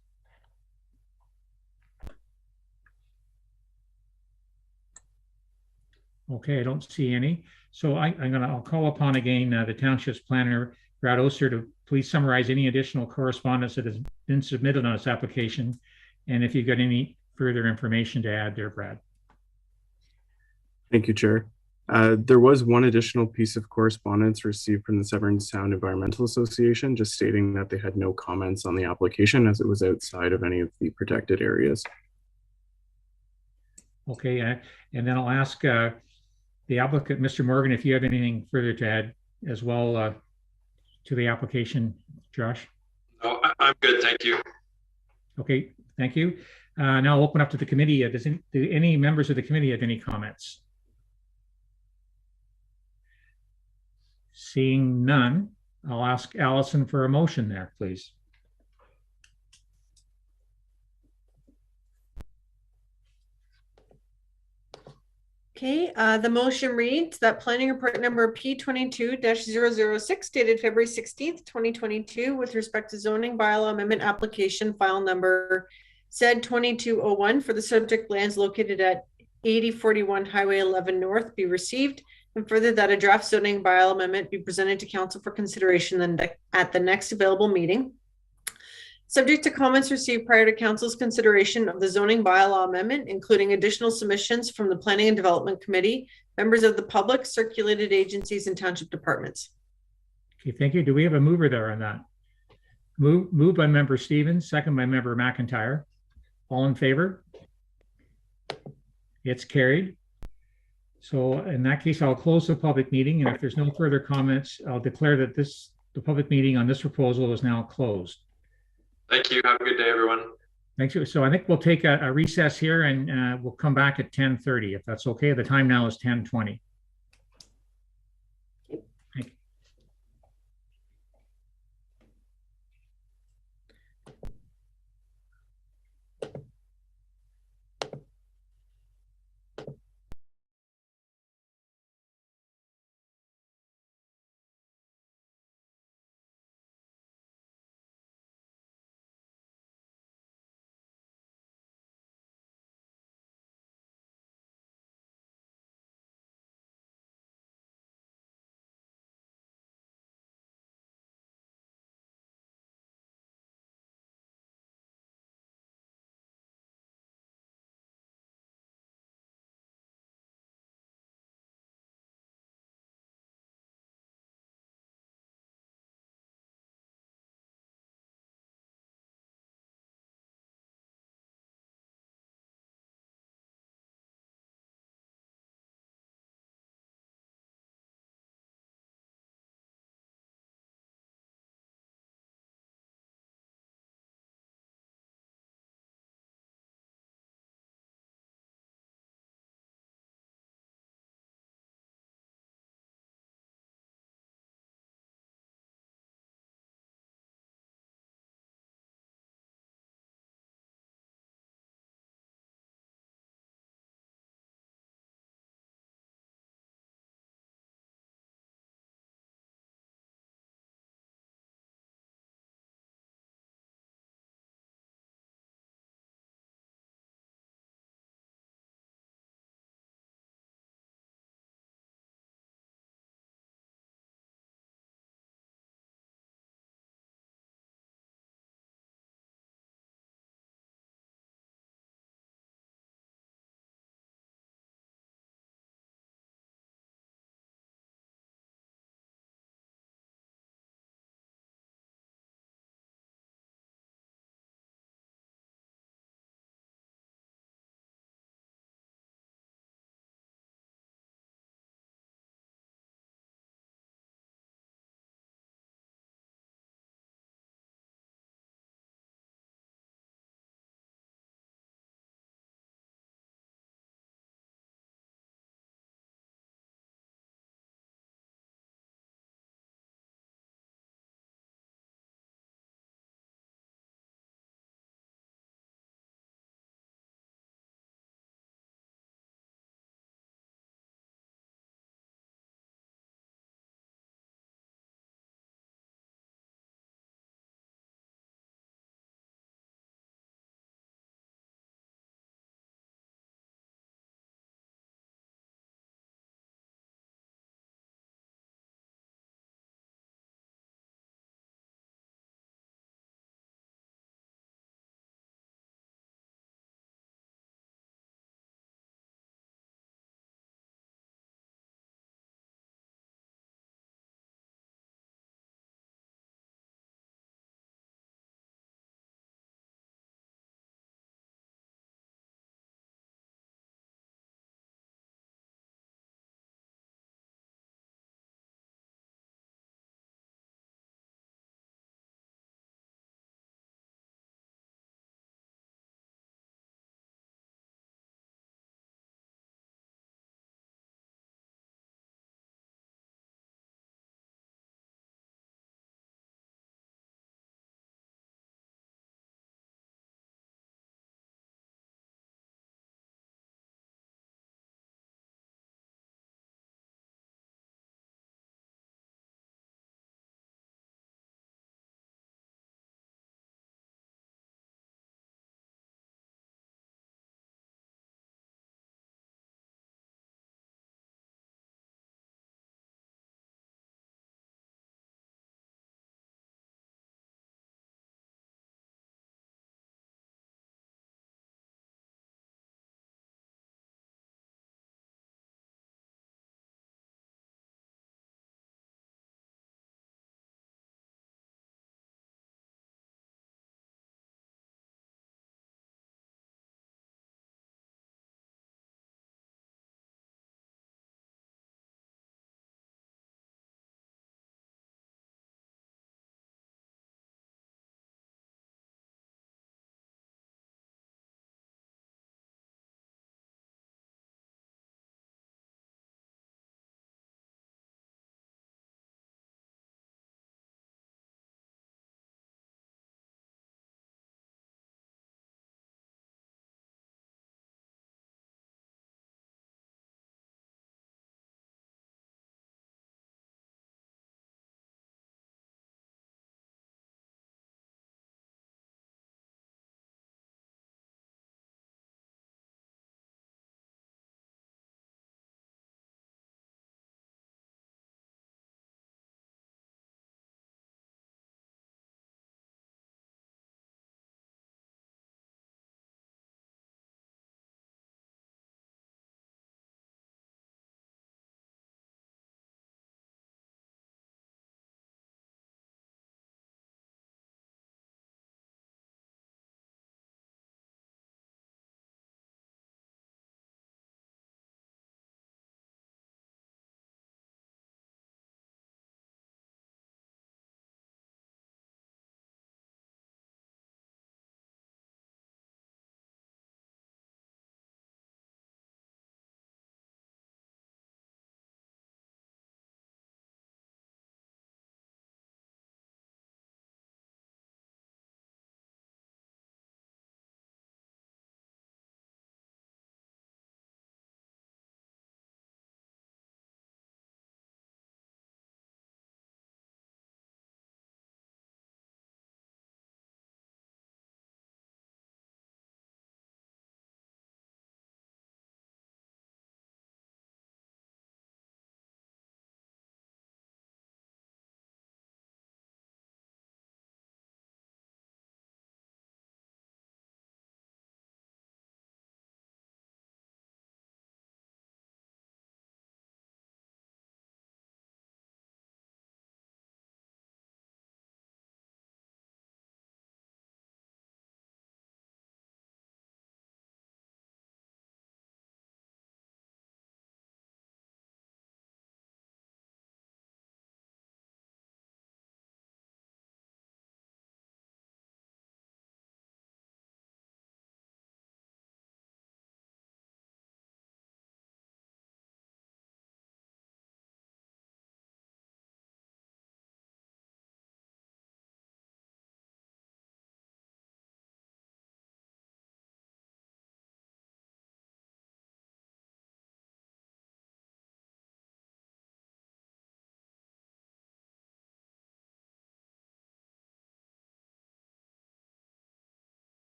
Okay, I don't see any. So I'll call upon again the Township's planner, Brad Oster, to please summarize any additional correspondence that has been submitted on this application. And if you've got any further information to add there, Brad. Thank you, Chair. There was one additional piece of correspondence received from the Severn Sound Environmental Association, just stating that they had no comments on the application as it was outside of any of the protected areas. Okay, and then I'll ask the applicant, Mr. Morgan, if you have anything further to add as well to the application, Josh. No, I'm good, thank you. Okay, thank you. Now I'll open up to the committee. Do any members of the committee have any comments? Seeing none, I'll ask Allison for a motion there, please. Okay, the motion reads that planning report number P22-006 dated February 16th, 2022 with respect to zoning bylaw amendment application file number Z2201 for the subject lands located at 8041 Highway 11 North be received, and further that a draft zoning bylaw amendment be presented to council for consideration at the next available meeting. Subject to comments received prior to council's consideration of the zoning bylaw amendment, including additional submissions from the Planning and Development Committee, members of the public, circulated agencies, and township departments. Okay, thank you. Do we have a mover there on that? Moved by member Stevens, second by member McIntyre. All in favor? It's carried. So in that case, I'll close the public meeting, and if there's no further comments, I'll declare that the public meeting on this proposal is now closed. Thank you. Have a good day, everyone. Thank you. So I think we'll take a recess here, and we'll come back at 10:30 if that's okay. The time now is 10:20.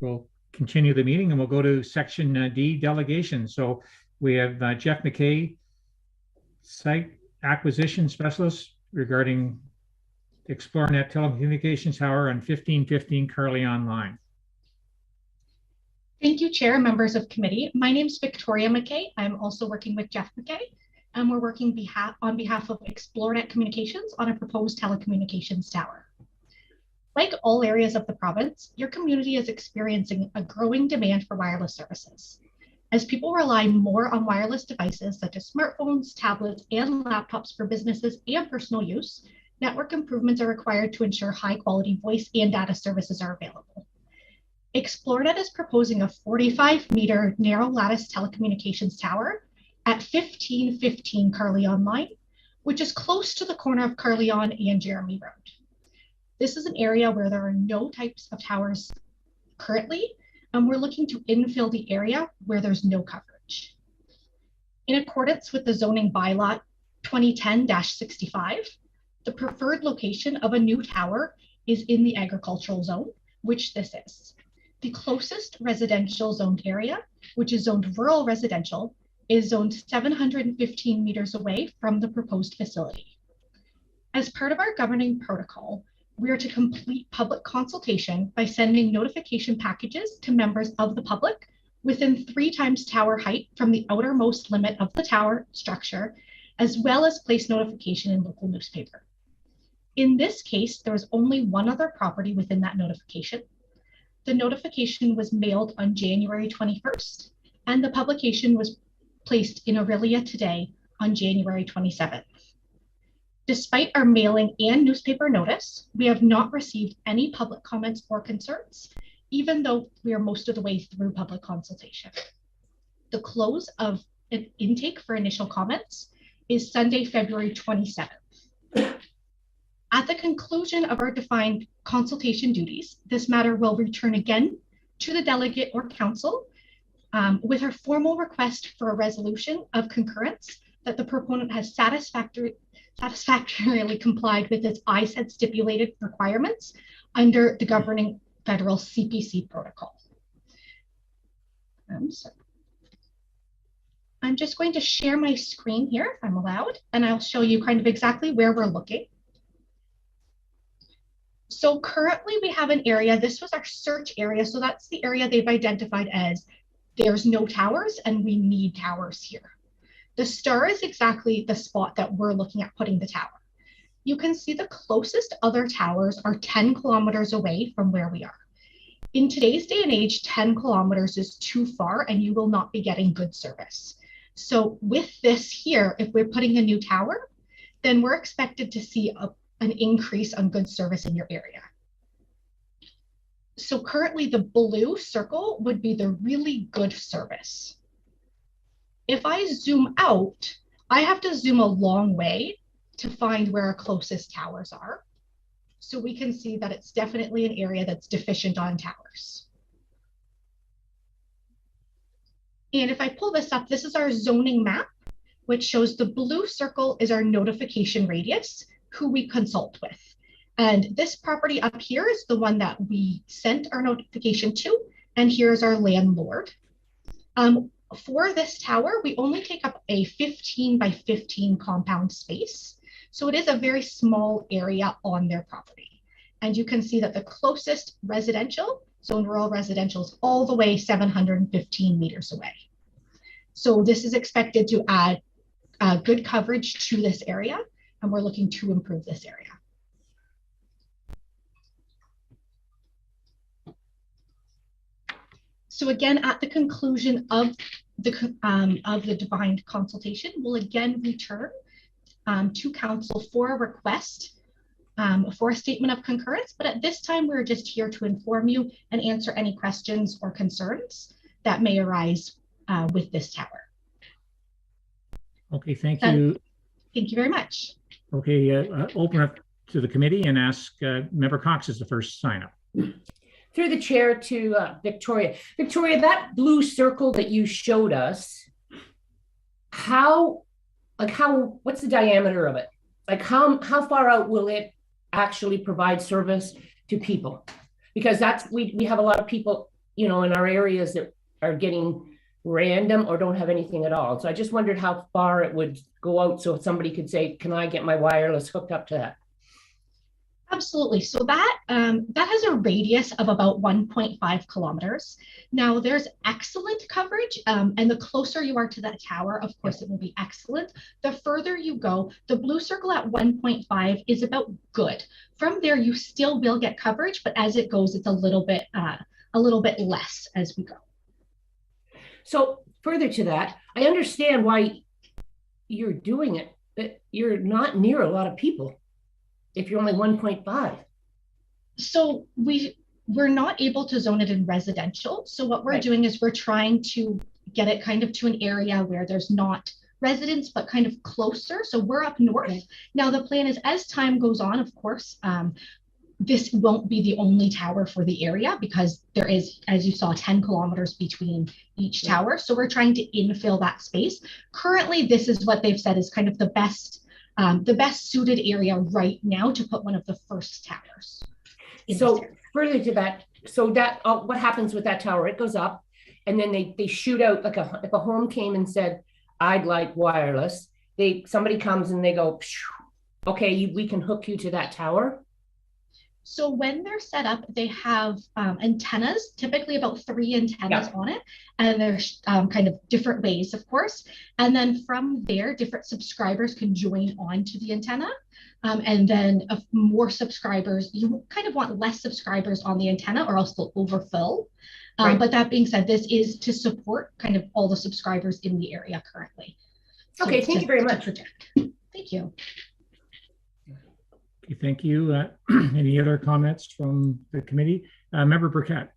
we'll continue the meeting and we'll go to section D, Delegation. So we have Jeff McKay, Site Acquisition Specialist, regarding ExploreNet Telecommunications Tower on 1515 Carleon Line. Thank you, Chair, members of committee. My name is Victoria McKay. I'm also working with Jeff McKay, and we're working on behalf of ExploreNet Communications on a proposed telecommunications tower. Like all areas of the province, your community is experiencing a growing demand for wireless services. As people rely more on wireless devices such as smartphones, tablets, and laptops for businesses and personal use, network improvements are required to ensure high-quality voice and data services are available. ExploreNet is proposing a 45-meter narrow lattice telecommunications tower at 1515 Carleon Line, which is close to the corner of Carleon and Jeremy Road. This is an area where there are no types of towers currently, and we're looking to infill the area where there's no coverage. In accordance with the zoning bylaw 2010-65, the preferred location of a new tower is in the agricultural zone, which this is. The closest residential zoned area, which is zoned rural residential, is zoned 715 meters away from the proposed facility. As part of our governing protocol, we are to complete public consultation by sending notification packages to members of the public within 3 times tower height from the outermost limit of the tower structure, as well as place notification in local newspaper. In this case, there was only one other property within that notification. The notification was mailed on January 21st, and the publication was placed in Aurelia Today on January 27th. Despite our mailing and newspaper notice, we have not received any public comments or concerns, even though we are most of the way through public consultation. The close of an intake for initial comments is Sunday, February 27th. At the conclusion of our defined consultation duties, this matter will return again to the delegate or council with our formal request for a resolution of concurrence that the proponent has satisfactorily complied with its ISED stipulated requirements under the governing federal CPC protocol. I'm just going to share my screen here if I'm allowed, and I'll show you kind of exactly where we're looking. So currently we have an area, this was our search area. So that's the area they've identified as there's no towers and we need towers here. The star is exactly the spot that we're looking at putting the tower. You can see the closest other towers are 10 kilometers away from where we are. In today's day and age, 10 kilometers is too far and you will not be getting good service. So with this here, if we're putting a new tower, then we're expected to see an increase on good service in your area. So currently the blue circle would be the really good service. If I zoom out, I have to zoom a long way to find where our closest towers are. So we can see that it's definitely an area that's deficient on towers. And if I pull this up, this is our zoning map, which shows the blue circle is our notification radius, who we consult with. And this property up here is the one that we sent our notification to, and here's our landlord. For this tower, we only take up a 15 by 15 compound space. So it is a very small area on their property. And you can see that the closest residential, so in rural residential, is all the way 715 meters away. So this is expected to add good coverage to this area, and we're looking to improve this area. So again, at the conclusion of the defined consultation, we'll again return to council for a request for a statement of concurrence. But at this time, we're just here to inform you and answer any questions or concerns that may arise with this tower. Okay, thank you. Thank you very much. Okay, open up to the committee and ask Member Cox is the first sign up. Through the chair to Victoria. Victoria, that blue circle that you showed us, what's the diameter of it? Like how far out will it actually provide service to people? Because we have a lot of people in our areas that are getting random or don't have anything at all. So I just wondered how far it would go out so somebody could say, can I get my wireless hooked up to that? Absolutely. So that has a radius of about 1.5 kilometers. Now there's excellent coverage, and the closer you are to that tower, of course, it will be excellent. The further you go, the blue circle at 1.5 is about good. From there, you still will get coverage, but as it goes, it's a little bit less as we go. So further to that, I understand why you're doing it, but you're not near a lot of people if you're only 1.5. So we're not able to zone it in residential. So what we're doing is we're trying to get it kind of to an area where there's not residents, but kind of closer. So we're up north. Okay. Now the plan is, as time goes on, of course, this won't be the only tower for the area, because there is, as you saw, 10 kilometers between each tower. So we're trying to infill that space. Currently, this is what they've said is kind of the best suited area right now to put one of the first towers. So further to that, so that what happens with that tower? It goes up, and then they shoot out, like if a home came and said, I'd like wireless, somebody comes and they go, okay, we can hook you to that tower. So when they're set up, they have antennas, typically about 3 antennas on it. And there's kind of different ways, of course. And then from there, different subscribers can join onto the antenna. And then more subscribers, you kind of want less subscribers on the antenna or else they'll overfill. But that being said, this is to support kind of all the subscribers in the area currently. Okay, thank you very much. Thank you. Thank you. Any other comments from the committee? Member Burkett.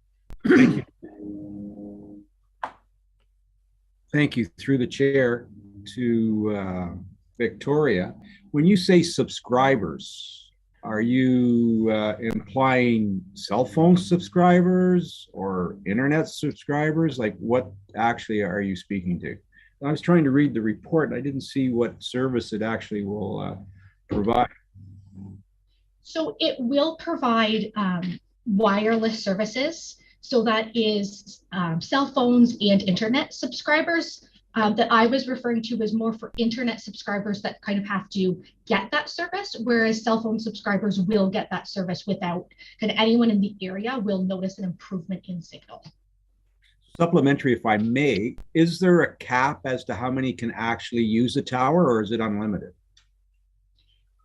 Thank you. Thank you. Through the chair to Victoria. When you say subscribers, are you implying cell phone subscribers or internet subscribers? Like, what actually are you speaking to? I was trying to read the report and I didn't see what service it actually will provide. So it will provide wireless services. So that is cell phones and internet subscribers. That I was referring to was more for internet subscribers that kind of have to get that service, whereas cell phone subscribers will get that service without, kind of anyone in the area will notice an improvement in signal. Supplementary, if I may, is there a cap as to how many can actually use the tower, or is it unlimited?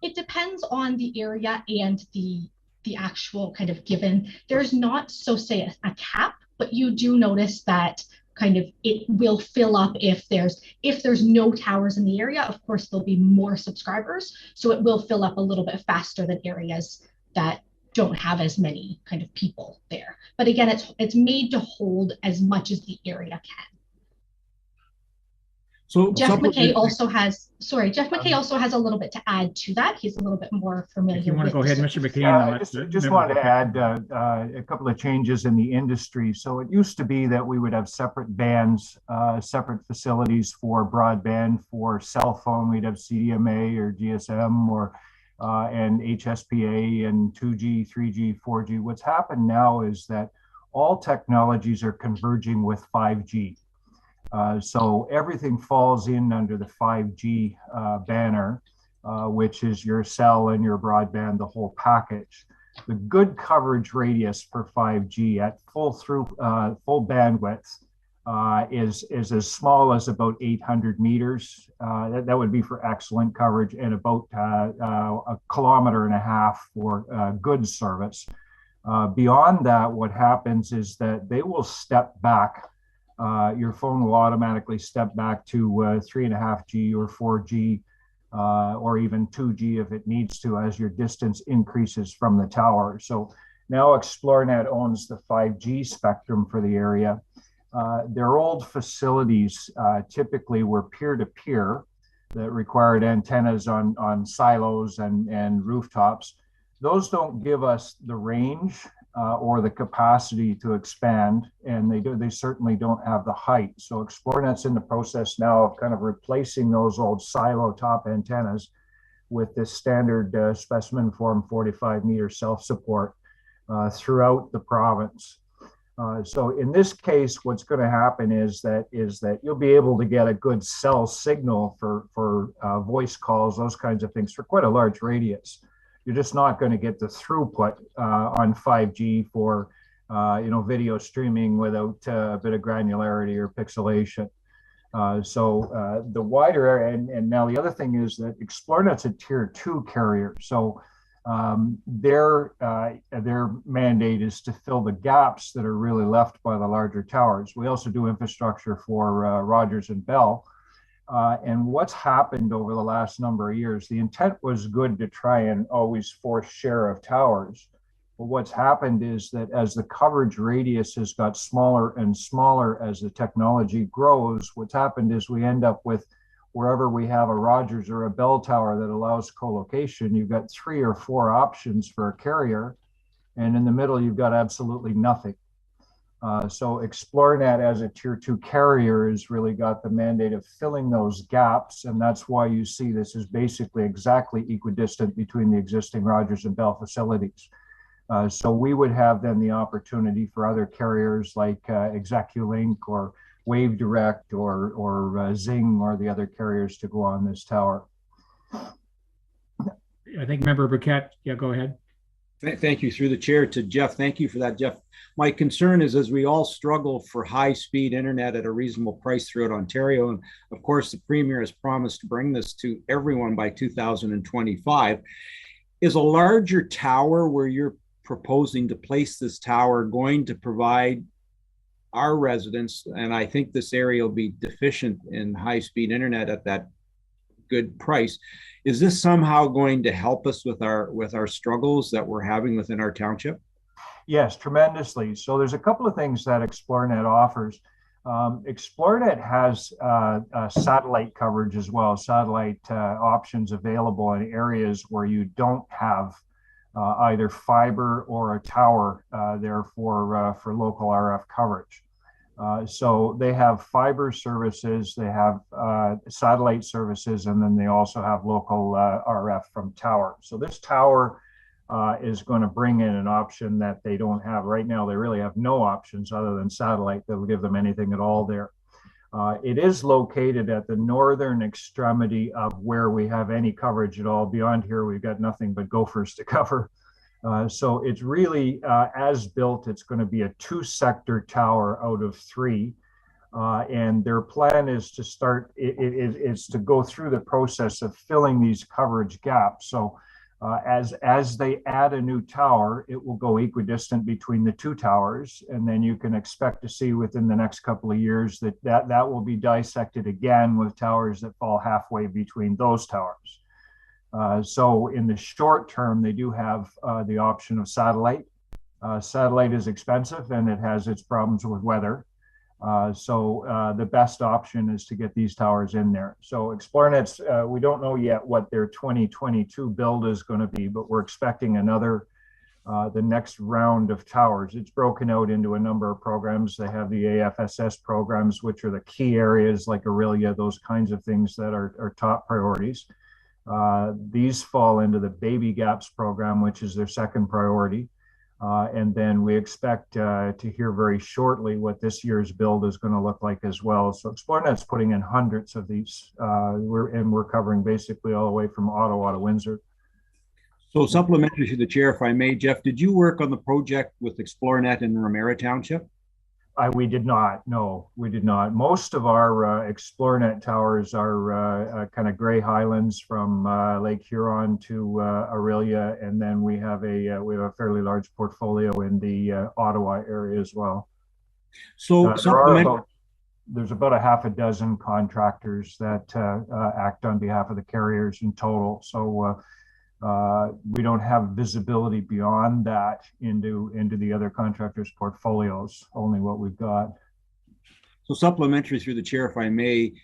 It depends on the area and the actual kind of given. There's not, so say, a cap, but you do notice that kind of it will fill up if there's no towers in the area. Of course, there'll be more subscribers, so it will fill up a little bit faster than areas that don't have as many kind of people there. But again, it's made to hold as much as the area can. So Jeff McKay also has, Jeff McKay also has a little bit to add to that. He's a little bit more familiar. If you want to go ahead, Mr. McKay. I just wanted to add a couple of changes in the industry. So it used to be that we would have separate bands, separate facilities for broadband. For cell phone, we'd have CDMA or GSM or and HSPA and 2G, 3G, 4G. What's happened now is that all technologies are converging with 5G. So everything falls in under the 5G banner, which is your cell and your broadband, the whole package. The good coverage radius for 5G at full bandwidth is as small as about 800 meters. That would be for excellent coverage, and about 1.5 kilometers for good service. Beyond that, what happens is that they will step back. Your phone will automatically step back to 3.5G or 4G or even 2G if it needs to as your distance increases from the tower. So now ExploreNet owns the 5G spectrum for the area. Their old facilities typically were peer-to-peer that required antennas on silos and rooftops. Those don't give us the range or the capacity to expand, and they certainly don't have the height. So ExploreNet's in the process now of kind of replacing those old silo top antennas with this standard specimen form 45-meter self-support throughout the province. So in this case, what's going to happen is that you'll be able to get a good cell signal for voice calls, those kinds of things, for quite a large radius. You're just not going to get the throughput on 5G for video streaming without a bit of granularity or pixelation. So the wider area, and now the other thing is that ExploreNet's a tier 2 carrier. So their mandate is to fill the gaps that are really left by the larger towers. We also do infrastructure for Rogers and Bell. And what's happened over the last number of years, the intent was good to try and always force share of towers. But what's happened is that as the coverage radius has got smaller and smaller as the technology grows, what's happened is we end up with, wherever we have a Rogers or a Bell tower that allows co-location, you've got 3 or 4 options for a carrier. And in the middle, you've got absolutely nothing. So ExploreNet as a tier 2 carrier has really got the mandate of filling those gaps. And that's why you see this is basically exactly equidistant between the existing Rogers and Bell facilities. So we would have then the opportunity for other carriers like ExecuLink or Wave Direct or Zing or the other carriers to go on this tower. I think Member Burkett, yeah, go ahead. Thank you. Through the chair to Jeff. Thank you for that, Jeff. My concern is as we all struggle for high-speed internet at a reasonable price throughout Ontario, and of course the Premier has promised to bring this to everyone by 2025, is a larger tower where you're proposing to place this tower going to provide our residents, and I think this area will be deficient in high-speed internet at that good price. Is this somehow going to help us with our struggles that we're having within our township? Yes, tremendously. So there's a couple of things that ExploreNet offers. ExploreNet has satellite coverage as well, satellite options available in areas where you don't have either fiber or a tower there for local RF coverage. So they have fiber services, they have satellite services, and then they also have local RF from tower. So this tower is going to bring in an option that they don't have right now. They really have no options other than satellite that will give them anything at all there. It is located at the northern extremity of where we have any coverage at all. Beyond here, we've got nothing but gophers to cover. So it's really, as built, it's going to be a 2-sector tower out of 3. And their plan is to start, is to go through the process of filling these coverage gaps. So as they add a new tower, it will go equidistant between the 2 towers. And then you can expect to see within the next couple of years that will be dissected again with towers that fall halfway between those towers. So in the short term, they do have the option of satellite. Satellite is expensive and it has its problems with weather. So the best option is to get these towers in there. So ExploreNet's, we don't know yet what their 2022 build is going to be, but we're expecting another, the next round of towers. It's broken out into a number of programs. They have the AFSS programs, which are the key areas like Aurelia, those kinds of things that are top priorities. These fall into the Baby Gaps program, which is their second priority. And then we expect to hear very shortly what this year's build is going to look like as well. So ExploreNet's putting in hundreds of these, we're covering basically all the way from Ottawa to Windsor. So supplementary to the chair, if I may, Jeff, did you work on the project with ExploreNet in Ramera Township? We did not. No, we did not. Most of our ExploreNet towers are kind of Grey Highlands from Lake Huron to Aurelia, and then we have a fairly large portfolio in the Ottawa area as well. So there's about a half a dozen contractors that act on behalf of the carriers in total. So we don't have visibility beyond that into the other contractors' portfolios, only what we've got. So supplementary through the chair, if I may,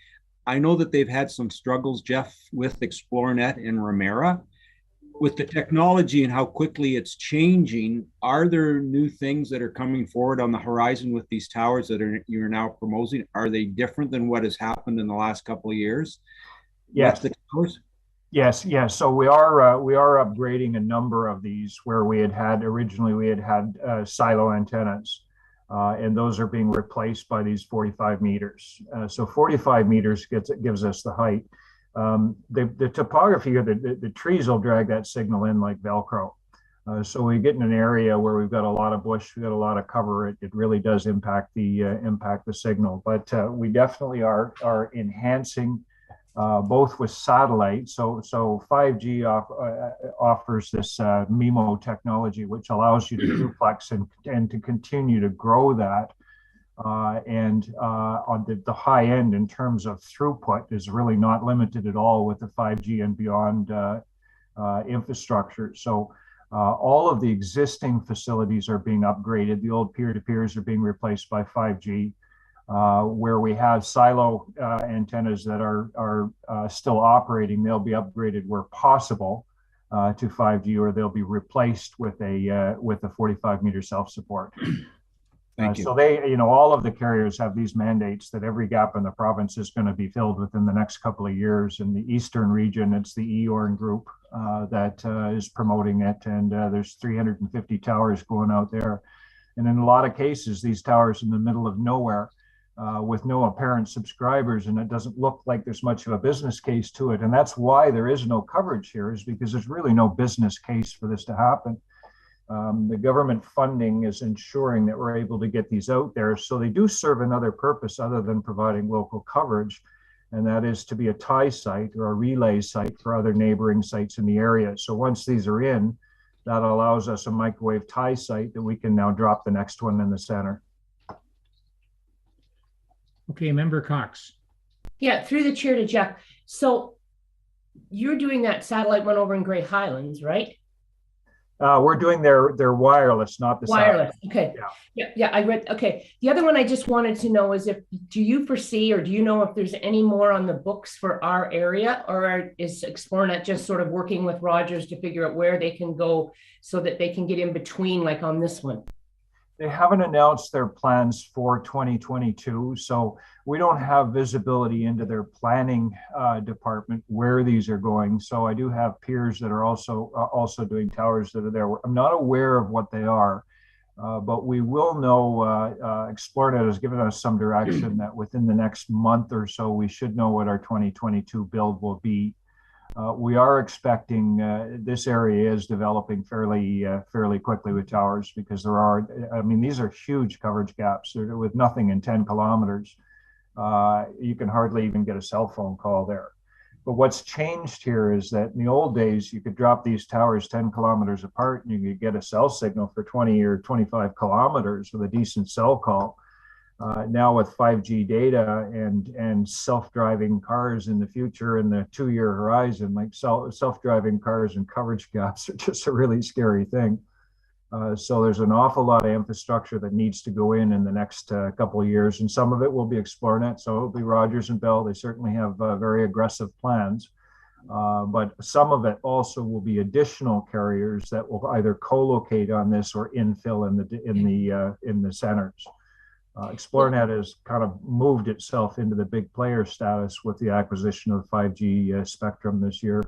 I know that they've had some struggles, Jeff, with ExploreNet in Ramera. With the technology and how quickly it's changing, are there new things that are coming forward on the horizon with these towers that you're now promoting? Are they different than what has happened in the last couple of years? Yes. The towers? Yes. So we are upgrading a number of these where originally we had silo antennas. and those are being replaced by these 45 meters. So 45 meters gives us the height. The topography here, the trees will drag that signal in like Velcro. So we get in an area where we've got a lot of bush, we've got a lot of cover. It really does impact the signal. But we definitely are enhancing both with satellite. So 5G offers this MIMO technology, which allows you to duplex and to continue to grow that. And on the high end in terms of throughput is really not limited at all with the 5G and beyond infrastructure. So all of the existing facilities are being upgraded. The old peer-to-peers are being replaced by 5G. Where we have silo antennas that are still operating, they'll be upgraded where possible to 5G, or they'll be replaced with a 45-meter self-support. Thank you. So they, all of the carriers have these mandates that every gap in the province is going to be filled within the next couple of years. In the eastern region, it's the EORN group that is promoting it, and there's 350 towers going out there. And in a lot of cases, these towers in the middle of nowhere with no apparent subscribers, and it doesn't look like there's much of a business case to it. And that's why there is no coverage here, is because there's really no business case for this to happen. The government funding is ensuring that we're able to get these out there. So they do serve another purpose other than providing local coverage, and that is to be a tie site or a relay site for other neighboring sites in the area. So once these are in, that allows us a microwave tie site that we can now drop the next one in the center. Okay, Member Cox. Yeah, through the chair to Jeff. So you're doing that satellite one over in Grey Highlands, right? We're doing their wireless, not the wireless. Satellite. Okay. Yeah. I read. Okay. The other one I just wanted to know is do you foresee, or do you know if there's any more on the books for our area, or is Xplornet just sort of working with Rogers to figure out where they can go so that they can get in between, like on this one? They haven't announced their plans for 2022, so we don't have visibility into their planning department where these are going. So I do have peers that are also doing towers that are there. I'm not aware of what they are, but we will know. Xplornet has given us some direction that within the next month or so, we should know what our 2022 build will be. We are expecting this area is developing fairly quickly with towers, because these are huge coverage gaps. With nothing in 10 kilometers, you can hardly even get a cell phone call there. But what's changed here is that in the old days, you could drop these towers 10 kilometers apart and you could get a cell signal for 20 or 25 kilometers with a decent cell call. Now with 5G data and self-driving cars in the future in the 2-year horizon, like self-driving cars and coverage gaps are just a really scary thing. So there's an awful lot of infrastructure that needs to go in the next couple of years, and some of it will be Xplornet, so it'll be Rogers and Bell. They certainly have very aggressive plans, but some of it also will be additional carriers that will either co-locate on this or infill in the centers. Xplornet has kind of moved itself into the big player status with the acquisition of 5G spectrum this year.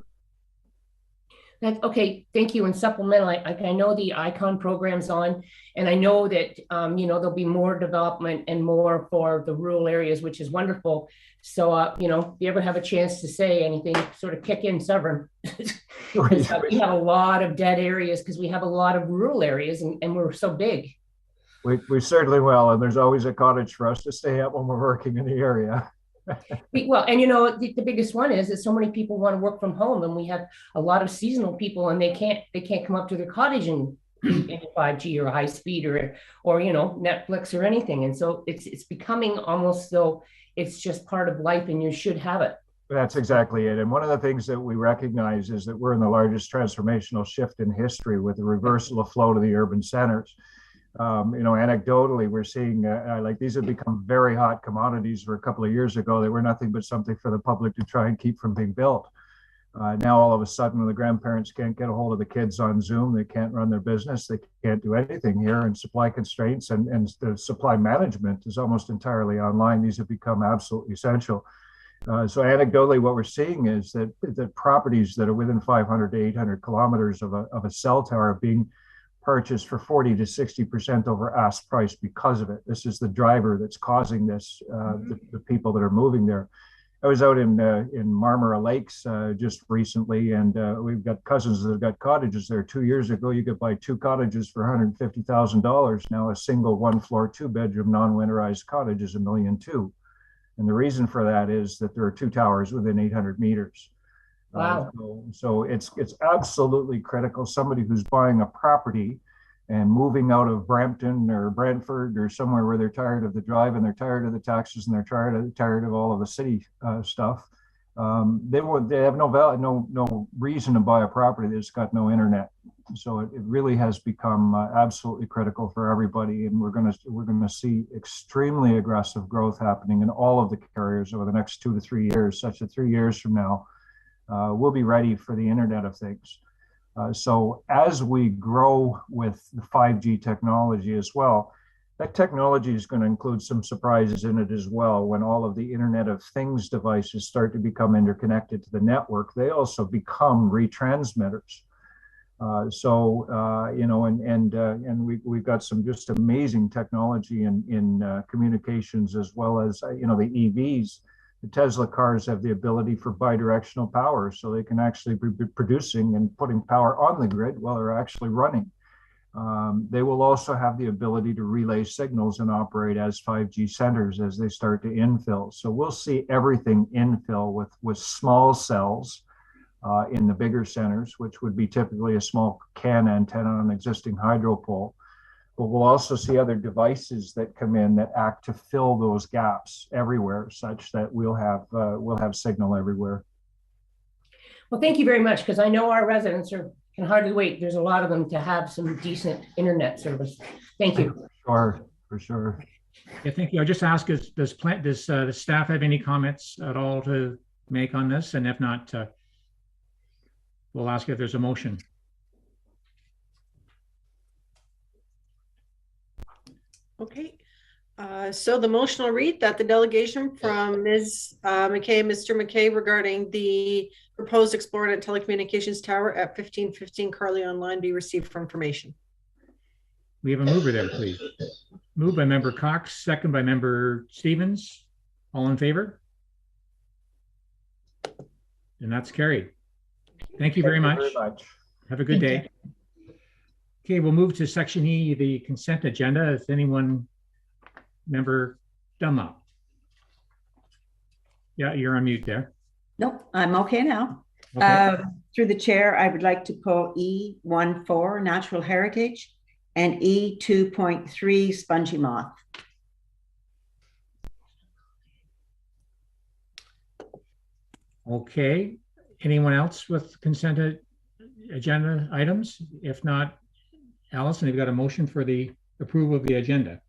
That's okay. Thank you. And supplemental, I know the ICON program's on, and I know that there'll be more development and more for the rural areas, which is wonderful. So if you ever have a chance to say anything, sort of kick in Severn. We have a lot of dead areas because we have a lot of rural areas, and we're so big. We certainly will, and there's always a cottage for us to stay at when we're working in the area. Well, and the biggest one is that so many people want to work from home, and we have a lot of seasonal people, and they can't come up to their cottage in 5G or high speed or Netflix or anything, and so it's becoming almost so it's just part of life, and you should have it. That's exactly it. And one of the things that we recognize is that we're in the largest transformational shift in history with the reversal of flow to the urban centers. Anecdotally, we're seeing these have become very hot commodities. Where a couple of years ago, they were nothing but something for the public to try and keep from being built. Now, all of a sudden, when the grandparents can't get a hold of the kids on Zoom, they can't run their business, they can't do anything here, and supply constraints and the supply management is almost entirely online. These have become absolutely essential. So anecdotally, what we're seeing is that the properties that are within 500 to 800 kilometers of a cell tower are being purchased for 40 to 60% over ask price because of it. This is the driver that's causing this, the people that are moving there. I was out in Marmora Lakes just recently, and we've got cousins that have got cottages there. 2 years ago, you could buy 2 cottages for $150,000. Now a single 1-floor, 2-bedroom, non-winterized cottage is $1.2 million. And the reason for that is that there are 2 towers within 800 meters. Wow. So it's absolutely critical. Somebody who's buying a property and moving out of Brampton or Brantford or somewhere where they're tired of the drive and they're tired of the taxes and they're tired of all of the city stuff, they have no reason to buy a property that's got no internet. So it really has become absolutely critical for everybody, and we're gonna see extremely aggressive growth happening in all of the carriers over the next 2 to 3 years, such that 3 years from now we'll be ready for the Internet of Things. So as we grow with the 5G technology as well, that technology is going to include some surprises in it as well. When all of the Internet of Things devices start to become interconnected to the network, they also become retransmitters. You know, and we've got some just amazing technology in communications, as well as, you know, the EVs. The Tesla cars have the ability for bidirectional power, so they can actually be producing and putting power on the grid while they're actually running. They will also have the ability to relay signals and operate as 5G centers as they start to infill. So we'll see everything infill with small cells in the bigger centers, which would be typically a small CAN antenna on an existing hydro pole. But we'll also see other devices that come in that act to fill those gaps everywhere, such that we'll have signal everywhere. Well, thank you very much, because I know our residents can hardly wait. There's a lot of them to have some decent internet service. Thank you. For sure. Yeah, thank you. I just ask: does the staff have any comments at all to make on this? And if not, we'll ask if there's a motion. Okay, so the motion will read that the delegation from Ms. McKay, Mr. McKay, regarding the proposed Explorer Telecommunications Tower at 1515 Carleon Line be received for information. We have a mover there, please. Moved by Member Cox, second by Member Stevens. All in favor? And that's carried. Thank you very much. Have a good day. Okay, we'll move to section E, the consent agenda. If anyone, Member Dunlop. Yeah, you're on mute there. Nope, I'm okay now. Okay. Through the chair, I would like to pull E14, Natural Heritage, and E2.3, Spongy Moth. Okay, anyone else with consent agenda items? If not, Allison, you've got a motion for the approval of the agenda.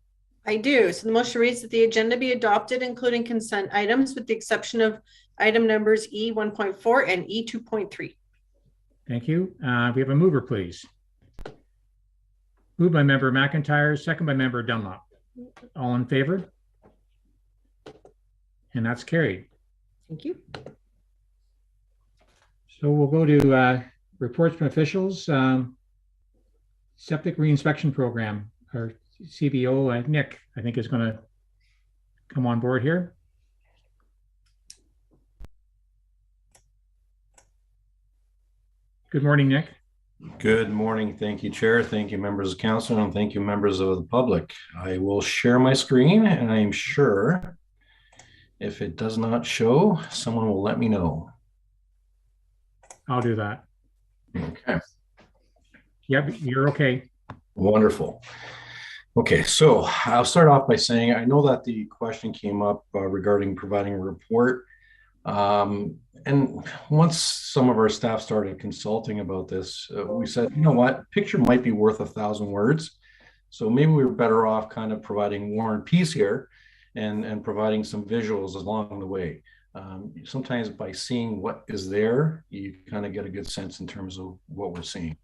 I do. So the motion reads that the agenda be adopted, including consent items, with the exception of item numbers E1.4 and E2.3. Thank you. We have a mover, please. Moved by Member McIntyre, second by Member Dunlop. All in favor? And that's carried. Thank you. So we'll go to reports from officials. Septic reinspection program, our CBO, Nick, I think is going to come on board here. Good morning, Nick. Good morning. Thank you, Chair. Thank you, members of council, and thank you, members of the public. I will share my screen, and I'm sure if it does not show, someone will let me know. I'll do that. Okay. Yep, you're okay. Wonderful. Okay, so I'll start off by saying I know that the question came up regarding providing a report. And once some of our staff started consulting about this, we said, you know what, a picture might be worth 1,000 words. So maybe we were better off kind of providing War and Peace here and providing some visuals along the way. Sometimes by seeing what is there, you kind of get a good sense in terms of what we're seeing.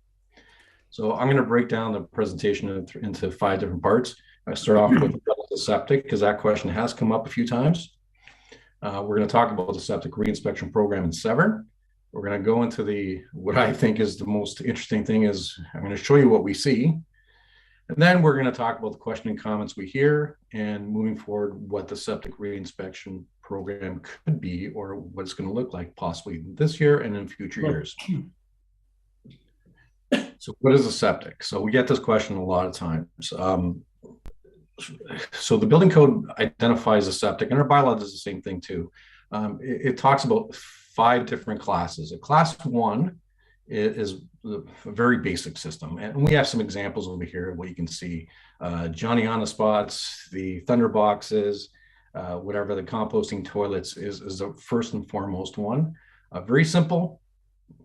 So I'm going to break down the presentation into 5 different parts. I start off with the septic, because that question has come up a few times. We're going to talk about the septic reinspection program in Severn. We're going to go into what I think is the most interesting thing is I'm going to show you what we see. And then we're going to talk about the question and comments we hear and moving forward, what the septic reinspection program could be or what it's going to look like possibly this year and in future years. So what is a septic? So we get this question a lot of times. So the building code identifies a septic, and our bylaw does the same thing too. It talks about 5 different classes. A class 1 is a very basic system, and we have some examples over here of what you can see. Johnny on the spots, the thunder boxes, whatever the composting toilets is the first and foremost one. Very simple,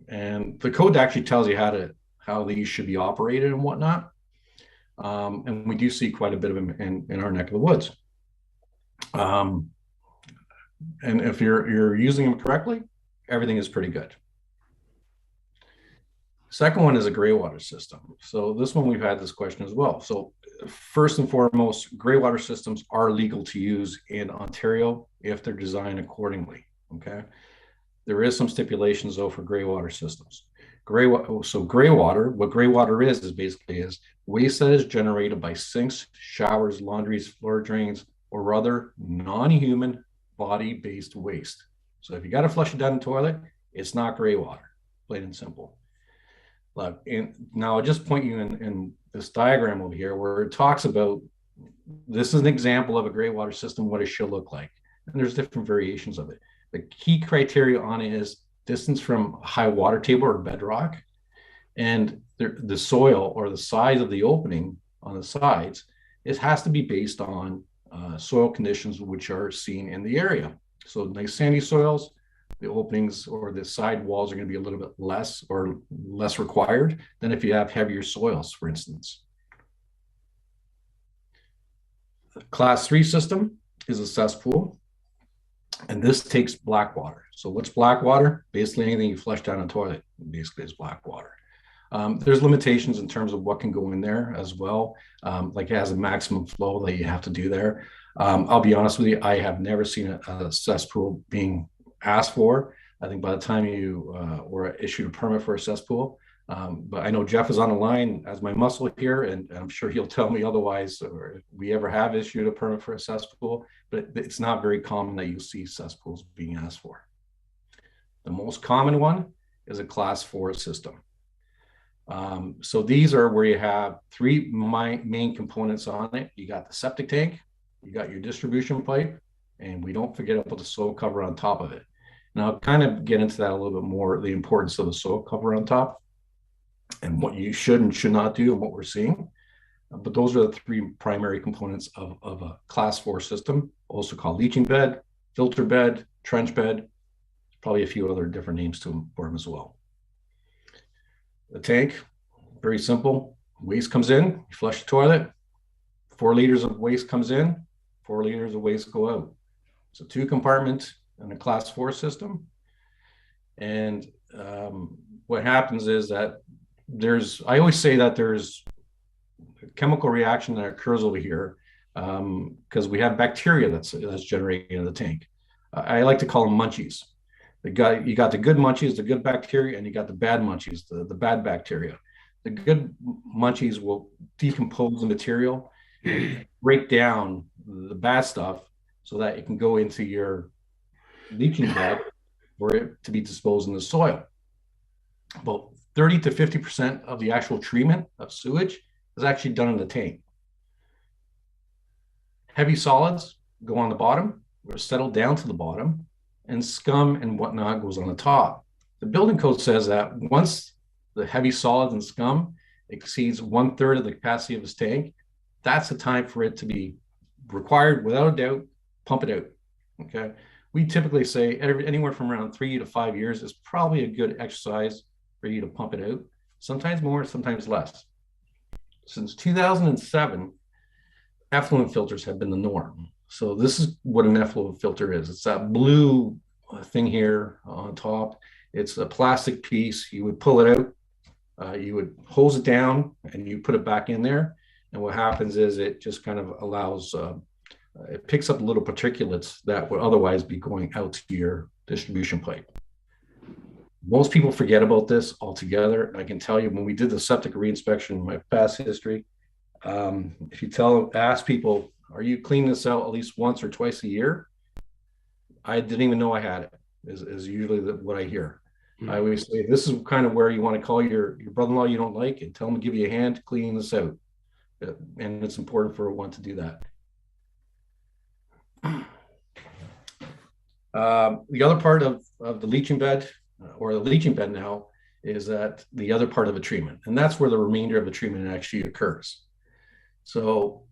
and the code actually tells you how these should be operated and whatnot. And we do see quite a bit of them in our neck of the woods. And if you're using them correctly, everything is pretty good. Second one is a gray water system. So this one, we've had this question as well. So first and foremost, gray water systems are legal to use in Ontario if they're designed accordingly, okay? There is some stipulations though for gray water systems. Gray water, what gray water is basically waste that is generated by sinks, showers, laundries, floor drains, or other non-human body-based waste. So if you got to flush it down the toilet, it's not gray water, plain and simple. Look, and now I'll just point you in this diagram over here where it talks about, this is an example of a gray water system, what it should look like. And there's different variations of it. The key criteria on it is distance from high water table or bedrock, and the soil or the size of the opening on the sides, it has to be based on soil conditions which are seen in the area. So nice sandy soils, the openings or the side walls are going to be a little bit less required than if you have heavier soils, for instance. The Class 3 system is a cesspool, and this takes black water. So what's black water? Basically anything you flush down a toilet basically is black water. There's limitations in terms of what can go in there as well. Like it has a maximum flow that you have to do there. I'll be honest with you, I have never seen a cesspool being asked for. I think by the time you were issued a permit for a cesspool, but I know Jeff is on the line as my muscle here, and I'm sure he'll tell me otherwise, or if we ever have issued a permit for a cesspool, but it's not very common that you see cesspools being asked for. The most common one is a Class 4 system. So these are where you have 3 main components on it. You got the septic tank, you got your distribution pipe, and we don't forget about the soil cover on top of it. Now I'll kind of get into that a little bit more, the importance of the soil cover on top and what you should and should not do and what we're seeing. But those are the 3 primary components of a Class 4 system, also called leaching bed, filter bed, trench bed, probably a few other different names for them as well. The tank, very simple. Waste comes in, you flush the toilet, 4 liters of waste comes in, 4 liters of waste go out. So 2 compartments in a Class 4 system. And what happens is that I always say that there's a chemical reaction that occurs over here because we have bacteria that's generated in the tank. I like to call them munchies. You got the good munchies, the good bacteria, and you got the bad munchies, the bad bacteria. The good munchies will decompose the material, and break down the bad stuff so that it can go into your leaching bed for it to be disposed in the soil. About 30 to 50% of the actual treatment of sewage is actually done in the tank. Heavy solids go on the bottom or settle down to the bottom, and scum and whatnot goes on the top. The building code says that once the heavy solids and scum exceeds 1/3 of the capacity of this tank, that's the time for it to be required, without a doubt, pump it out, okay? We typically say anywhere from around 3 to 5 years is probably a good exercise for you to pump it out. Sometimes more, sometimes less. Since 2007, effluent filters have been the norm. So this is what an effluent filter is. It's that blue thing here on top. It's a plastic piece. You would pull it out, you would hose it down, and you put it back in there. And what happens is it just kind of allows, it picks up little particulates that would otherwise be going out to your distribution pipe. Most people forget about this altogether. I can tell you when we did the septic reinspection in my past history, if you ask people, are you cleaning this out at least once or twice a year? I didn't even know I had it, is usually what I hear. I always say, this is kind of where you want to call your brother-in-law you don't like and tell him to give you a hand cleaning this out. And it's important for one to do that. The other part of the leaching bed, or the leaching bed now, is that the other part of the treatment. And that's where the remainder of the treatment actually occurs. So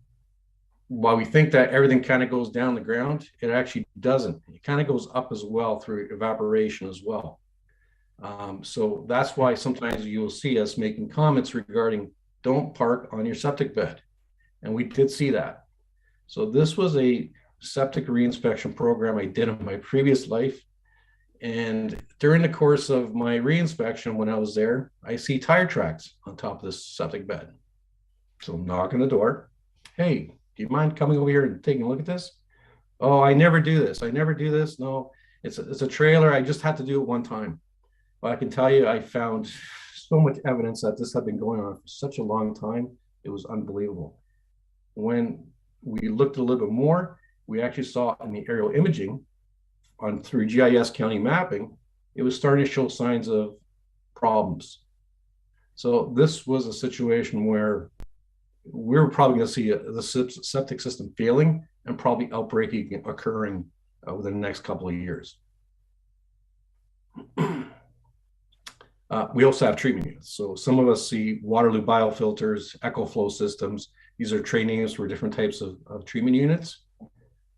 while we think that everything kind of goes down the ground, it actually doesn't. It kind of goes up as well through evaporation as well. So that's why sometimes you will see us making comments regarding don't park on your septic bed. And we did see that. So this was a septic reinspection program I did in my previous life. And during the course of my reinspection, when I was there, I see tire tracks on top of this septic bed. So knock on the door. Hey, do you mind coming over here and taking a look at this? Oh, I never do this. I never do this. No, it's a trailer. I just had to do it one time. But I can tell you, I found so much evidence that this had been going on for such a long time. It was unbelievable. When we looked a little bit more, we actually saw in the aerial imaging through GIS county mapping, it was starting to show signs of problems. So this was a situation where we were probably going to see the septic system failing and probably outbreaking occurring within the next couple of years. We also have treatment units. So some of us see Waterloo biofilters, EcoFlow systems. These are trainings for different types of treatment units.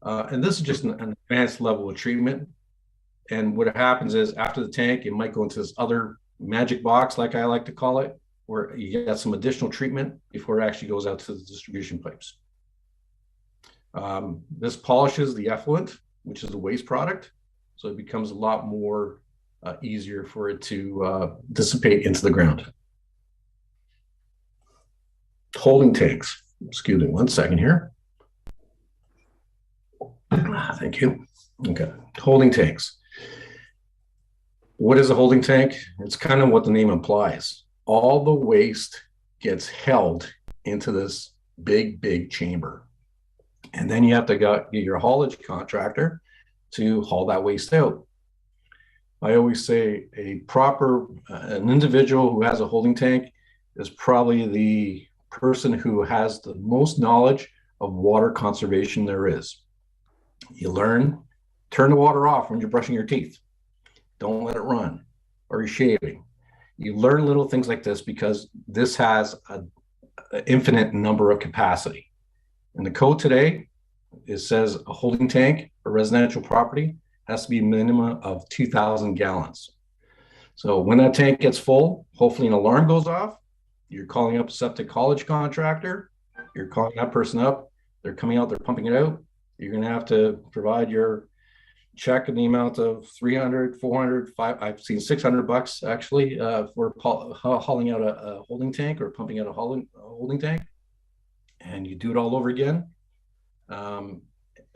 And this is just an advanced level of treatment. And what happens is after the tank, it might go into this other magic box, like I like to call it, where you get some additional treatment before it actually goes out to the distribution pipes. This polishes the effluent, which is the waste product. So it becomes a lot more easier for it to dissipate into the ground. Holding tanks. Excuse me 1 second here. Thank you. Okay, holding tanks. What is a holding tank? It's kind of what the name implies. All the waste gets held into this big chamber. And then you have to get your haulage contractor to haul that waste out. I always say an individual who has a holding tank is probably the person who has the most knowledge of water conservation there is. You learn, turn the water off when you're brushing your teeth. Don't let it run, or you're shaving. You learn little things like this because this has an infinite number of capacity. In the code today, it says a holding tank for residential property has to be a minimum of 2,000 gallons. So when that tank gets full, hopefully an alarm goes off, you're calling up a septic haulage contractor, you're calling that person up, they're coming out, they're pumping it out. You're going to have to provide your check in the amount of 300, 400, I've seen $600 actually for hauling out a holding tank or pumping out a holding tank. And you do it all over again.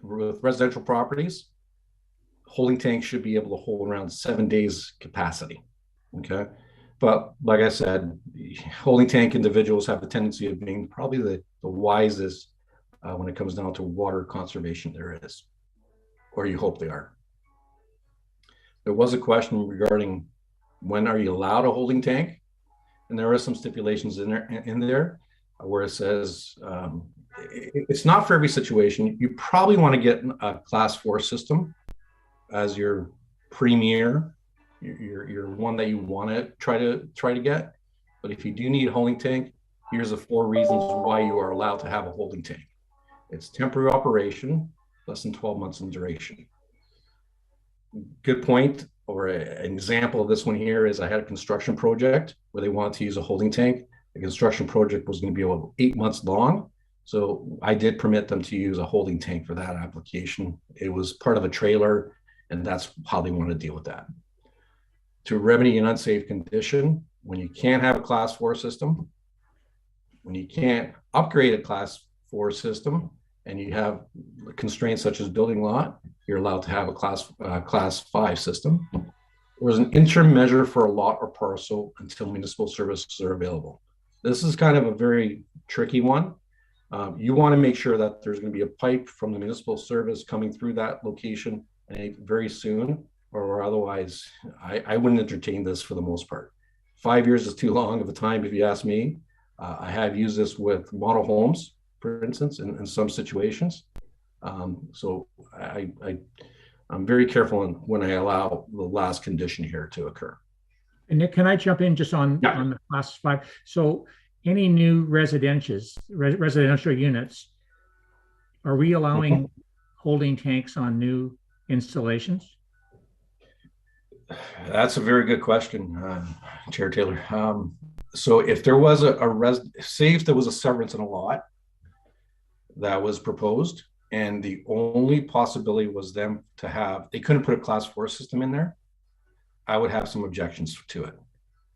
With residential properties, holding tanks should be able to hold around 7 days capacity. Okay. But like I said, holding tank individuals have a tendency of being probably the wisest when it comes down to water conservation there is, or you hope they are. There was a question regarding when are you allowed a holding tank? And there are some stipulations in there where it says it's not for every situation. You probably want to get a class 4 system as your premier, your one that you want to try to get. But if you do need a holding tank, here's the 4 reasons why you are allowed to have a holding tank. It's temporary operation, less than 12 months in duration. Good point, or an example of this one here is I had a construction project where they wanted to use a holding tank. The construction project was going to be about 8 months long. So I did permit them to use a holding tank for that application. It was part of a trailer, and that's how they want to deal with that. To remedy an unsafe condition, when you can't have a class 4 system, when you can't upgrade a class 4 system, and you have constraints such as building lot, you're allowed to have a class 5 system. was an interim measure for a lot or parcel until municipal services are available. This is kind of a very tricky one. You want to make sure that there's going to be a pipe from the municipal service coming through that location very soon, or otherwise I wouldn't entertain this for the most part. 5 years is too long of a time, if you ask me. I have used this with model homes, for instance, in some situations. So I'm very careful when I allow the last condition here to occur. And Nick, can I jump in just on the class 5? So any new residential units, are we allowing holding tanks on new installations? That's a very good question, Chair Taylor. So if there was say if there was a severance in a lot that was proposed, and the only possibility was them to have, they couldn't put a class 4 system in there, I would have some objections to it.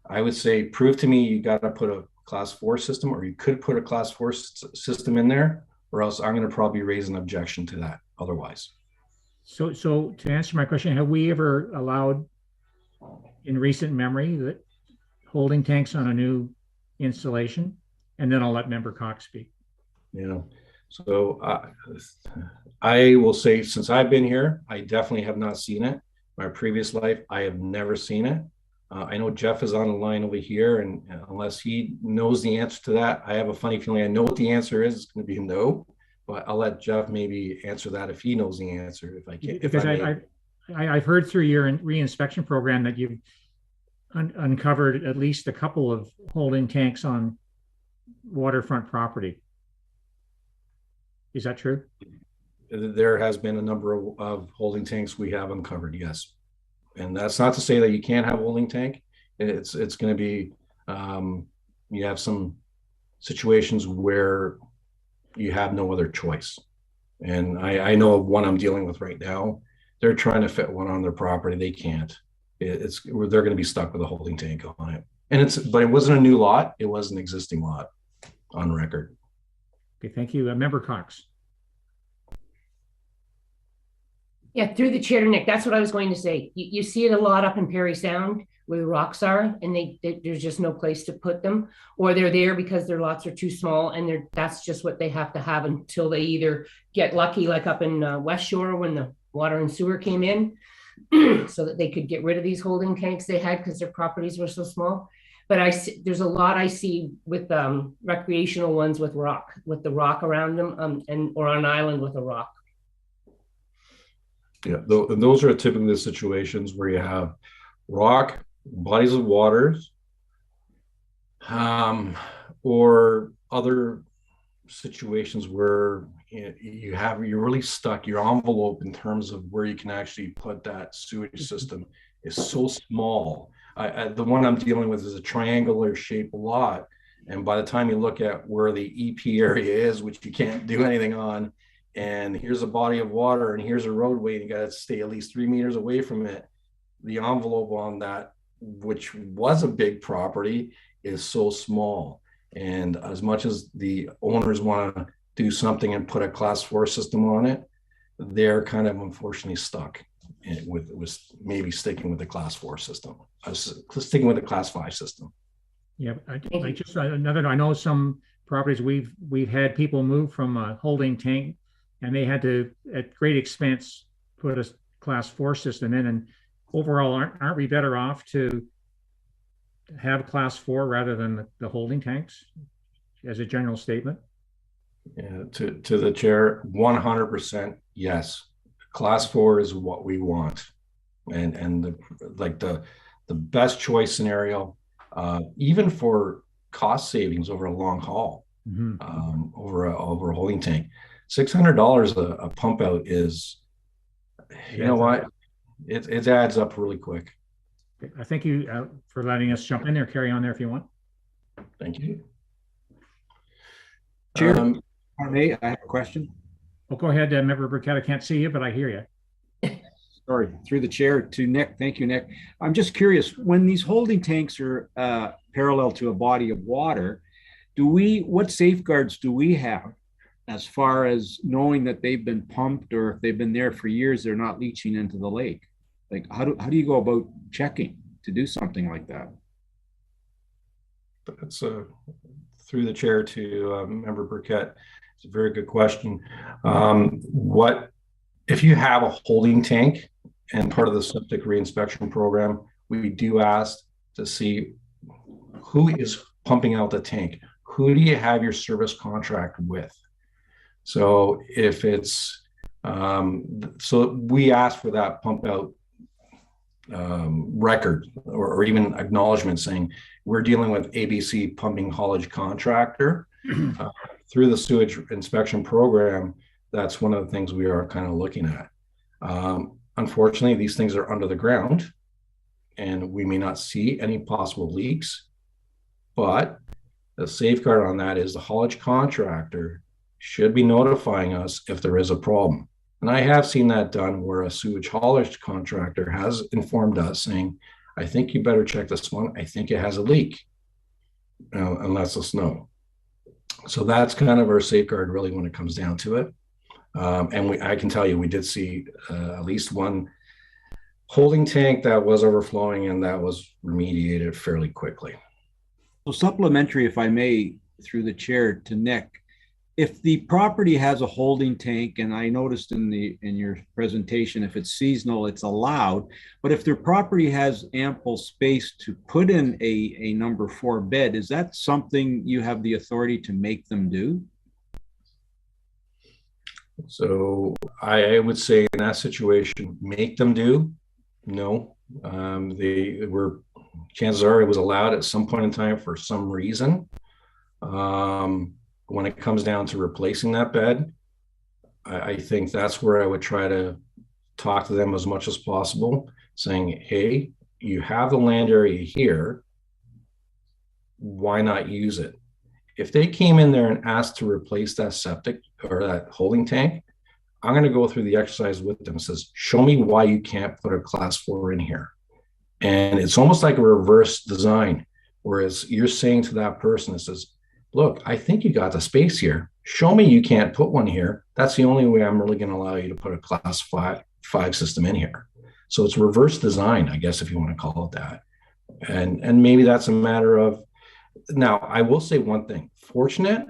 I would say, prove to me you got to put a class 4 system, or you could put a class 4 system in there, or else I'm going to probably raise an objection to that otherwise. So to answer my question, have we ever allowed in recent memory that holding tanks on a new installation? And then I'll let Member Cox speak. Yeah. So I will say, since I've been here, I definitely have not seen it. My previous life, I have never seen it. I know Jeff is on the line over here, and unless he knows the answer to that, I have a funny feeling I know what the answer is. It's going to be no, but I'll let Jeff maybe answer that if he knows the answer. If I can, because I've heard through your re-inspection program that you've uncovered at least a couple of holding tanks on waterfront property. Is that true? There has been a number of holding tanks we have uncovered, yes. And that's not to say that you can't have a holding tank. It's going to be, you have some situations where you have no other choice. And I know of one I'm dealing with right now. They're trying to fit one on their property. They can't. They're going to be stuck with a holding tank on it. And but it wasn't a new lot. It was an existing lot on record. Okay, thank you. Member Cox. Yeah, through the chair, Nick, that's what I was going to say. You see it a lot up in Perry Sound where the rocks are, and there's just no place to put them, or they're there because their lots are too small, and that's just what they have to have until they either get lucky, like up in West Shore when the water and sewer came in, so that they could get rid of these holding tanks they had because their properties were so small. But there's a lot I see with recreational ones with the rock around them, or on an island with a rock. Yeah, those are typically the situations where you have rock, bodies of waters, or other situations where you're really stuck. Your envelope in terms of where you can actually put that sewage system is so small. The one I'm dealing with is a triangular shaped lot, and by the time you look at where the EP area is, which you can't do anything on, and here's a body of water and here's a roadway, and you got to stay at least 3 meters away from it, the envelope on that, which was a big property, is so small. And as much as the owners want to do something and put a class 4 system on it, they're kind of unfortunately stuck with maybe sticking with the class 4 system, sticking with the class 5 system. Yeah, I know some properties we've had people move from a holding tank, and they had to, at great expense, put a class 4 system in. And overall, aren't we better off to have class 4 rather than the holding tanks, as a general statement? Yeah, to the chair, 100% yes. Class 4 is what we want, and the best choice scenario, even for cost savings over a long haul, over a holding tank. $600 a pump out is, you know what, it adds up really quick. I thank you for letting us jump in there. Carry on there if you want. Thank you. Chair, I have a question. Well, go ahead, Member Burkett. I can't see you, but I hear you. Sorry, through the chair to Nick. Thank you, Nick. I'm just curious, when these holding tanks are parallel to a body of water, what safeguards do we have as far as knowing that they've been pumped, or if they've been there for years, they're not leaching into the lake? Like, how do you go about checking to do something like that? That's through the chair to Member Burkett. It's a very good question. What if you have a holding tank and part of the septic reinspection program, we do ask to see who is pumping out the tank. Who do you have your service contract with? So if it's, so we ask for that pump out record or even acknowledgement saying we're dealing with ABC pumping haulage contractor. Through the sewage inspection program, that's one of the things we are kind of looking at. Unfortunately, these things are under the ground and we may not see any possible leaks, but the safeguard on that is the haulage contractor should be notifying us if there is a problem. And I have seen that done where a sewage haulage contractor has informed us saying, I think you better check this one. I think it has a leak, and lets us know. So that's kind of our safeguard really when it comes down to it. And I can tell you, we did see at least one holding tank that was overflowing and that was remediated fairly quickly. So supplementary, if I may, through the chair to Nick, if the property has a holding tank, and I noticed in your presentation, if it's seasonal, it's allowed, but if their property has ample space to put in a number 4 bed, is that something you have the authority to make them do? So I would say in that situation, make them do. No, they were, chances are it was allowed at some point in time for some reason. When it comes down to replacing that bed, I think that's where I would try to talk to them as much as possible, saying, hey, you have the land area here, why not use it? If they came in there and asked to replace that septic or that holding tank, I'm going to go through the exercise with them. It says, show me why you can't put a class 4 in here. And it's almost like a reverse design, whereas you're saying to that person, it says, look, I think you got the space here. Show me you can't put one here. That's the only way I'm really going to allow you to put a class 5 system in here. So it's reverse design, I guess, if you want to call it that. And maybe that's a matter of, now I will say one thing, fortunate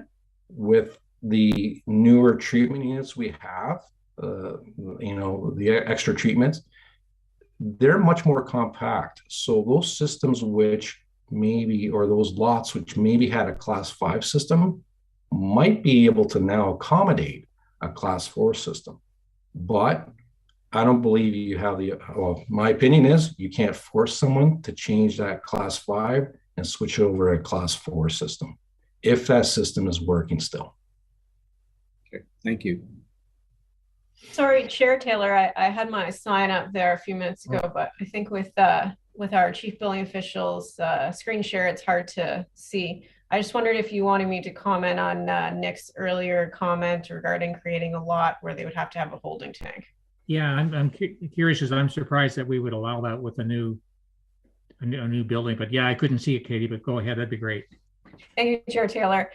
with the newer treatment units we have, the extra treatments, they're much more compact. So those systems which maybe, or those lots which maybe had a class 5 system might be able to now accommodate a class 4 system. But I don't believe you have the, well, my opinion is you can't force someone to change that class 5 and switch over a class 4 system if that system is working still. Okay, thank you. Sorry, Chair Taylor, I had my sign up there a few minutes ago, but I think with our chief billing official's screen share, it's hard to see. I just wondered if you wanted me to comment on Nick's earlier comment regarding creating a lot where they would have to have a holding tank. Yeah, I'm curious, as I'm surprised that we would allow that with a new building. But yeah, I couldn't see it, Katie, but go ahead, that'd be great. Thank you, Chair Taylor.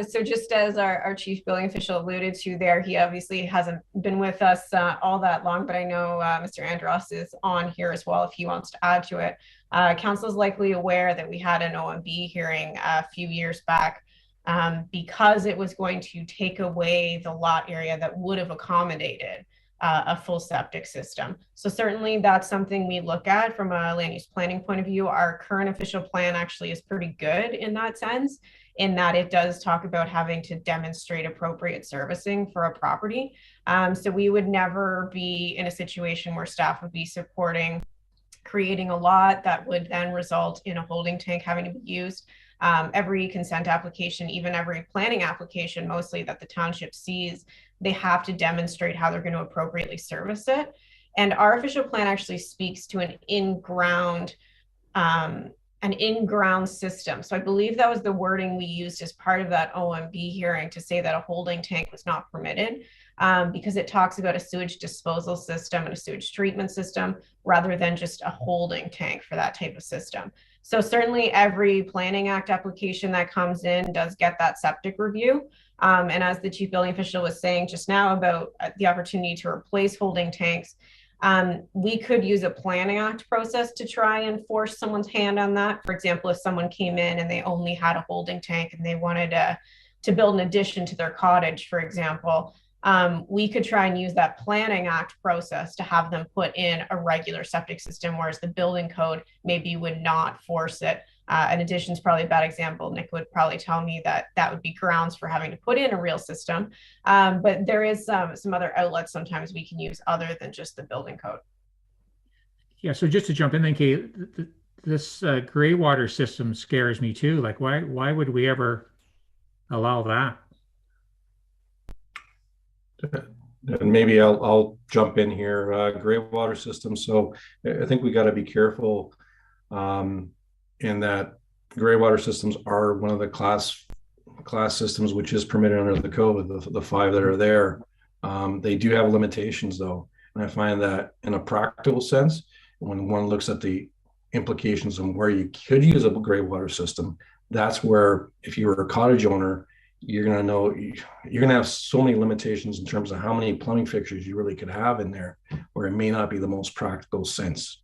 So just as our chief billing official alluded to there, he obviously hasn't been with us all that long, but I know Mr. Andros is on here as well if he wants to add to it. Council is likely aware that we had an OMB hearing a few years back because it was going to take away the lot area that would have accommodated a full septic system. So certainly that's something we look at from a land use planning point of view. Our current official plan actually is pretty good in that sense, in that it does talk about having to demonstrate appropriate servicing for a property. So we would never be in a situation where staff would be supporting creating a lot that would then result in a holding tank having to be used. Every consent application, even every planning application, mostly that the township sees, they have to demonstrate how they're going to appropriately service it. And our official plan actually speaks to an in-ground system. So I believe that was the wording we used as part of that OMB hearing to say that a holding tank was not permitted because it talks about a sewage disposal system and a sewage treatment system rather than just a holding tank for that type of system. So certainly every Planning Act application that comes in does get that septic review. And as the chief building official was saying just now about the opportunity to replace holding tanks, We could use a planning act process to try and force someone's hand on that. For example, if someone came in and they only had a holding tank and they wanted to build an addition to their cottage, for example, we could try and use that planning act process to have them put in a regular septic system, whereas the building code maybe would not force it. An addition is probably a bad example. Nick would probably tell me that that would be grounds for having to put in a real system. But there is some other outlets sometimes we can use other than just the building code. Yeah, so just to jump in then, Kate, this gray water system scares me too. Like, why would we ever allow that? And maybe I'll jump in here. Gray water system. So I think we got to be careful in that gray water systems are one of the class systems which is permitted under the code. The 5 that are there, they do have limitations though, and I find that in a practical sense, when one looks at the implications on where you could use a gray water system, that's where if you were a cottage owner, you're going to know you're going to have so many limitations in terms of how many plumbing fixtures you really could have in there, where it may not be the most practical sense.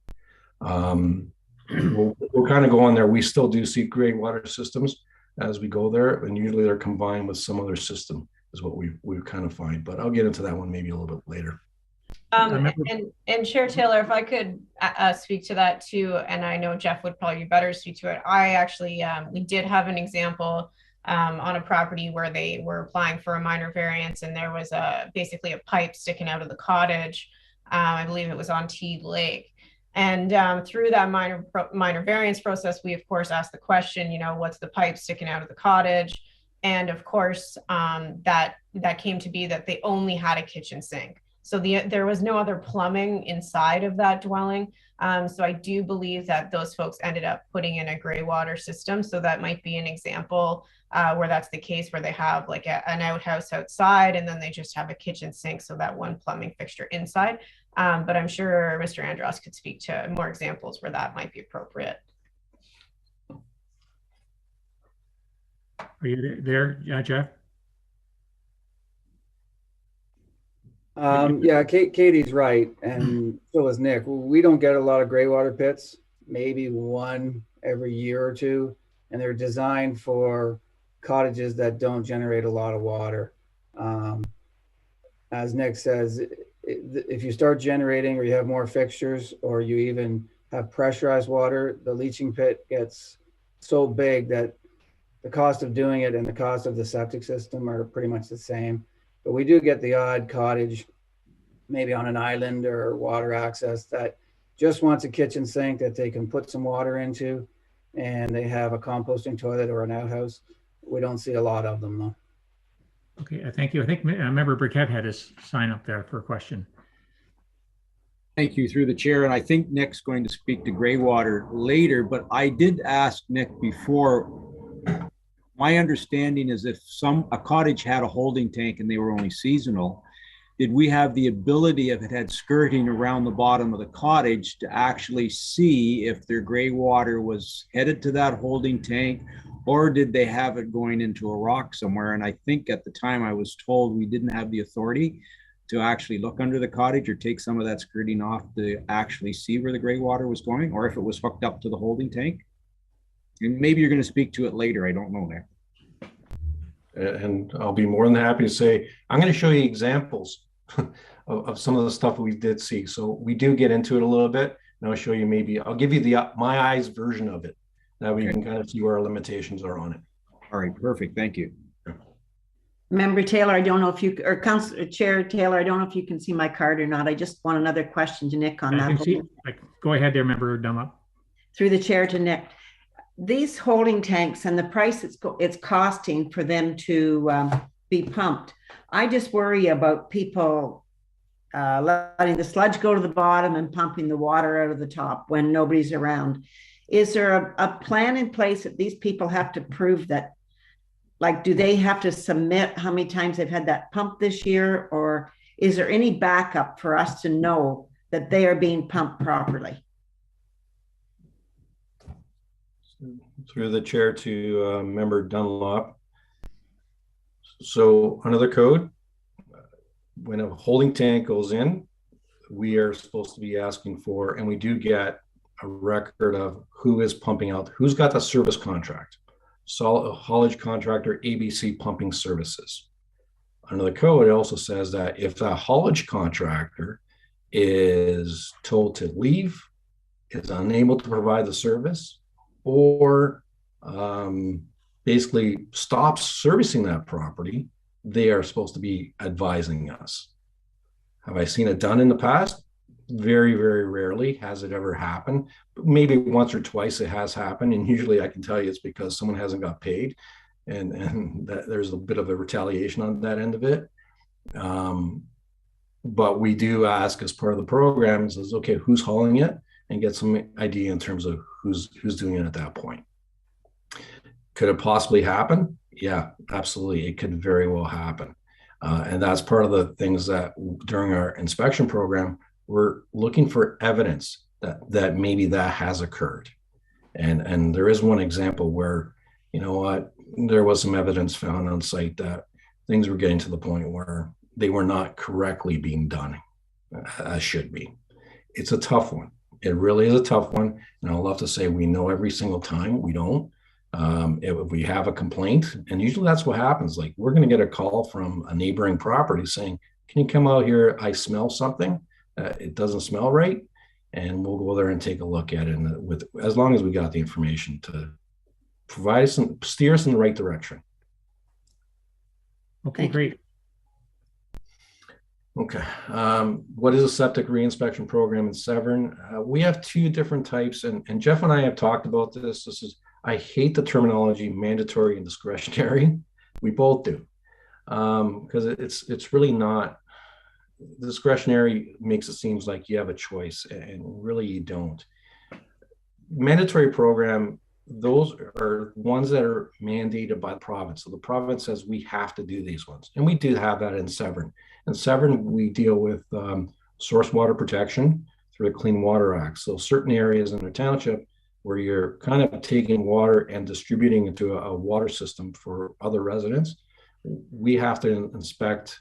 We'll kind of go on there. We still do see gray water systems as we go there, and usually they're combined with some other system is what we kind of find. But I'll get into that one maybe a little bit later. And Chair Taylor, if I could speak to that too, and I know Jeff would probably be better to speak to it. I actually, we did have an example on a property where they were applying for a minor variance, and there was basically a pipe sticking out of the cottage. I believe it was on T Lake. And through that minor variance process, we of course asked the question, you know, what's the pipe sticking out of the cottage? And of course, that came to be that they only had a kitchen sink. So there was no other plumbing inside of that dwelling. So I do believe that those folks ended up putting in a gray water system. So that might be an example where that's the case, where they have like an outhouse outside and then they just have a kitchen sink. So that one plumbing fixture inside. But I'm sure Mr. Andros could speak to more examples where that might be appropriate. Are you there, Jeff? Yeah, Katie's right, and so is Nick. We don't get a lot of gray water pits, maybe one every year or two, and they're designed for cottages that don't generate a lot of water. As Nick says, if you start generating or you have more fixtures or you even have pressurized water, the leaching pit gets so big that the cost of doing it and the cost of the septic system are pretty much the same. But we do get the odd cottage, maybe on an island or water access, that just wants a kitchen sink that they can put some water into, and they have a composting toilet or an outhouse. We don't see a lot of them though. Okay, thank you. I think Member Burkett had his sign up there for a question. Thank you, through the chair. And I think Nick's going to speak to gray water later, but I did ask Nick before. My understanding is if a cottage had a holding tank and they were only seasonal, did we have the ability, if it had skirting around the bottom of the cottage, to actually see if their gray water was headed to that holding tank, or did they have it going into a rock somewhere? And I think at the time I was told we didn't have the authority to actually look under the cottage or take some of that skirting off to actually see where the gray water was going, or if it was hooked up to the holding tank. And maybe you're going to speak to it later. I don't know, Nick. And I'll be more than happy to say, I'm going to show you examples of some of the stuff we did see. So we do get into it a little bit, and I'll show you maybe, I'll give you the my eyes version of it. That way you can kind of see where our limitations are on it. All right, perfect. Thank you. Member Taylor, I don't know if you, or Council Chair Taylor, I don't know if you can see my card or not. I just want another question to Nick on that. Go ahead there, Member Dunlop. Through the chair to Nick. These holding tanks and the price it's costing for them to be pumped. I just worry about people letting the sludge go to the bottom and pumping the water out of the top when nobody's around. Is there a plan in place that these people have to prove that? Like, do they have to submit how many times they've had that pump this year? Or is there any backup for us to know that they are being pumped properly? Through the chair to Member Dunlop. So under the code, when a holding tank goes in, we are supposed to be asking for, and we do get a record of who is pumping out, who's got the service contract. Solid haulage contractor, ABC Pumping Services. Under the code, it also says that if that haulage contractor is told to leave, is unable to provide the service, or basically stops servicing that property, they are supposed to be advising us. Have I seen it done in the past? Very, very rarely has it ever happened. But maybe once or twice it has happened. And usually I can tell you it's because someone hasn't got paid, and that there's a bit of a retaliation on that end of it. But we do ask as part of the program, says, okay, who's hauling it? And get some idea in terms of who's doing it at that point. Could it possibly happen? Yeah, absolutely. It could very well happen. And that's part of the things that during our inspection program, we're looking for evidence that maybe that has occurred. And there is one example where, you know what, there was some evidence found on site that things were getting to the point where they were not correctly being done as should be. It's a tough one. It really is a tough one. And I'll love to say we know every single time. We don't. If we have a complaint, and usually that's what happens, like we're going to get a call from a neighboring property saying, can you come out here? I smell something. It doesn't smell right. And we'll go there and take a look at it. And with, as long as we got the information to provide some, steer us in the right direction. Okay, great. Okay. What is a septic reinspection program in Severn? We have two different types, and Jeff and I have talked about this. This is, I hate the terminology mandatory and discretionary. We both do, because it's really not. Discretionary makes it seem like you have a choice, and really you don't. Mandatory program, those are ones that are mandated by the province. So the province says we have to do these ones, and we do have that in Severn. In Severn, we deal with source water protection through the Clean Water Act. So certain areas in the township where you're kind of taking water and distributing into a water system for other residents, we have to inspect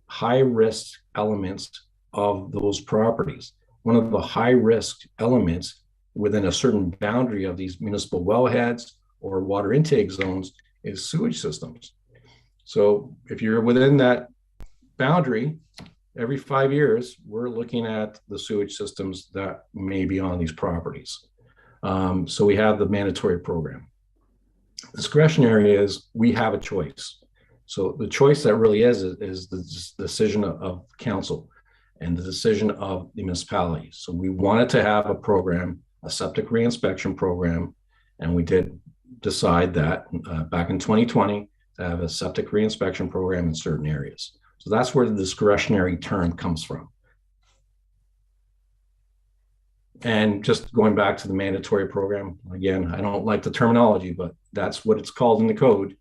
high risk elements of those properties. One of the high risk elements within a certain boundary of these municipal wellheads or water intake zones is sewage systems. So if you're within that boundary, every 5 years, we're looking at the sewage systems that may be on these properties. So we have the mandatory program. Discretionary is we have a choice. So the choice that really is the decision of council and the decision of the municipality. So we wanted to have a program, a septic reinspection program, and we did decide that back in 2020 to have a septic reinspection program in certain areas. So that's where the discretionary term comes from. And just going back to the mandatory program, again, I don't like the terminology, but that's what it's called in the code.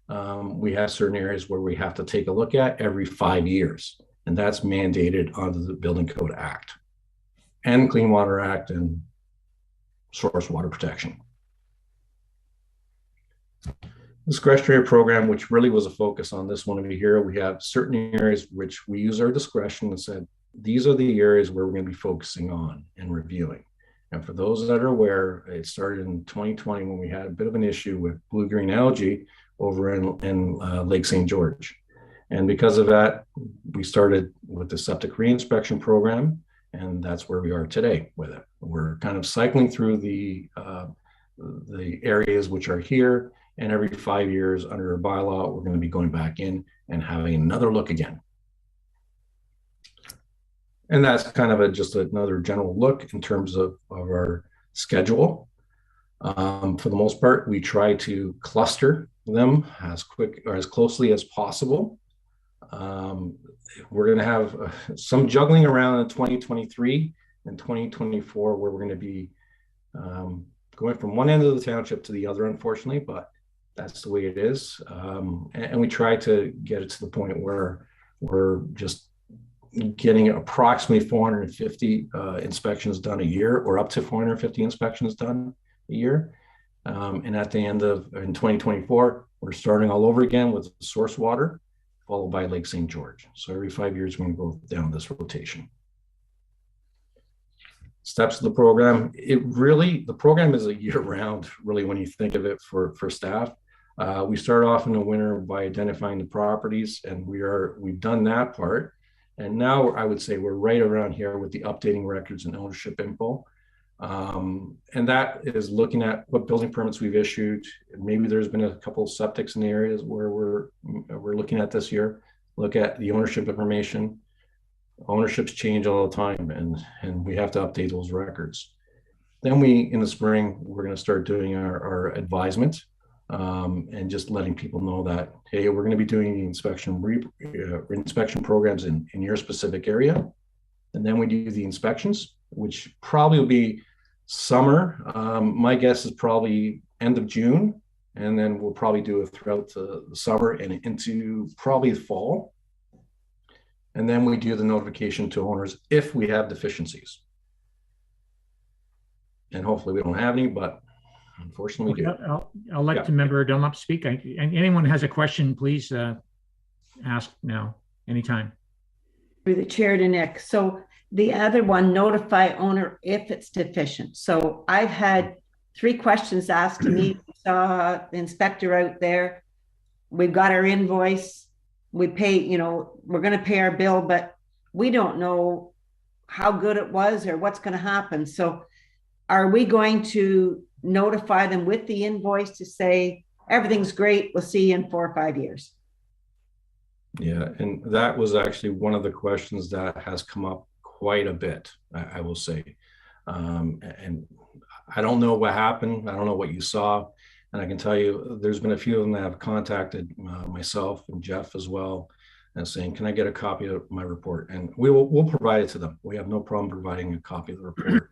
We have certain areas where we have to take a look at every 5 years, and that's mandated under the Building Code Act and Clean Water Act and source water protection. Discretionary program, which really was a focus on this one over here, we have certain areas which we use our discretion and said, these are the areas where we're going to be focusing on and reviewing. And for those that are aware, it started in 2020 when we had a bit of an issue with blue-green algae over in Lake St. George. And because of that, we started with the septic reinspection program, and that's where we are today with it. We're kind of cycling through the areas which are here, and every 5 years under a bylaw, we're going to be going back in and having another look again. And that's kind of just another general look in terms of our schedule. For the most part, we try to cluster them as quick or as closely as possible. We're going to have some juggling around in 2023 and 2024 where we're going to be going from one end of the township to the other, unfortunately, but that's the way it is. And we try to get it to the point where we're just getting approximately 450 inspections done a year, or up to 450 inspections done a year. And at the end of in 2024, we're starting all over again with source water, followed by Lake St. George. So every 5 years, we're going to go down this rotation. steps of the program. The program is a year round, really, when you think of it for staff. We start off in the winter by identifying the properties, and we've done that part. And now I would say we're right around here with the updating records and ownership info. And that is looking at what building permits we've issued. Maybe there's been a couple of septics in the areas where we're looking at this year. Look at the ownership information. Ownerships change all the time, and we have to update those records. Then in the spring, we're going to start doing our advisement, and just letting people know that, hey, we're going to be doing the inspection programs in your specific area. And then we do the inspections, which probably will be summer. My guess is probably end of June, and then we'll probably do it throughout the summer and into probably the fall. And then we do the notification to owners if we have deficiencies. And hopefully we don't have any, but unfortunately we do. I'll let the member Dunlop speak. And anyone has a question, please ask now, anytime. Through the chair to Nick. So the other one, notify owner if it's deficient. So I've had 3 questions asked to me. Saw the inspector out there. We've got our invoice. We pay, we're going to pay our bill, but we don't know how good it was or what's going to happen. So are we going to notify them with the invoice to say, everything's great, we'll see you in 4 or 5 years? Yeah, and that was actually one of the questions that has come up quite a bit, I will say. And I don't know what happened. I don't know what you saw. And I can tell you, there's been a few of them that have contacted myself and Jeff as well, and saying, can I get a copy of my report? And we'll provide it to them. We have no problem providing a copy of the report.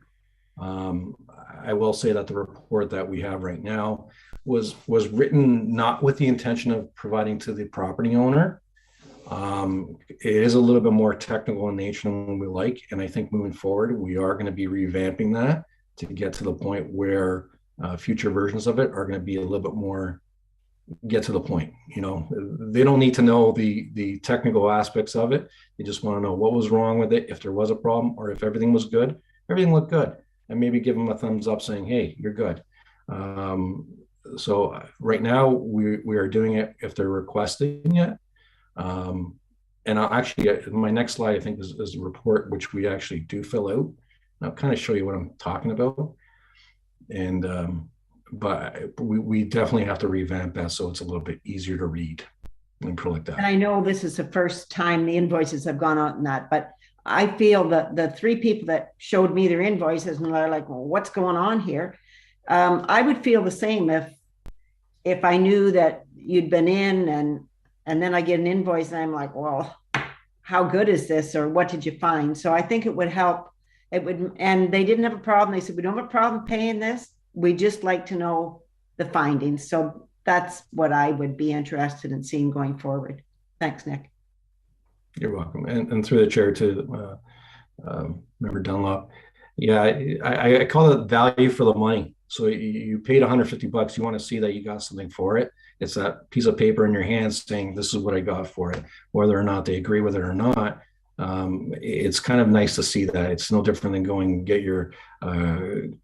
I will say that the report that we have right now was written not with the intention of providing to the property owner. It is a little bit more technical in nature than we like. And I think moving forward, we are going to be revamping that to get to the point where future versions of it are going to be a little bit more get to the point. They don't need to know the technical aspects of it. They just want to know what was wrong with it, if there was a problem, or if everything was good. Everything looked good, and maybe give them a thumbs up saying, hey, you're good. So right now we are doing it if they're requesting it. And I'll actually, my next slide, I think, is a report which we actually do fill out. And I'll kind of show you what I'm talking about. And but we definitely have to revamp that so it's a little bit easier to read and put like that. And I know this is the first time the invoices have gone out in that, but I feel that the 3 people that showed me their invoices and they're like, well, what's going on here? I would feel the same if I knew that you'd been in and then I get an invoice and I'm like, well, how good is this? Or what did you find? So I think it would help. It would, and they didn't have a problem. They said, we don't have a problem paying this. We just like to know the findings. So that's what I would be interested in seeing going forward. Thanks, Nick. You're welcome. And through the chair to Member Dunlop. Yeah, I call it value for the money. So you paid $150. You want to see that you got something for it. It's that piece of paper in your hands saying, this is what I got for it, whether or not they agree with it or not. It's kind of nice to see that. It's no different than going and get your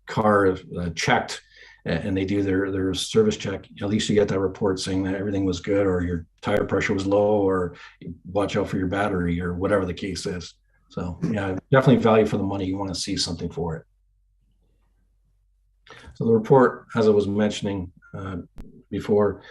car checked and they do their service check. At least you get that report saying that everything was good, or your tire pressure was low, or watch out for your battery, or whatever the case is. So yeah, definitely value for the money. You want to see something for it. So the report, as I was mentioning before,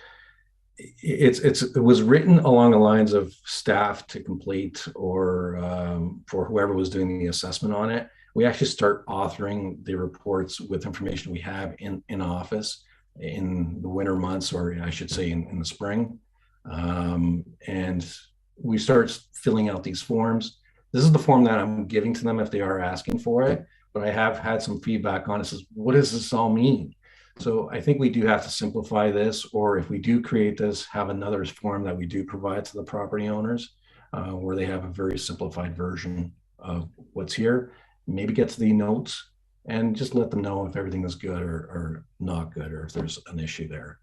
it was written along the lines of staff to complete, or for whoever was doing the assessment on it. We actually start authoring the reports with information we have in office in the winter months, or I should say in the spring. And we start filling out these forms. This is the form that I'm giving to them if they are asking for it, but I have had some feedback on it. Says, what does this all mean? So I think we do have to simplify this, or if we do create this, have another form that we do provide to the property owners where they have a very simplified version of what's here. Maybe get to the notes and just let them know if everything is good or not good, or if there's an issue there.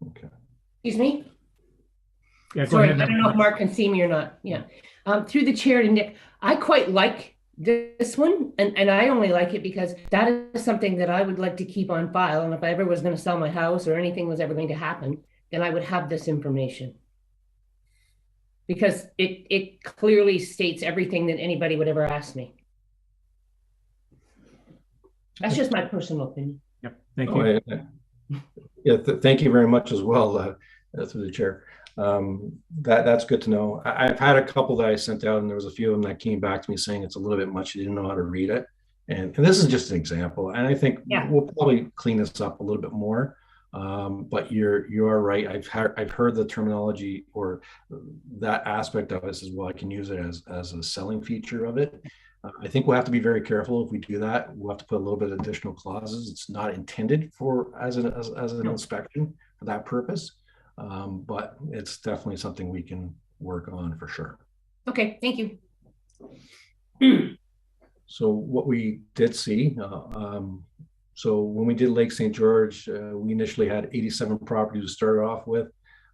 Okay. Excuse me? Yeah, go Sorry, ahead. I don't know if Mark can see me or not. Yeah. Through the chair to Nick, I quite like this one, and I only like it because that is something that I would like to keep on file. And if I ever was going to sell my house or anything was ever going to happen, then I would have this information. Because it clearly states everything that anybody would ever ask me. That's just my personal opinion. Yep. Thank you. Yeah, thank you very much as well, through the chair. That's good to know. I've had a couple that I sent out, and there was a few of them that came back to me saying it's a little bit much. You didn't know how to read it, and this is just an example. And I think we'll probably clean this up a little bit more. But you are right. I've heard the terminology or that aspect of it as well. I can use it as a selling feature of it. I think we'll have to be very careful if we do that. We'll have to put a little bit of additional clauses. It's not intended for as an inspection for that purpose, but it's definitely something we can work on for sure. Okay, thank you. So what we did see, so when we did Lake St. George, we initially had 87 properties to start off with.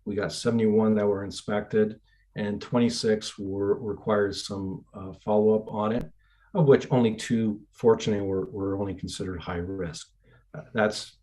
We got 71 that were inspected, and 26 required some follow-up on it, of which only 2, fortunately, were only considered high risk. That's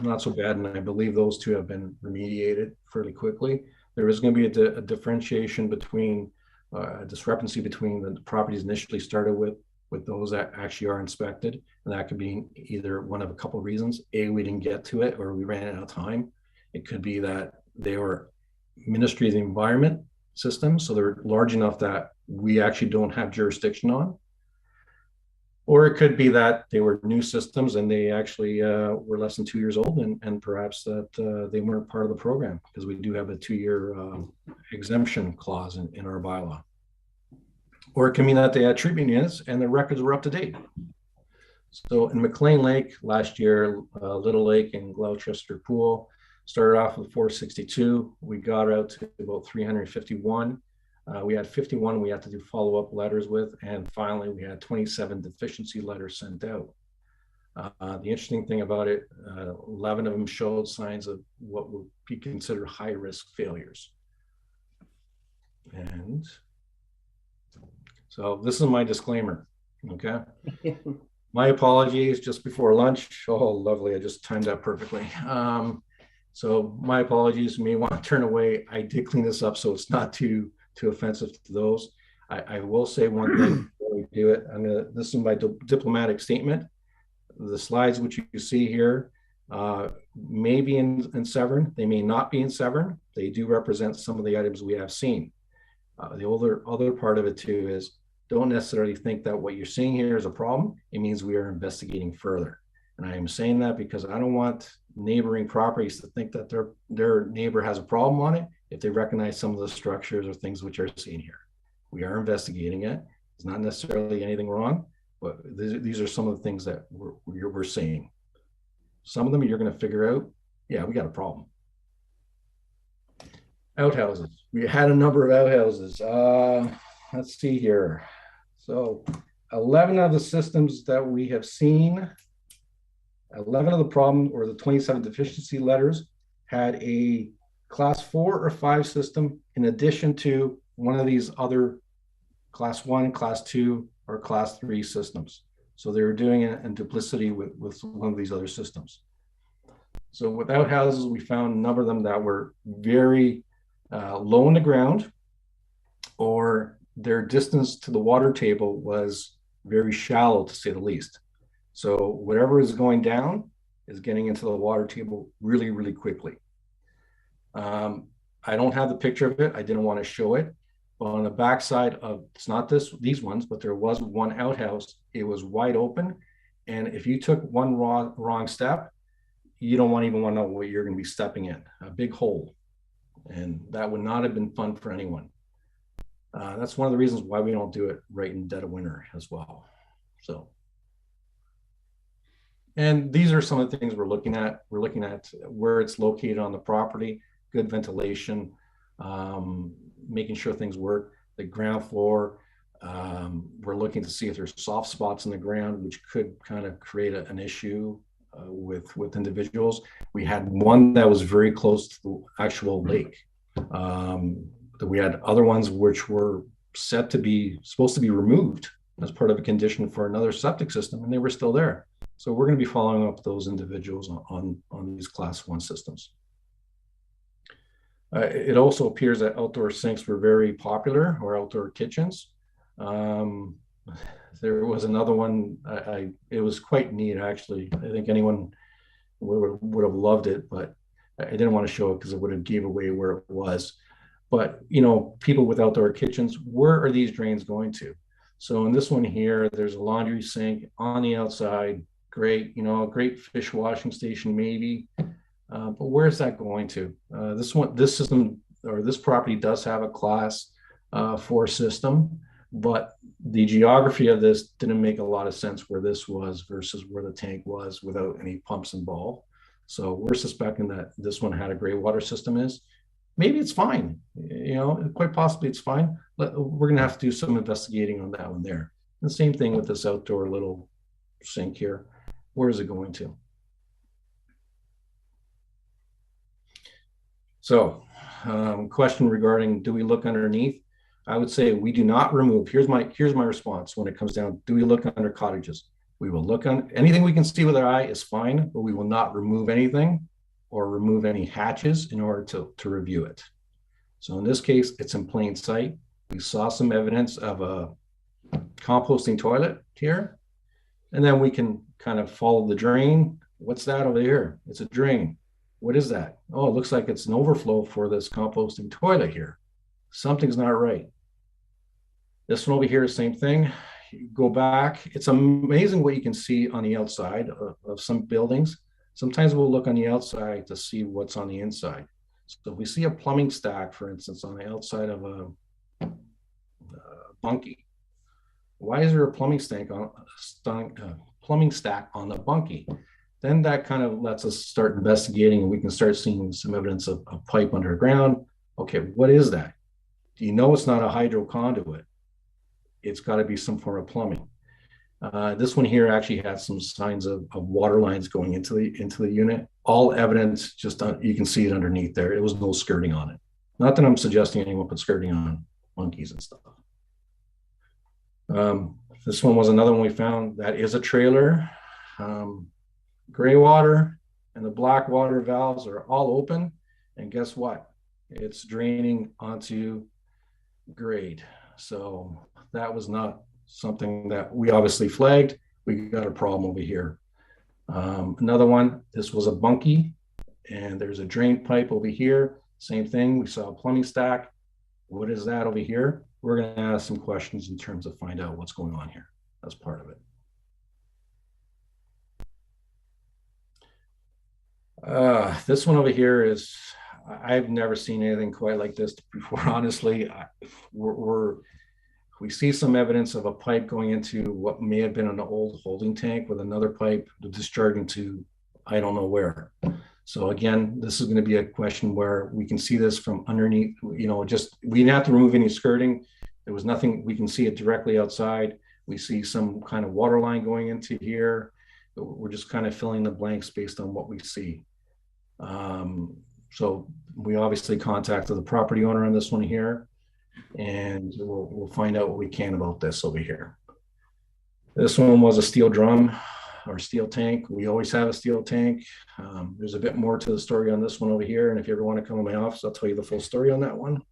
not so bad, and I believe those 2 have been remediated fairly quickly. There is going to be a differentiation between, a discrepancy between the properties initially started with those that actually are inspected. And that could be either one of a couple of reasons. A, we didn't get to it, or we ran out of time. It could be that they were Ministry of the Environment systems, so they're large enough that we actually don't have jurisdiction on. Or it could be that they were new systems and they actually were less than 2 years old, and perhaps that they weren't part of the program, because we do have a 2-year exemption clause in our bylaw. Or it can mean that they had treatment units and their records were up to date. So in McLean Lake last year, Little Lake and Gloucester Pool started off with 462. We got out to about 351. We had 51 we had to do follow-up letters with, and finally we had 27 deficiency letters sent out. The interesting thing about it, 11 of them showed signs of what would be considered high-risk failures. And so this is my disclaimer, okay? My apologies just before lunch. Oh, lovely, I just timed that perfectly. So my apologies, you may want to turn away. I did clean this up so it's not too offensive to those. I will say one thing before we do it. This is my diplomatic statement. The slides which you see here may be in Severn. They may not be in Severn. They do represent some of the items we have seen. The other part of it too is, don't necessarily think that what you're seeing here is a problem. It means we are investigating further. And I am saying that because I don't want neighboring properties to think that their neighbor has a problem on it if they recognize some of the structures or things which are seen here. We are investigating it. It's not necessarily anything wrong, but these are some of the things that we're seeing. Some of them you're going to figure out, yeah, we got a problem. Outhouses. We had a number of outhouses. Let's see here. So 11 of the systems that we have seen, 11 of the problem or the 27 deficiency letters had a class 4 or 5 system in addition to one of these other class 1, class 2, or class 3 systems. So they were doing it in duplicity with one of these other systems. So with outhouses, we found a number of them that were very low in the ground, or their distance to the water table was very shallow, to say the least. So whatever is going down is getting into the water table really, really quickly. I don't have the picture of it. I didn't want to show it. But on the backside of, it's not these ones, but there was one outhouse. It was wide open. And if you took one wrong step, you don't even want to know what you're going to be stepping in, a big hole. And that would not have been fun for anyone. That's one of the reasons why we don't do it right in the dead of winter as well. So, and these are some of the things we're looking at. We're looking at where it's located on the property, good ventilation, making sure things work, the ground floor. We're looking to see if there's soft spots in the ground, which could kind of create an issue with individuals. We had one that was very close to the actual lake. We had other ones which were supposed to be removed as part of a condition for another septic system, and they were still there. So we're going to be following up those individuals on these class 1 systems. It also appears that outdoor sinks were very popular, or outdoor kitchens. There was another one, it was quite neat, actually. I think anyone would have loved it, but I didn't want to show it because it would have gave away where it was. But, you know, people with outdoor kitchens, where are these drains going to? So in this one here, there's a laundry sink on the outside. Great, you know, a great fish washing station, maybe. But where's that going to? This system, or this property does have a class 4 system, but the geography of this didn't make a lot of sense where this was versus where the tank was without any pumps involved. So we're suspecting that this one had a gray water system is. Maybe it's fine, you know, quite possibly it's fine. We're gonna have to do some investigating on that one there. And the same thing with this outdoor little sink here. Where is it going to? So, question regarding, do we look underneath? I would say we do not remove. Here's my response when it comes down. Do we look under cottages? We will look on anything we can see with our eye is fine, but we will not remove anything or remove any hatches in order to review it. So in this case, it's in plain sight. We saw some evidence of a composting toilet here, and then we can kind of follow the drain. What's that over here? It's a drain. What is that? Oh, it looks like it's an overflow for this composting toilet here. Something's not right. This one over here is the same thing. You go back. It's amazing what you can see on the outside of some buildings. Sometimes we'll look on the outside to see what's on the inside. So if we see a plumbing stack, for instance, on the outside of a bunkie, why is there a plumbing stack on the bunkie? Then that kind of lets us start investigating, and we can start seeing some evidence of a pipe underground. Okay, what is that? Do you know it's not a hydro conduit? It's got to be some form of plumbing. This one here actually has some signs of water lines going into the unit. All evidence, you can see it underneath there. There was no skirting on it. Not that I'm suggesting anyone put skirting on monkeys and stuff. This one was another one we found that is a trailer. Gray water and the black water valves are all open. And guess what? It's draining onto grade. So that was not something that we obviously flagged. We got a problem over here. Another one, this was a bunkie, and there's a drain pipe over here. Same thing, we saw a plumbing stack. What is that over here? We're going to ask some questions in terms of find out what's going on here. That's part of it. This one over here is, I've never seen anything quite like this before, honestly. We see some evidence of a pipe going into what may have been an old holding tank with another pipe discharging to I don't know where. So again, this is going to be a question where we can see this from underneath, you know, just, we didn't have to remove any skirting. There was nothing, we can see it directly outside. We see some kind of water line going into here. We're just kind of filling the blanks based on what we see. So we obviously contacted the property owner on this one here, and we'll find out what we can about this over here. This one was a steel drum or steel tank. We always have a steel tank. There's a bit more to the story on this one over here, and if you ever want to come to my office, I'll tell you the full story on that one.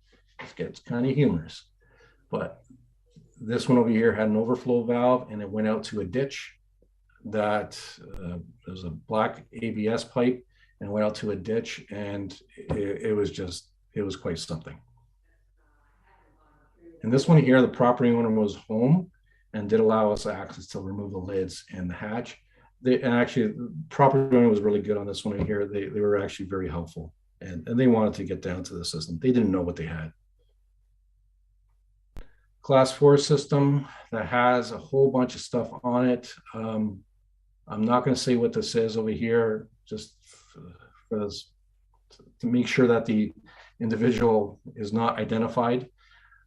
It gets kind of humorous, but this one over here had an overflow valve, and it went out to a ditch that there's a black ABS pipe, and went out to a ditch, and it was quite something. And this one here, the property owner was home and did allow us access to remove the lids and the hatch. And actually, the property owner was really good on this one here. They were actually very helpful, and they wanted to get down to the system. They didn't know what they had. Class 4 system that has a whole bunch of stuff on it. I'm not going to say what this is over here, just to make sure that the individual is not identified.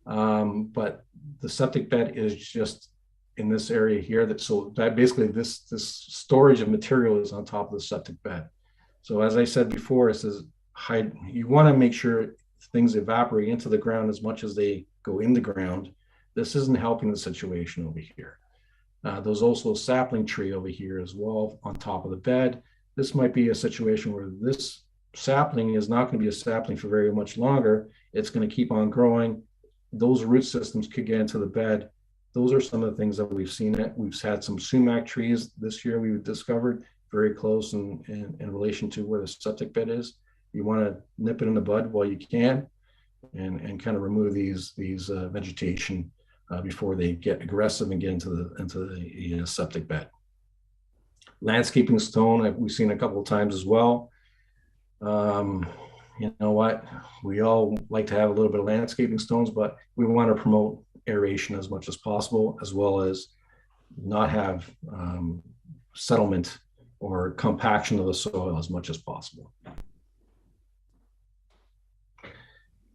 But the septic bed is just in this area here. So basically this storage of material is on top of the septic bed. So as I said before, it says you want to make sure things evaporate into the ground as much as they go in the ground. This isn't helping the situation over here. There's also a sapling tree over here as well on top of the bed. This might be a situation where this sapling is not going to be a sapling for very much longer. It's going to keep on growing. Those root systems could get into the bed. Those are some of the things that we've seen. We've had some sumac trees this year we've discovered very close in relation to where the septic bed is. You want to nip it in the bud while you can and kind of remove these vegetation before they get aggressive and get into the septic bed. Landscaping stone, we've seen a couple of times as well. You know what? We all like to have a little bit of landscaping stones, but we want to promote aeration as much as possible, as well as not have settlement or compaction of the soil as much as possible.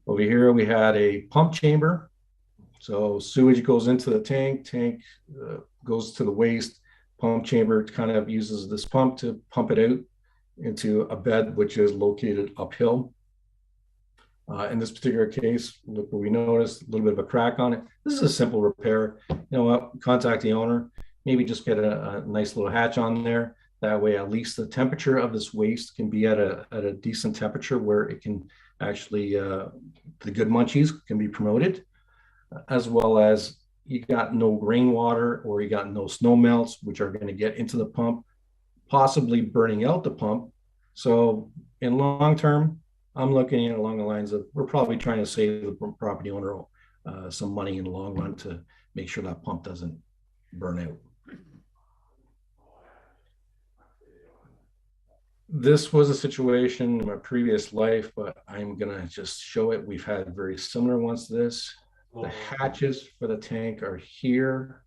Over here, we had a pump chamber. So sewage goes into the tank goes to the waste. Pump chamber kind of uses this pump to pump it out into a bed which is located uphill. In this particular case, look what we noticed, a little bit of a crack on it. This is a simple repair. You know what, contact the owner, maybe just get a nice little hatch on there. That way, at least the temperature of this waste can be at a decent temperature where it can actually, the good munchies can be promoted, as well as you got no rainwater or you got no snow melts, which are going to get into the pump, possibly burning out the pump. So in long term, I'm looking at it along the lines of we're probably trying to save the property owner some money in the long run to make sure that pump doesn't burn out. This was a situation in my previous life, but I'm gonna just show it. We've had very similar ones to this. The hatches for the tank are here.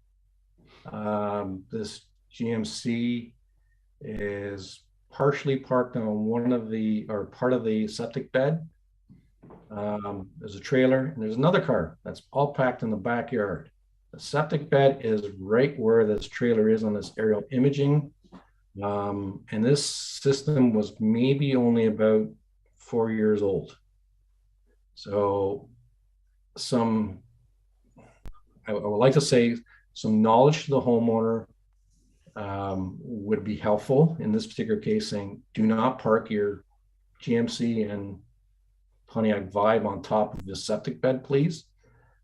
This GMC is partially parked on one of the, or part of the septic bed. There's a trailer and there's another car that's all packed in the backyard. The septic bed is right where this trailer is on this aerial imaging. And this system was maybe only about 4 years old. So I would like to say some knowledge to the homeowner would be helpful in this particular case, saying do not park your GMC and Pontiac Vibe on top of the septic bed, please.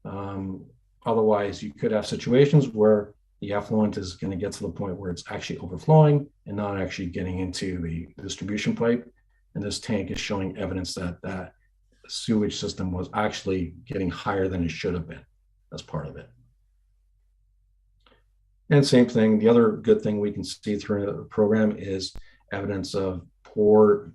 Otherwise, you could have situations where the effluent is going to get to the point where it's actually overflowing and not actually getting into the distribution pipe. And this tank is showing evidence that that sewage system was actually getting higher than it should have been. That's part of it. And same thing, the other good thing we can see through the program is evidence of poor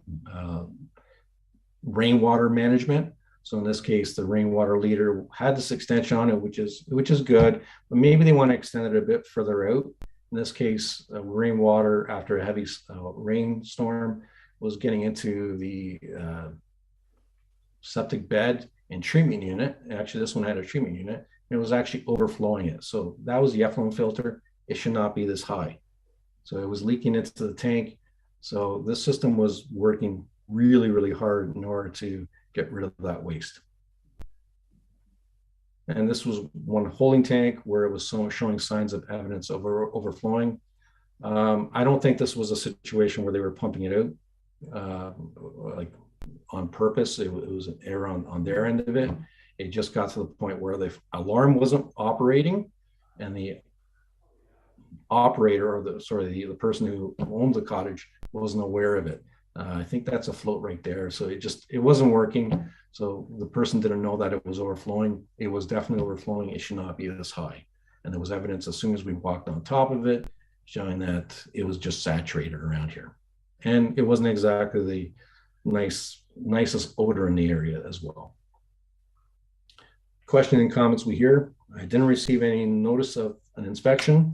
rainwater management. So in this case, the rainwater leader had this extension on it, which is good, but maybe they want to extend it a bit further out. In this case, rainwater after a heavy rainstorm was getting into the septic bed and treatment unit. Actually, this one had a treatment unit. It was actually overflowing it. So that was the effluent filter. It should not be this high. So it was leaking into the tank. So this system was working really, really hard in order to get rid of that waste. And this was one holding tank where it was showing signs of evidence of overflowing. I don't think this was a situation where they were pumping it out like on purpose. It was an error on their end of it. It just got to the point where the alarm wasn't operating and the operator or the person who owns the cottage wasn't aware of it. I think that's a float right there. So it wasn't working. So the person didn't know that it was overflowing. It was definitely overflowing. It should not be this high. And there was evidence as soon as we walked on top of it, showing that it was just saturated around here. And it wasn't exactly the nicest odor in the area as well. Question and comments we hear. I didn't receive any notice of an inspection.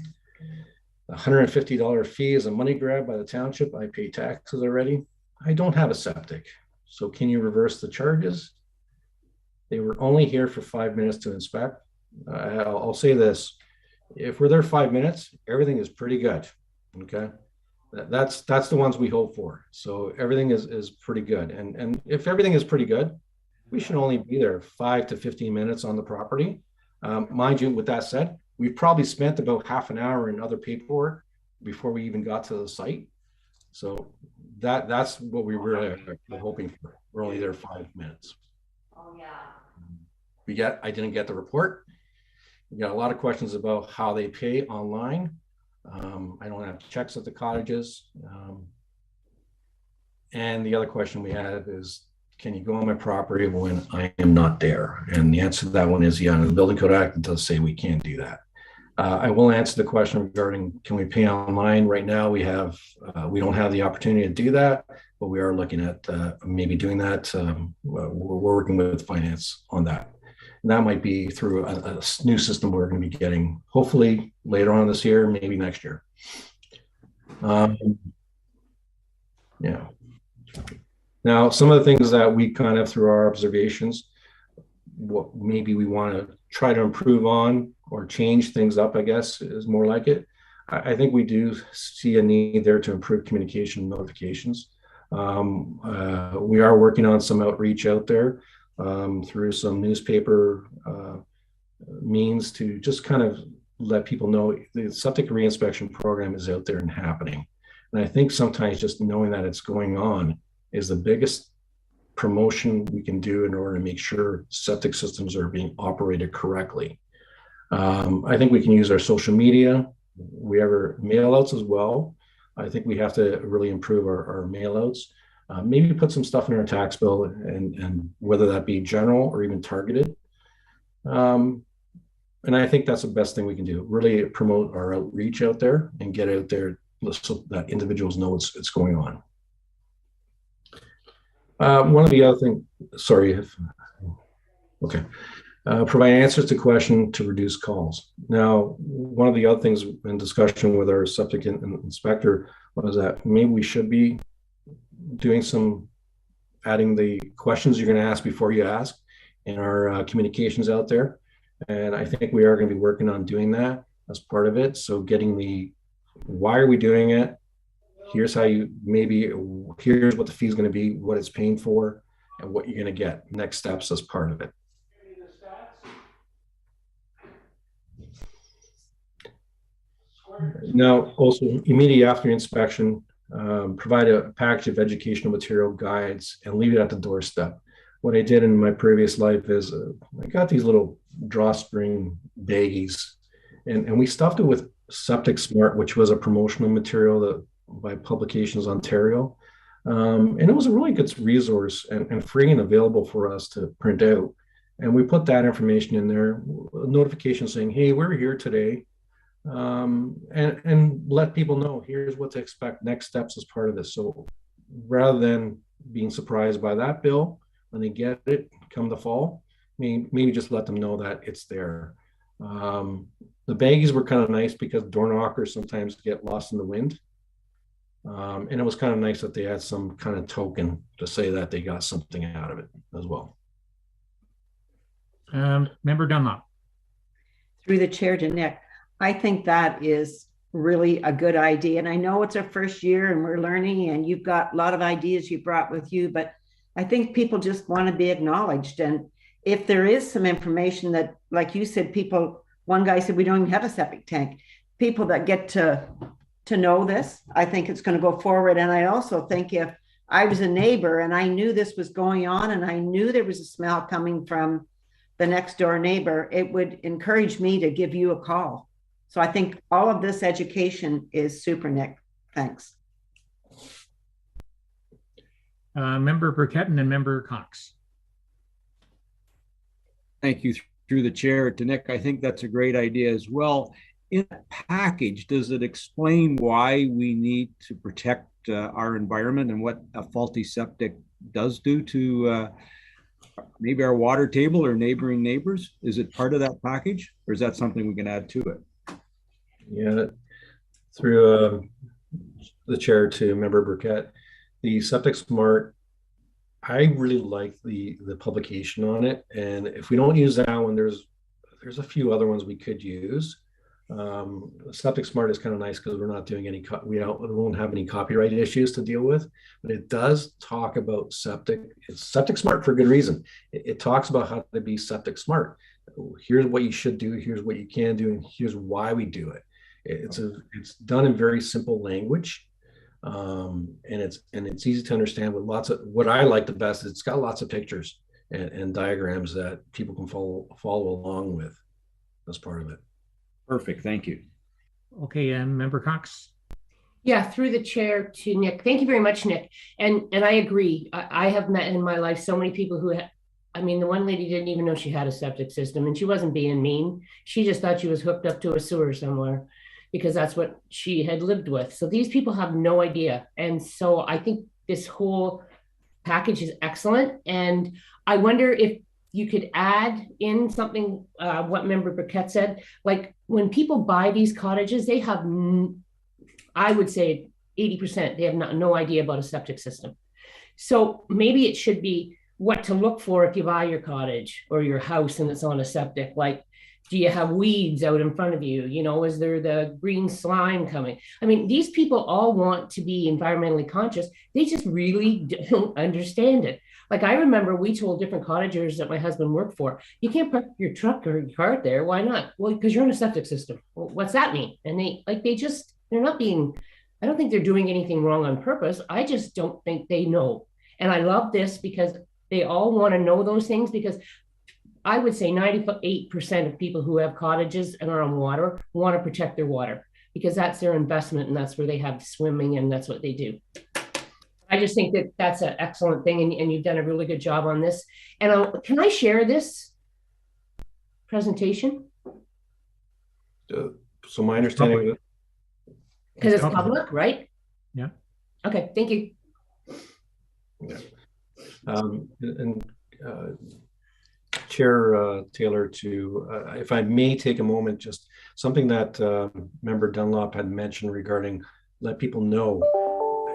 The $150 fee is a money grab by the township. I pay taxes already. I don't have a septic. So can you reverse the charges? They were only here for 5 minutes to inspect. I'll say this. If we're there 5 minutes, everything is pretty good. Okay. That's the ones we hope for. So everything is pretty good. And if everything is pretty good, we should only be there 5 to 15 minutes on the property. Mind you, with that said, we've probably spent about half an hour in other paperwork before we even got to the site. So that's what we were hoping for. We're only there 5 minutes. Oh, yeah. I didn't get the report. We got a lot of questions about how they pay online. I don't have checks at the cottages. And the other question we had is, can you go on my property when I am not there? And the answer to that one is, yeah, in the Building Code Act, it does say we can't do that. I will answer the question regarding, can we pay online? Right now, we don't have the opportunity to do that, but we are looking at maybe doing that. We're working with finance on that. And that might be through a new system we're going to be getting, hopefully later on this year, maybe next year. Yeah. Now, some of the things that we kind of, through our observations, what maybe we want to try to improve on or change things up, I guess, is more like it. I think we do see a need there to improve communication notifications. We are working on some outreach out there through some newspaper means to just kind of let people know the septic reinspection program is out there and happening. And I think sometimes just knowing that it's going on is the biggest promotion we can do in order to make sure septic systems are being operated correctly. I think we can use our social media. We have our mail outs as well. I think we have to really improve our mail outs. Maybe put some stuff in our tax bill, and whether that be general or even targeted. And I think that's the best thing we can do, really promote our outreach out there and get out there so that individuals know what's going on. One of the other things, provide answers to questions to reduce calls. Now, one of the other things in discussion with our septic inspector was that maybe we should be doing adding the questions you're going to ask before you ask in our communications out there. And I think we are going to be working on doing that as part of it. So getting why are we doing it? Here's how here's what the fee is going to be, what it's paying for, and what you're going to get. Next steps as part of it. Now, also immediately after inspection, provide a package of educational material guides and leave it at the doorstep. What I did in my previous life is I got these little drawstring baggies, and we stuffed it with Septic Smart, which was a promotional material by Publications Ontario. And it was a really good resource and free and available for us to print out. And we put that information in there, a notification saying, hey, we're here today. And let people know here's what to expect, next steps as part of this. So rather than being surprised by that bill when they get it come the fall, maybe just let them know that it's there. The baggies were kind of nice because door knockers sometimes get lost in the wind. And it was kind of nice that they had some kind of token to say that they got something out of it as well. Member Dunlop. Through the chair to Nick, I think that is really a good idea. And I know it's our first year and we're learning, and you've got a lot of ideas you brought with you, but I think people just want to be acknowledged. And if there is some information that, like you said, one guy said, we don't even have a septic tank. People that get to know this, I think it's going to go forward. And I also think if I was a neighbor and I knew this was going on and I knew there was a smell coming from the next door neighbor, it would encourage me to give you a call. So I think all of this education is super, Nick. Thanks. Member Burkett and then Member Cox. Thank you. Through the chair to Nick, I think that's a great idea as well. In the package, does it explain why we need to protect our environment and what a faulty septic does do to maybe our water table or neighboring neighbors? Is it part of that package, or is that something we can add to it? Yeah, through the chair to Member Burkett, the Septic Smart, I really like the publication on it. And if we don't use that one, there's a few other ones we could use. Septic Smart is kind of nice because we're not doing any, we won't have any copyright issues to deal with, but it does talk about septic. It's Septic Smart for good reason. It talks about how to be septic smart. Here's what you should do, here's what you can do, and here's why we do it. It's done in very simple language, and it's easy to understand with lots of, what I like the best is it's got lots of pictures and diagrams that people can follow along with as part of it. Perfect, thank you. Okay, Member Cox. Yeah, through the chair to Nick. Thank you very much, Nick. And I agree. I have met in my life so many people who I mean, the one lady didn't even know she had a septic system, and she wasn't being mean. She just thought she was hooked up to a sewer somewhere because that's what she had lived with. So these people have no idea. And so I think this whole package is excellent. And I wonder if you could add in something, what Member Burkett said, like when people buy these cottages, they have, I would say 80%, they have no idea about a septic system. So maybe it should be what to look for if you buy your cottage or your house and it's on a septic. Like, do you have weeds out in front of you? You know, is there the green slime coming? I mean, these people all want to be environmentally conscious. They just really don't understand it. Like, I remember we told different cottagers that my husband worked for, you can't park your truck or your car there. Why not? Well, because you're on a septic system. Well, what's that mean? And they're not being, I don't think they're doing anything wrong on purpose. I just don't think they know. And I love this because they all want to know those things, because I would say 98% of people who have cottages and are on water want to protect their water because that's their investment and that's where they have swimming and that's what they do. I just think that that's an excellent thing, and you've done a really good job on this. And can I share this presentation? So my understanding of it, because it's public, right? Yeah. Okay, thank you. Yeah. Chair Taylor, if I may take a moment, just something that Member Dunlop had mentioned regarding let people know.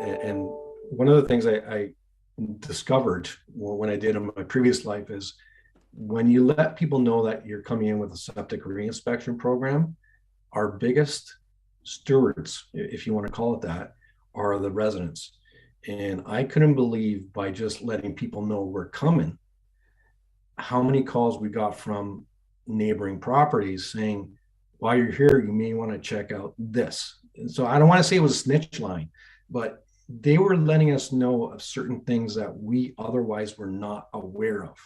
And one of the things I discovered when I did in my previous life is when you let people know that you're coming in with a septic reinspection program, our biggest stewards, if you want to call it that, are the residents. And I couldn't believe, by just letting people know we're coming, how many calls we got from neighboring properties saying, while you're here, you may want to check out this. And so I don't want to say it was a snitch line, but they were letting us know of certain things that we otherwise were not aware of.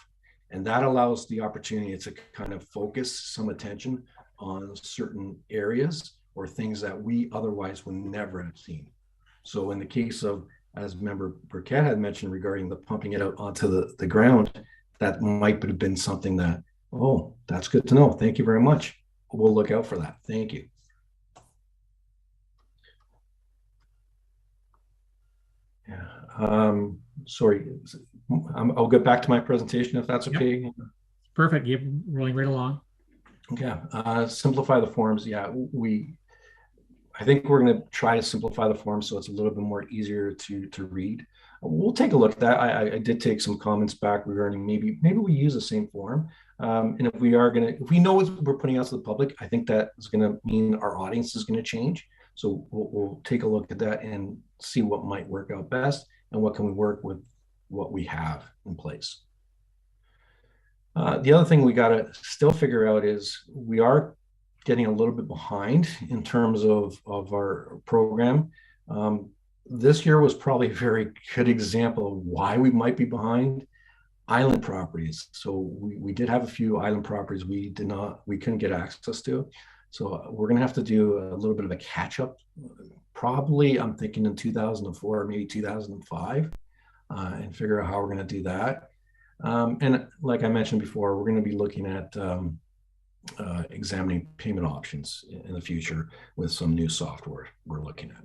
And that allows the opportunity to kind of focus some attention on certain areas or things that we otherwise would never have seen. So in the case of, as Member Burkett had mentioned regarding the pumping it out onto the ground, that might have been something that, oh, that's good to know. Thank you very much. We'll look out for that. Thank you. Yeah. Sorry, I'll get back to my presentation if that's okay. Yep. Perfect. You're rolling right along. Yeah. Simplify the forms. Yeah, I think we're going to try to simplify the form so it's a little bit more easier to read. We'll take a look at that. I did take some comments back regarding maybe we use the same form. And if we know what we're putting out to the public, I think that is going to mean our audience is going to change. So we'll take a look at that and see what might work out best and what can we work with what we have in place. The other thing we got to still figure out is we are getting a little bit behind in terms of our program. This year was probably a very good example of why we might be behind. Island properties. So we did have a few island properties we couldn't get access to. So we're going to have to do a little bit of a catch up. Probably I'm thinking in 2004 or maybe 2005 and figure out how we're going to do that. And like I mentioned before, we're going to be looking at examining payment options in the future with some new software we're looking at.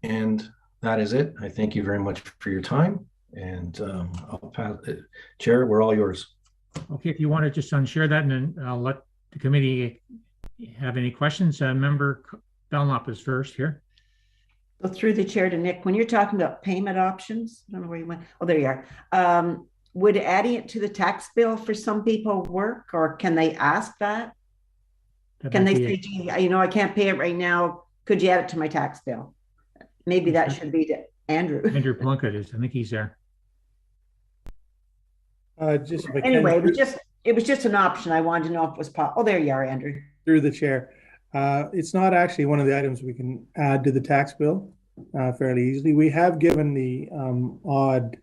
And that is it. I thank you very much for your time. And I'll pass it. Chair, we're all yours. Okay, if you want to just unshare that, and then I'll let the committee have any questions. Member Dunlop is first here. So through the chair to Nick, when you're talking about payment options, I don't know where you went. Oh, there you are. Would adding it to the tax bill for some people work, or can they ask that? Can they say, gee, I can't pay it right now. Could you add it to my tax bill? Maybe that should be to Andrew. Andrew Plunkett is, I think he's there. Anyway, it was just an option. I wanted to know if it was possible. Oh, there you are, Andrew. Through the chair. It's not actually one of the items we can add to the tax bill fairly easily. We have given the odd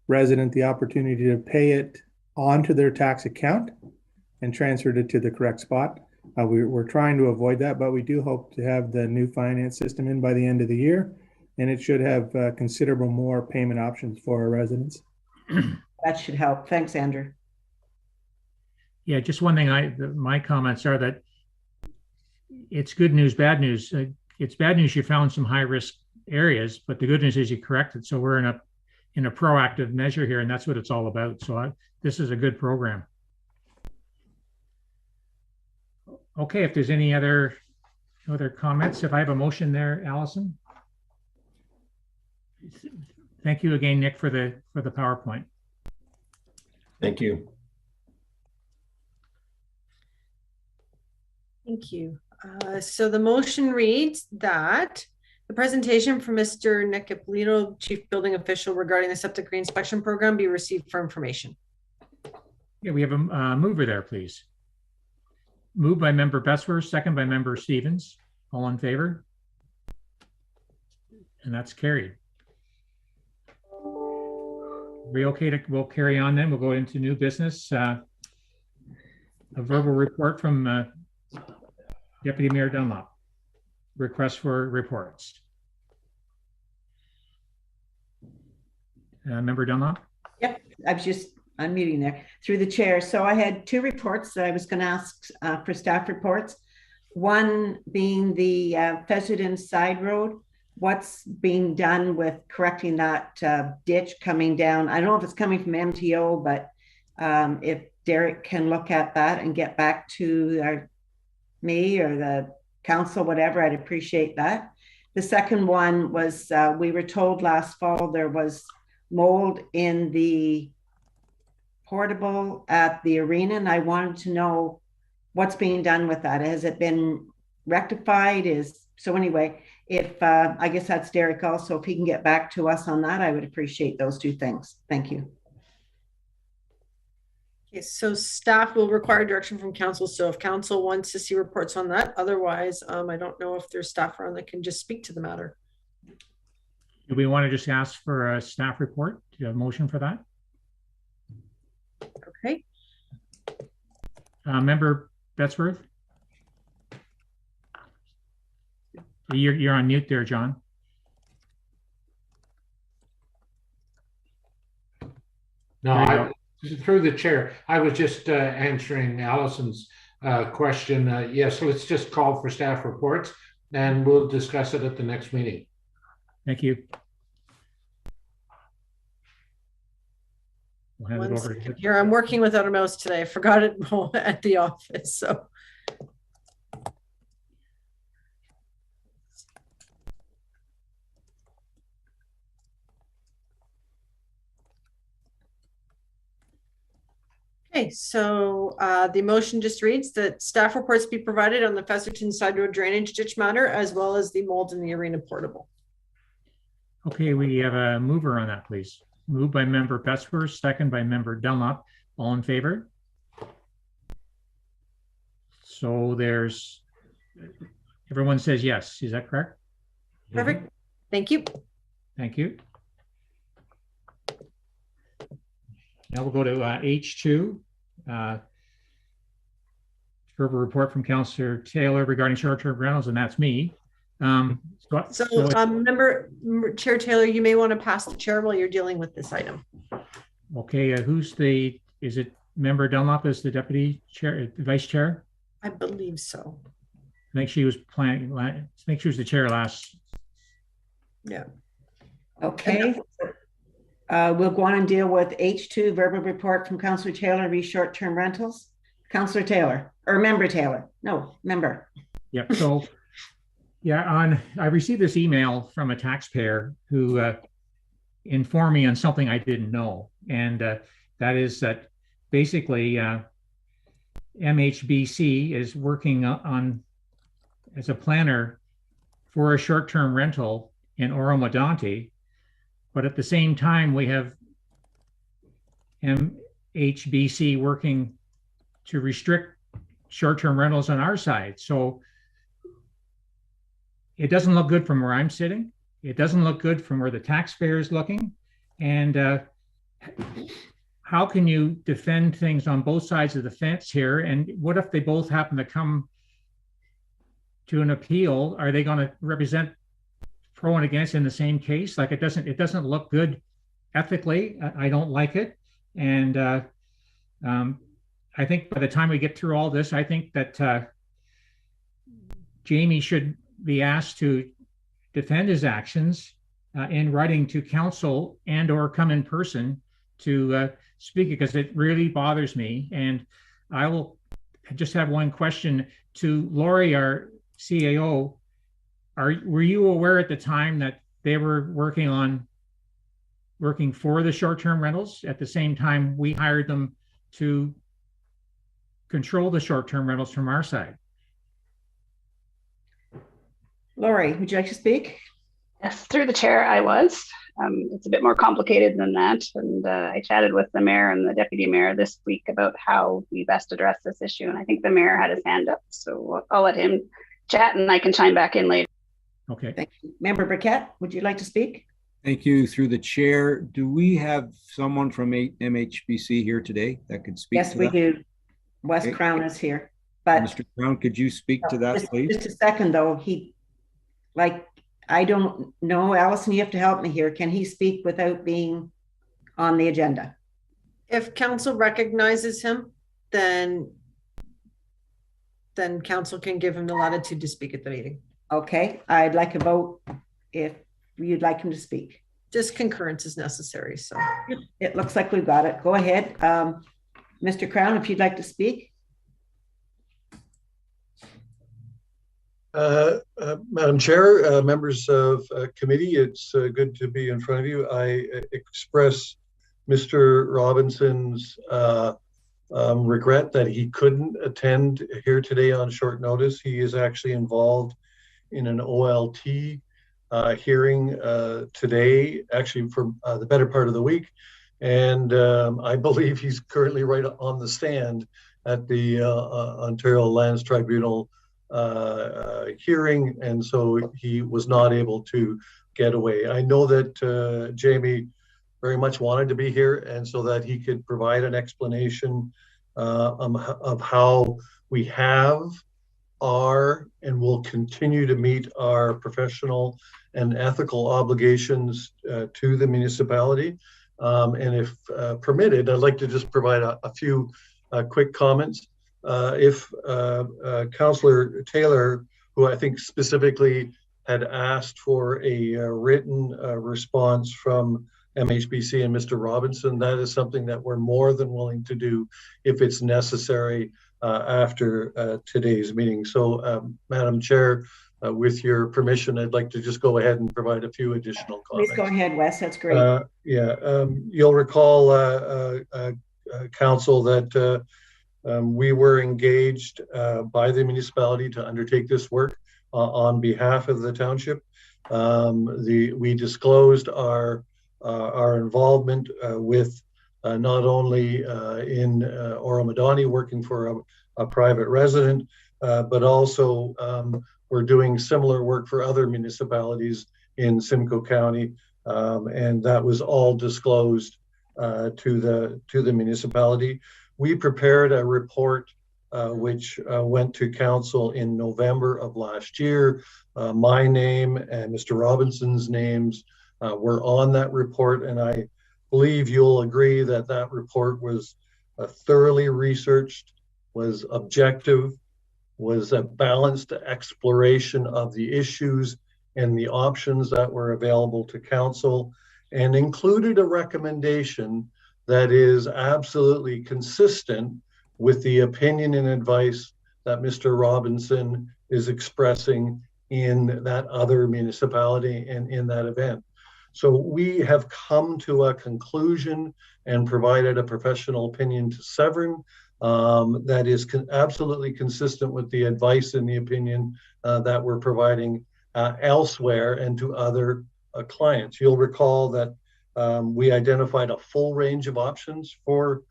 resident the opportunity to pay it onto their tax account and transferred it to the correct spot. We're trying to avoid that, but we do hope to have the new finance system in by the end of the year, and it should have considerable more payment options for our residents. That should help. Thanks, Andrew. Yeah, just one thing. My comments are that it's good news, bad news. It's bad news you found some high risk areas, but the good news is you corrected. So we're in a proactive measure here, and that's what it's all about. So this is a good program. Okay, if there's any other comments, if I have a motion there, Allison. Thank you again, Nick, for the PowerPoint. Thank you. Thank you. So the motion reads that the presentation from Mr. Nick Ippolito, Chief Building Official, regarding the septic reinspection program be received for information. Yeah, we have a mover there, please. Moved by member Besworth, second by member Stevens. All in favor? And that's carried. We okay we'll carry on then. We'll go into new business. A verbal report from Deputy Mayor Dunlop. Request for reports. Member Dunlop? Yep, I was just unmuting there through the chair. So I had two reports that I was going to ask for staff reports. One being the Fessenden side road. What's being done with correcting that ditch coming down? I don't know if it's coming from MTO, but if Derek can look at that and get back to me or the council, whatever, I'd appreciate that. The second one was we were told last fall there was mold in the portable at the arena, and I wanted to know what's being done with that. Has it been rectified? So anyway, if I guess that's Derek also, if he can get back to us on that, I would appreciate those two things. Thank you. Okay, so staff will require direction from council. So if council wants to see reports on that, otherwise, I don't know if there's staff around that can just speak to the matter. Do we want to just ask for a staff report? Do you have a motion for that? Okay. Member Betzworth? You're on mute there, John. No, through the chair, I was just answering Allison's question. Yes, let's just call for staff reports and we'll discuss it at the next meeting. Thank you. We'll hand it over to here. I'm working without a mouse today. I forgot it at the office. So. Okay, so the motion just reads that staff reports be provided on the Fessenden side road drainage ditch matter, as well as the mold in the arena portable. Okay, we have a mover on that, please. Moved by member Besworth, second by member Dunlop. All in favor? So there's, everyone says yes. Is that correct? Perfect. Thank you. Thank you. Now we'll go to H2. Verbal report from Councillor Taylor regarding short-term rentals, and that's me. Member Chair Taylor, you may want to pass the chair while you're dealing with this item. Okay, is it member Dunlop as the deputy chair, vice chair? I believe so. I think she was the chair last. Yeah. Okay. We'll go on and deal with H2, verbal report from Councillor Taylor, re short-term rentals. Councillor Taylor, or member Taylor. No, member. Yep. So, yeah, I received this email from a taxpayer who informed me on something I didn't know. And that is that basically MHBC is working on as a planner for a short-term rental in Oromodanti, but at the same time we have MHBC working to restrict short-term rentals on our side. So it doesn't look good from where I'm sitting. It doesn't look good from where the taxpayer is looking. And how can you defend things on both sides of the fence here? And what if they both happen to come to an appeal? Are they going to represent pro and against in the same case? Like it doesn't look good ethically. I don't like it. And I think by the time we get through all this, I think that Jamie should be asked to defend his actions in writing to council and or come in person to speak, because it really bothers me. And I will just have one question to Lori, our CAO. Were you aware at the time that they were working for the short-term rentals at the same time we hired them to control the short-term rentals from our side? Lori, would you like to speak? Yes, through the chair, I was. It's a bit more complicated than that. And I chatted with the mayor and the deputy mayor this week about how we best address this issue. And I think the mayor had his hand up. So I'll let him chat and I can chime back in later. Okay. Thank you. Member Briquette, would you like to speak? Thank you. Through the chair, do we have someone from MHBC here today that could speak? Yes, we do. Wes Crown is here. But Mr. Crown, could you speak to that, please? Just a second, though. I don't know, Allison, you have to help me here. Can he speak without being on the agenda? If council recognizes him, then council can give him the latitude to speak at the meeting. Okay, I'd like a vote if you'd like him to speak. Just concurrence is necessary, so. It looks like we've got it. Go ahead. Mr. Crown, if you'd like to speak. Madam Chair, members of committee, it's good to be in front of you. I express Mr. Robinson's regret that he couldn't attend here today on short notice. He is actually involved in an OLT hearing today, actually for the better part of the week. And I believe he's currently right on the stand at the Ontario Lands Tribunal hearing, and so he was not able to get away. I know that Jamie very much wanted to be here, and so that he could provide an explanation of how we have, are, and will continue to meet our professional and ethical obligations to the municipality. And if permitted, I'd like to just provide a few quick comments. If Councillor Taylor, who I think specifically had asked for a written response from MHBC and Mr. Robinson, that is something that we're more than willing to do if it's necessary after today's meeting. So, Madam Chair, with your permission, I'd like to just go ahead and provide a few additional comments. Please go ahead, Wes. That's great. You'll recall, Council, that we were engaged by the municipality to undertake this work on behalf of the township. We disclosed our involvement with not only in Oromadani working for a private resident, but also we're doing similar work for other municipalities in Simcoe County, and that was all disclosed to the municipality. We prepared a report which went to council in November of last year. My name and Mr. Robinson's names were on that report, and I believe you'll agree that that report was thoroughly researched, was objective, was a balanced exploration of the issues and the options that were available to council, and included a recommendation that is absolutely consistent with the opinion and advice that Mr. Robinson is expressing in that other municipality and in that event. So we have come to a conclusion and provided a professional opinion to Severn that is absolutely consistent with the advice and the opinion that we're providing elsewhere and to other clients. You'll recall that we identified a full range of options for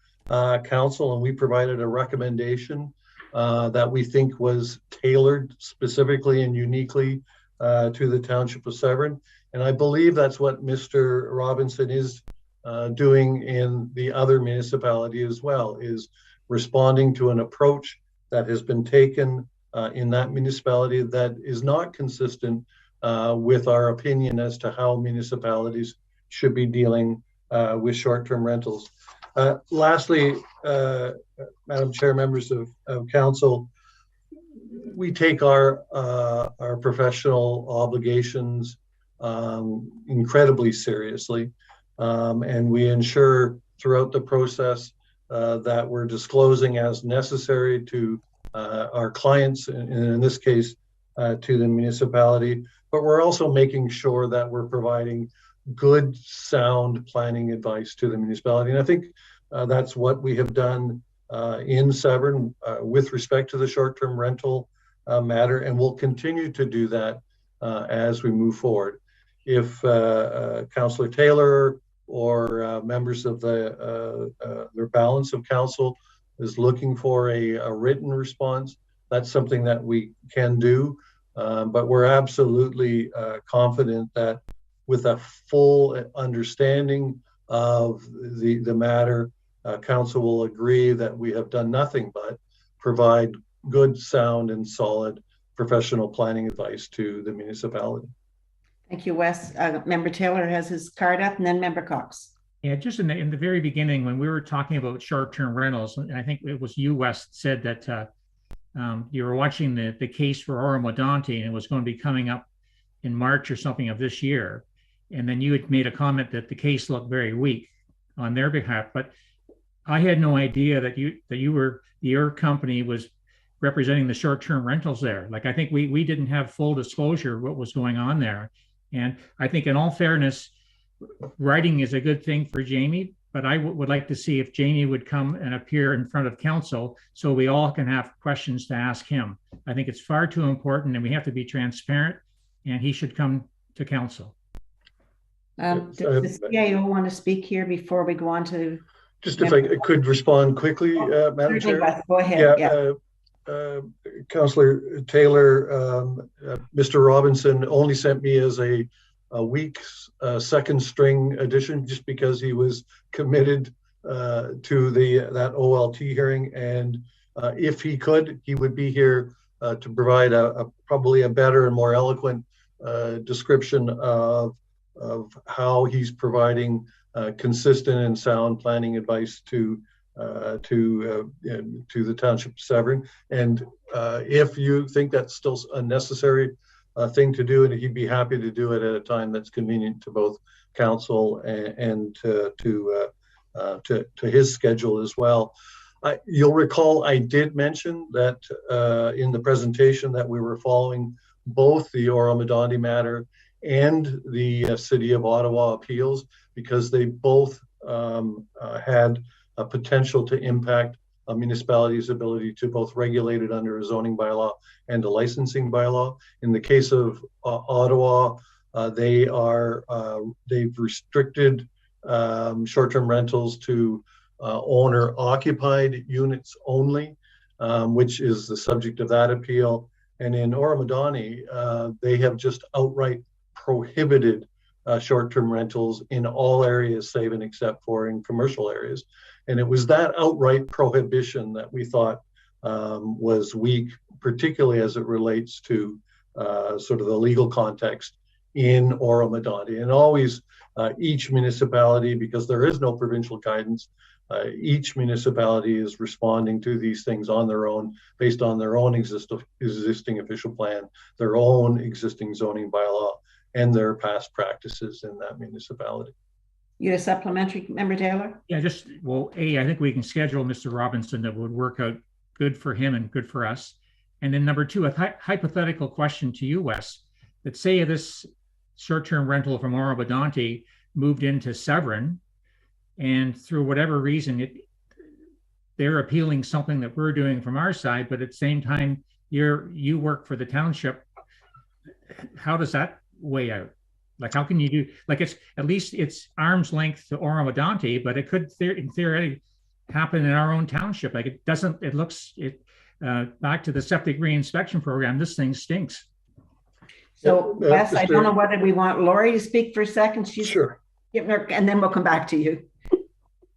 council, and we provided a recommendation that we think was tailored specifically and uniquely to the Township of Severn. And I believe that's what Mr. Robinson is doing in the other municipality as well, is responding to an approach that has been taken in that municipality that is not consistent with our opinion as to how municipalities should be dealing with short-term rentals. Lastly, Madam Chair, members of council, we take our professional obligations incredibly seriously, and we ensure throughout the process that we're disclosing as necessary to our clients, and in this case, to the municipality, but we're also making sure that we're providing good, sound planning advice to the municipality. And I think that's what we have done in Severn with respect to the short-term rental matter, and we'll continue to do that as we move forward. If Councillor Taylor or members of their balance of council is looking for a written response, that's something that we can do. But we're absolutely confident that with a full understanding of the matter, council will agree that we have done nothing but provide good, sound, and solid professional planning advice to the municipality. Thank you, Wes. Member Taylor has his card up, and then Member Cox. Yeah, just in the very beginning, when we were talking about short-term rentals, and I think it was you, Wes, said that you were watching the case for Oromodanti, and it was going to be coming up in March or something of this year. And then you had made a comment that the case looked very weak on their behalf. But I had no idea that your company was representing the short-term rentals there. Like, I think we didn't have full disclosure of what was going on there. And I think in all fairness, writing is a good thing for Jamie, but I would like to see if Jamie would come and appear in front of council so we all can have questions to ask him. I think it's far too important, and we have to be transparent, and he should come to council. Does the CIO want to speak here before we go on to? Just if I could respond quickly, Madam Chair. Go ahead. Councillor Taylor, Mr. Robinson only sent me as a weak second string addition just because he was committed to that OLT hearing, and if he could, he would be here to provide probably a better and more eloquent description of how he's providing consistent and sound planning advice to the Township of Severn. And if you think that's still a necessary thing to do, and he'd be happy to do it at a time that's convenient to both council and to his schedule as well. You'll recall I did mention that in the presentation that we were following both the Oromodanti matter and the City of Ottawa appeals, because they both had a potential to impact a municipality's ability to both regulate it under a zoning bylaw and a licensing bylaw. In the case of Ottawa, they've restricted short-term rentals to owner-occupied units only, which is the subject of that appeal. And in Oromodanti, they have just outright prohibited short-term rentals in all areas save and except for in commercial areas. And it was that outright prohibition that we thought was weak, particularly as it relates to sort of the legal context in Oromodanti. And always each municipality, because there is no provincial guidance, each municipality is responding to these things on their own, based on their own existing official plan, their own existing zoning bylaw, and their past practices in that municipality. You had a supplementary, Member Taylor? Yeah, I think we can schedule Mr. Robinson that would work out good for him and good for us. And then number two, a hypothetical question to you, Wes, that say this short-term rental from Oromodanti moved into Severn, and through whatever reason, they're appealing something that we're doing from our side, but at the same time, you work for the township. How does that weigh out? Like, how can you do, like, it's at least it's arm's length to Oromadante, but it could theoretically happen in our own township. Like, it doesn't, it looks, back to the septic reinspection program, this thing stinks. So Wes, I don't know whether we want Lori to speak for a second. She's sure. And then we'll come back to you.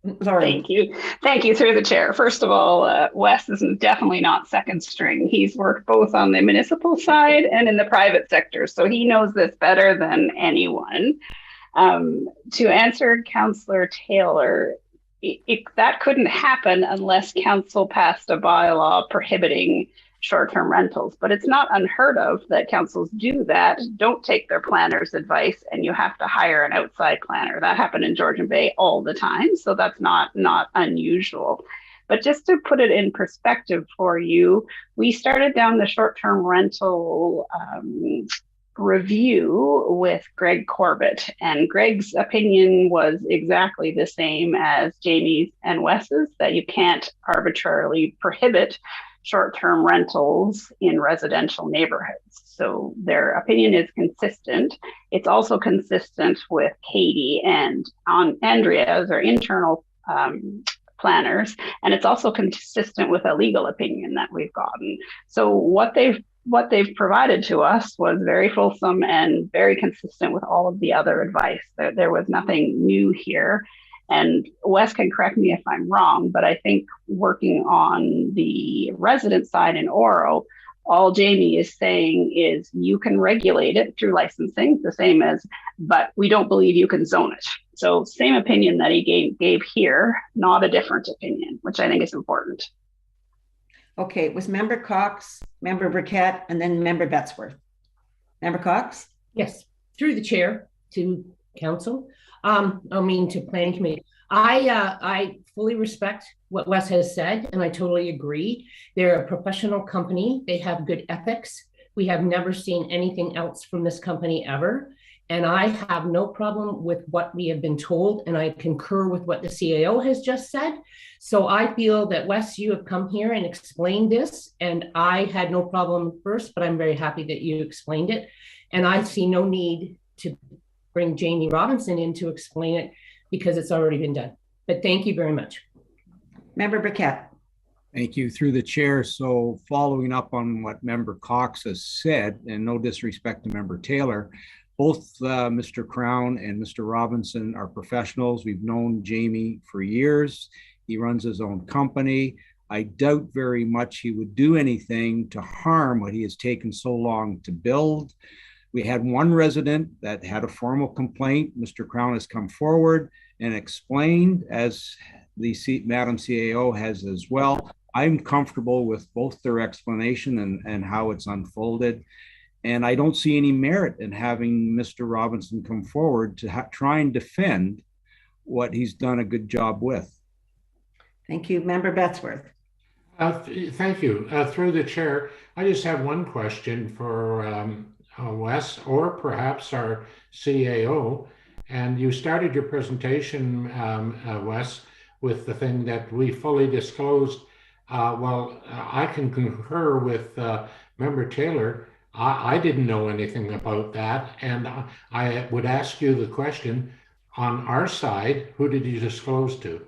Lori. Thank you. Thank you, through the chair. First of all, Wes is definitely not second string. He's worked both on the municipal side and in the private sector, so he knows this better than anyone. To answer Councillor Taylor, that couldn't happen unless council passed a bylaw prohibiting short-term rentals, but it's not unheard of that councils do that, don't take their planner's advice, and you have to hire an outside planner. That happened in Georgian Bay all the time, so that's not unusual. But just to put it in perspective for you, we started down the short-term rental review with Greg Corbett, and Greg's opinion was exactly the same as Jamie's and Wes's, that you can't arbitrarily prohibit short-term rentals in residential neighborhoods. So their opinion is consistent. It's also consistent with Katie and Andrea as our internal planners, and it's also consistent with a legal opinion that we've gotten. So what they've provided to us was very fulsome and very consistent with all of the other advice. There was nothing new here. And Wes can correct me if I'm wrong, but I think working on the resident side in Oro, all Jamie is saying is you can regulate it through licensing, the same as, but we don't believe you can zone it. So same opinion that he gave here, not a different opinion, which I think is important. Okay, it was Member Cox, Member Burkett, and then Member Bettesworth. Member Cox? Yes, through the chair to council. To planning committee. I fully respect what Wes has said, and I totally agree. They're a professional company. They have good ethics. We have never seen anything else from this company ever. And I have no problem with what we have been told, and I concur with what the CAO has just said. So I feel that, Wes, you have come here and explained this, and I had no problem first, but I'm very happy that you explained it. And I see no need to bring Jamie Robinson in to explain it because it's already been done. But thank you very much. Member Burkett. Thank you, through the chair. So following up on what Member Cox has said, and no disrespect to Member Taylor, both Mr. Crown and Mr. Robinson are professionals. We've known Jamie for years. He runs his own company. I doubt very much he would do anything to harm what he has taken so long to build. We had one resident that had a formal complaint. Mr. Crown has come forward and explained, as the Madam CAO has as well. I'm comfortable with both their explanation and how it's unfolded. And I don't see any merit in having Mr. Robinson come forward to try and defend what he's done a good job with. Thank you. Member Bettesworth. Thank you. Through the chair, I just have one question for Wes, or perhaps our CAO. And you started your presentation, Wes, with the thing that we fully disclosed. I can concur with Member Taylor. I didn't know anything about that. And I would ask you the question, on our side, who did you disclose to?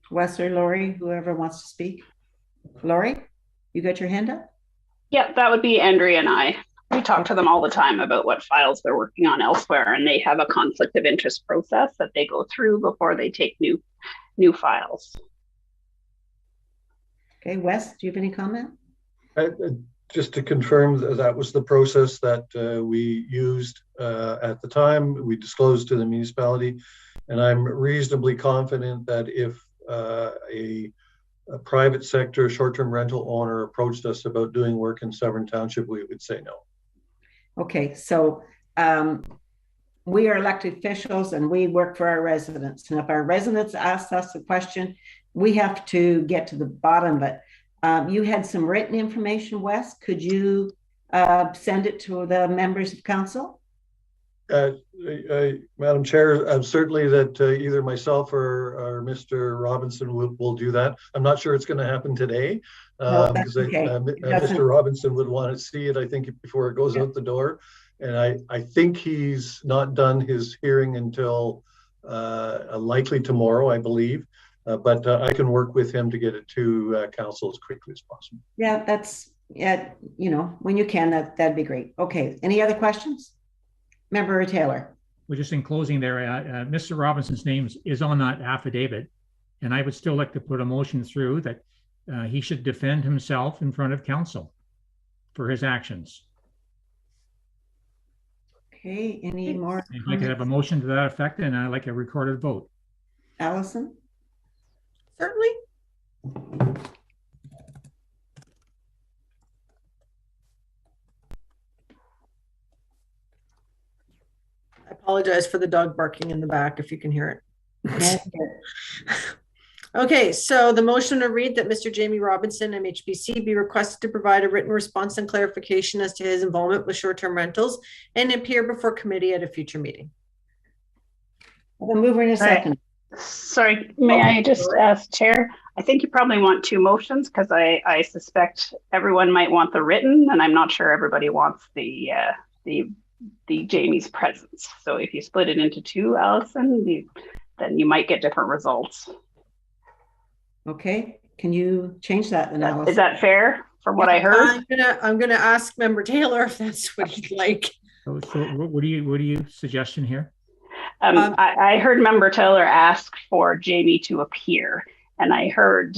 Wes or Lori, whoever wants to speak. Lori, you got your hand up? Yeah, that would be Andrea and I. We talk to them all the time about what files they're working on elsewhere, and they have a conflict of interest process that they go through before they take new files. Okay, Wes, do you have any comment? Just to confirm, that was the process that we used at the time. We disclosed to the municipality, and I'm reasonably confident that if a private sector short-term rental owner approached us about doing work in Severn Township, we would say no. Okay, so we are elected officials and we work for our residents. And if our residents ask us a question, we have to get to the bottom of it. You had some written information, Wes. Could you send it to the members of council? Madam Chair, certainly that either myself or Mr. Robinson will do that. I'm not sure it's going to happen today because Mr. Robinson would want to see it, I think, before it goes out the door. And I think he's not done his hearing until likely tomorrow, I believe. But I can work with him to get it to council as quickly as possible. Yeah, that's, you know, when you can, that'd be great. Okay, any other questions? Member Taylor. Well, just in closing there, Mr. Robinson's name is on that affidavit, and I would still like to put a motion through that he should defend himself in front of council for his actions. Okay, any more? If I could have a motion to that effect, and I'd like a recorded vote. Allison? Certainly. I apologize for the dog barking in the back if you can hear it. Okay, so the motion to read that Mr. Jamie Robinson, MHBC, be requested to provide a written response and clarification as to his involvement with short-term rentals and appear before committee at a future meeting. I'll move in a second. Sorry, may I just ask, Chair? I think you probably want two motions because I suspect everyone might want the written, and I'm not sure everybody wants the Jamie's presence. So if you split it into two, Allison, then you might get different results. Okay, can you change that then, Allison? Is that fair from what I heard? I'm gonna ask Member Taylor if that's what he'd like. So what are you suggesting here? I heard Member Taylor ask for Jamie to appear, and I heard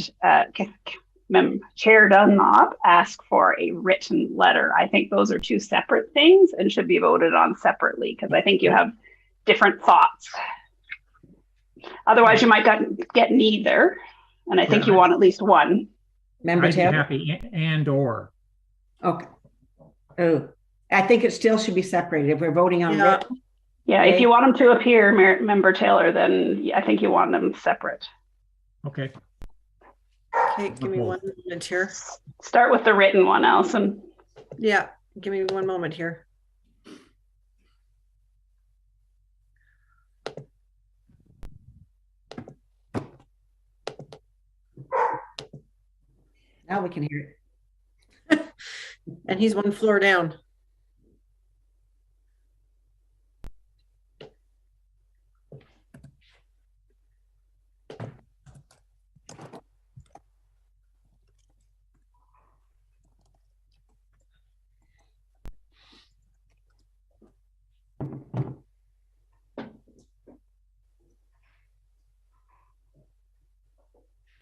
Chair Dunlop ask for a written letter. I think those are two separate things and should be voted on separately because I think you have different thoughts. Otherwise, you might get neither, and I think you want at least one. Member Taylor? Happy and or. Okay. Oh, I think it still should be separated if we're voting on written. Yeah, if you want them to appear, Member Taylor, then I think you want them separate. Okay. Okay, give me 1 moment here. Start with the written one, Allison. Yeah, give me 1 moment here. Now we can hear it. And he's one floor down.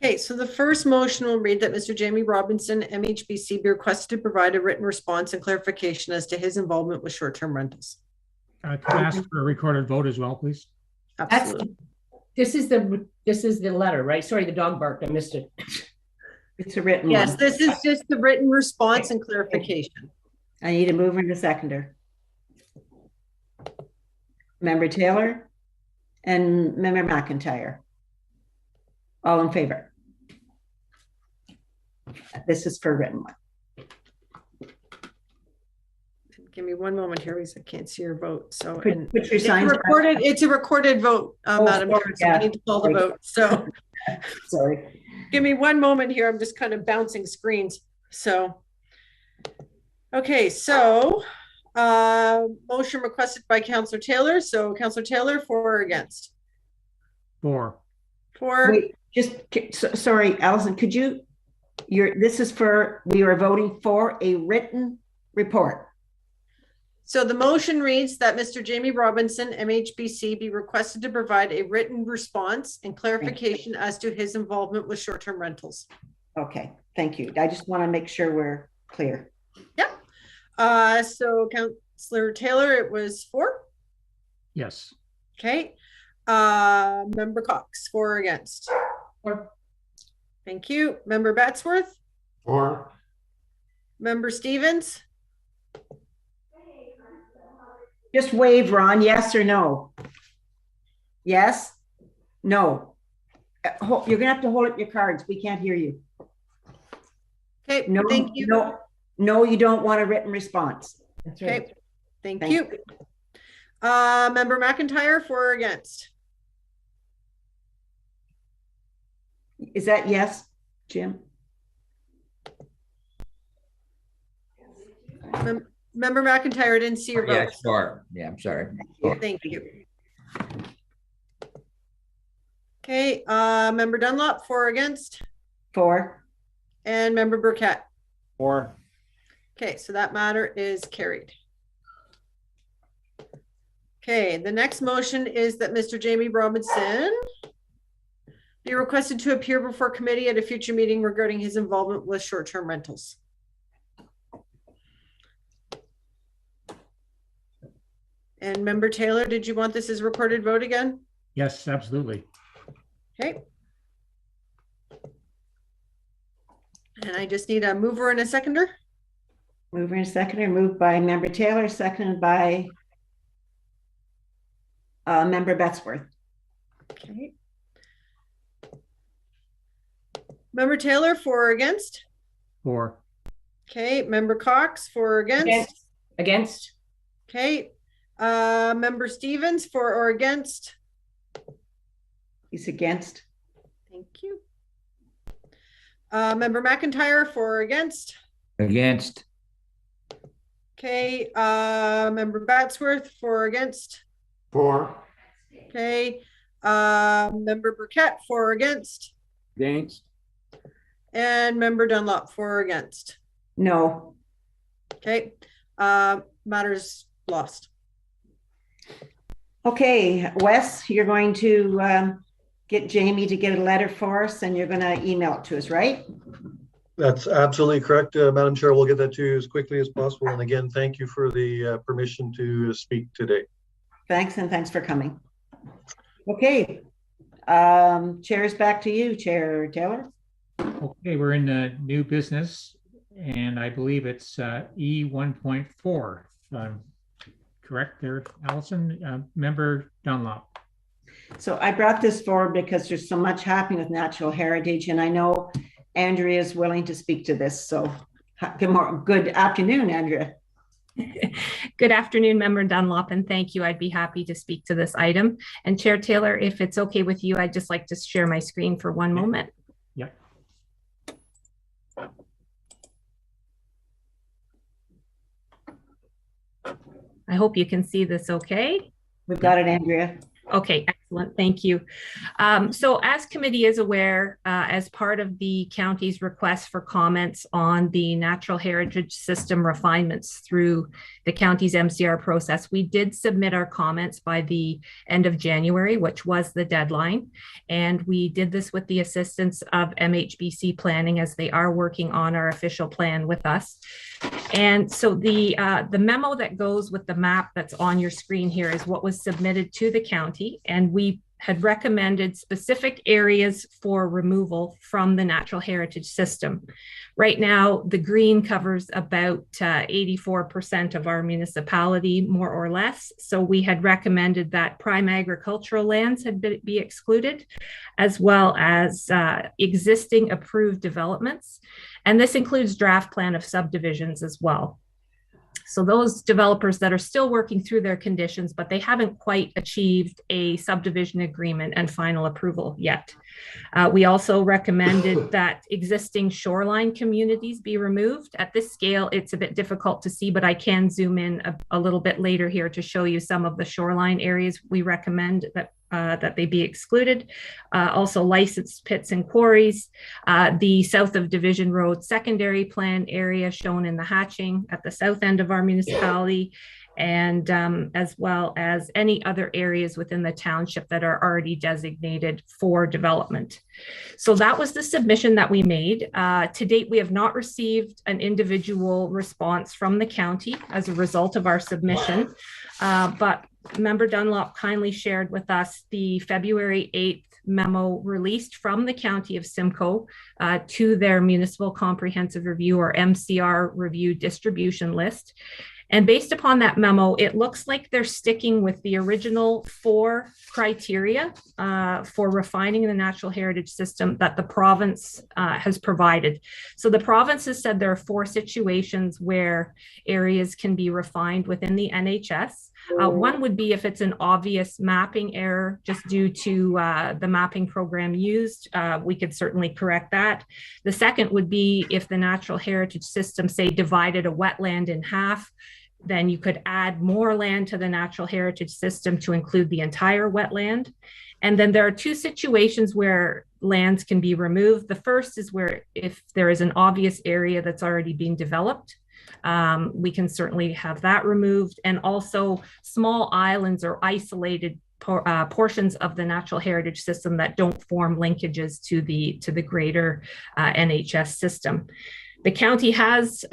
Okay, so the first motion will read that Mr. Jamie Robinson, MHBC, be requested to provide a written response and clarification as to his involvement with short-term rentals. Could I ask for a recorded vote as well, please? Absolutely. This is the letter, right? Sorry, the dog barked. I missed it. It's a written Yes, one. this is just the written response and clarification. I need a mover and a seconder. Member Taylor and Member McIntyre. All in favor? This is for written one. Give me 1 moment here because I can't see your vote. So Put your signs it's a recorded vote, Madam Chair. So I need to call the vote. So sorry. Give me 1 moment here. I'm just kind of bouncing screens. So okay, so motion requested by Councillor Taylor. So Councillor Taylor, for or against? For. Wait, sorry, Allison, could you, this is for, we are voting for a written report. So the motion reads that Mr. Jamie Robinson, MHBC, be requested to provide a written response and clarification as to his involvement with short-term rentals. Okay, thank you. I just want to make sure we're clear. Yeah. So Councillor Taylor, it was for? Yes. Okay. Member Cox, for or against? For. Thank you. Member Batsworth? For. Member Stevens? Just wave, Ron, yes or no? Yes? No. You're gonna have to hold up your cards. We can't hear you. Okay, no, thank you. No, you don't want a written response. That's right. Okay, thank you. Member McIntyre, for or against? Is that yes, Jim? Member McIntyre, I didn't see your vote. Yeah, sure. Yeah, I'm sorry. Thank you. Okay, Member Dunlop, for or against? For. And Member Burkett? For. Okay, so that matter is carried. Okay, the next motion is that Mr. Jamie Robinson be requested to appear before committee at a future meeting regarding his involvement with short-term rentals. And Member Taylor, did you want this as recorded vote again? Yes, absolutely. Okay. And I just need a mover and a seconder. Mover and seconder, moved by Member Taylor, seconded by Member Becksworth. Okay. Member Taylor, for or against? For. Okay. Member Cox, for or against? Against. Okay. Member Stevens, for or against? He's against. Thank you. Member McIntyre, for or against? Against. Okay. Member Batsworth, for or against? For. Okay. Member Burkett, for or against? Against. And Member Dunlop, for or against? No. Okay. Matters lost. Okay, Wes, you're going to get Jamie to get a letter for us and you're going to email it to us, right? That's absolutely correct, Madam Chair. We'll get that to you as quickly as possible. And again, thank you for the permission to speak today. Thanks, and thanks for coming. Okay, chair is back to you, Chair Taylor. Okay, we're in the new business, and I believe it's E 1.4. Correct there, Allison? Member Dunlop. So I brought this forward because there's so much happening with natural heritage, and I know Andrea is willing to speak to this. So good afternoon, Andrea. Good afternoon, Member Dunlop, and thank you. I'd be happy to speak to this item. And Chair Taylor, if it's okay with you, I'd just like to share my screen for one moment. Yep. I hope you can see this okay. We've got it, Andrea. Okay, excellent. Thank you. So as committee is aware, as part of the county's request for comments on the natural heritage system refinements through the county's MCR process, we did submit our comments by the end of January, which was the deadline. And we did this with the assistance of MHBC Planning as they are working on our official plan with us. And so the memo that goes with the map that's on your screen here is what was submitted to the county, and we had recommended specific areas for removal from the natural heritage system. Right now, the green covers about 84% of our municipality, more or less. So we had recommended that prime agricultural lands had be excluded, as well as existing approved developments. And this includes draft plan of subdivisions as well. So those developers that are still working through their conditions, but they haven't quite achieved a subdivision agreement and final approval yet. We also recommended that existing shoreline communities be removed. At this scale, it's a bit difficult to see, but I can zoom in a little bit later here to show you some of the shoreline areas we recommend that they be excluded. Also licensed pits and quarries, the south of Division Road secondary plan area shown in the hatching at the south end of our municipality, and as well as any other areas within the township that are already designated for development. So that was the submission that we made. To date, we have not received an individual response from the county as a result of our submission, but Member Dunlop kindly shared with us the February 8th memo released from the County of Simcoe to their Municipal Comprehensive Review, or MCR review distribution list. And based upon that memo, it looks like they're sticking with the original 4 criteria for refining the natural heritage system that the province has provided. So the province has said there are 4 situations where areas can be refined within the NHS. One would be if it's an obvious mapping error just due to the mapping program used. We could certainly correct that. The second would be if the natural heritage system, say, divided a wetland in half, then you could add more land to the natural heritage system to include the entire wetland. And then there are 2 situations where lands can be removed. The first is where if there is an obvious area that's already being developed, we can certainly have that removed. And also small islands or isolated portions of the natural heritage system that don't form linkages to the greater NHS system. The county has,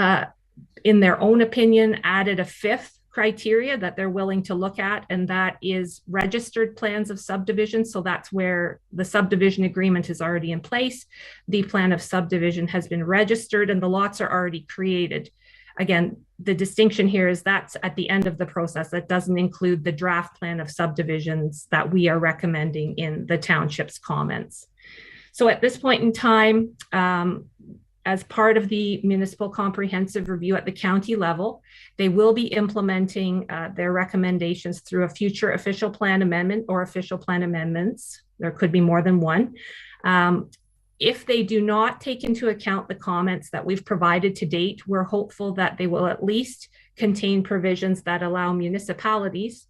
in their own opinion, added a 5th criteria that they're willing to look at, and that is registered plans of subdivision. So that's where the subdivision agreement is already in place. The plan of subdivision has been registered and the lots are already created. Again, the distinction here is that's at the end of the process. That doesn't include the draft plan of subdivisions that we are recommending in the township's comments. So at this point in time, as part of the municipal comprehensive review at the county level, they will be implementing their recommendations through a future official plan amendment or official plan amendments. There could be more than one. If they do not take into account the comments that we've provided to date, we're hopeful that they will at least contain provisions that allow municipalities,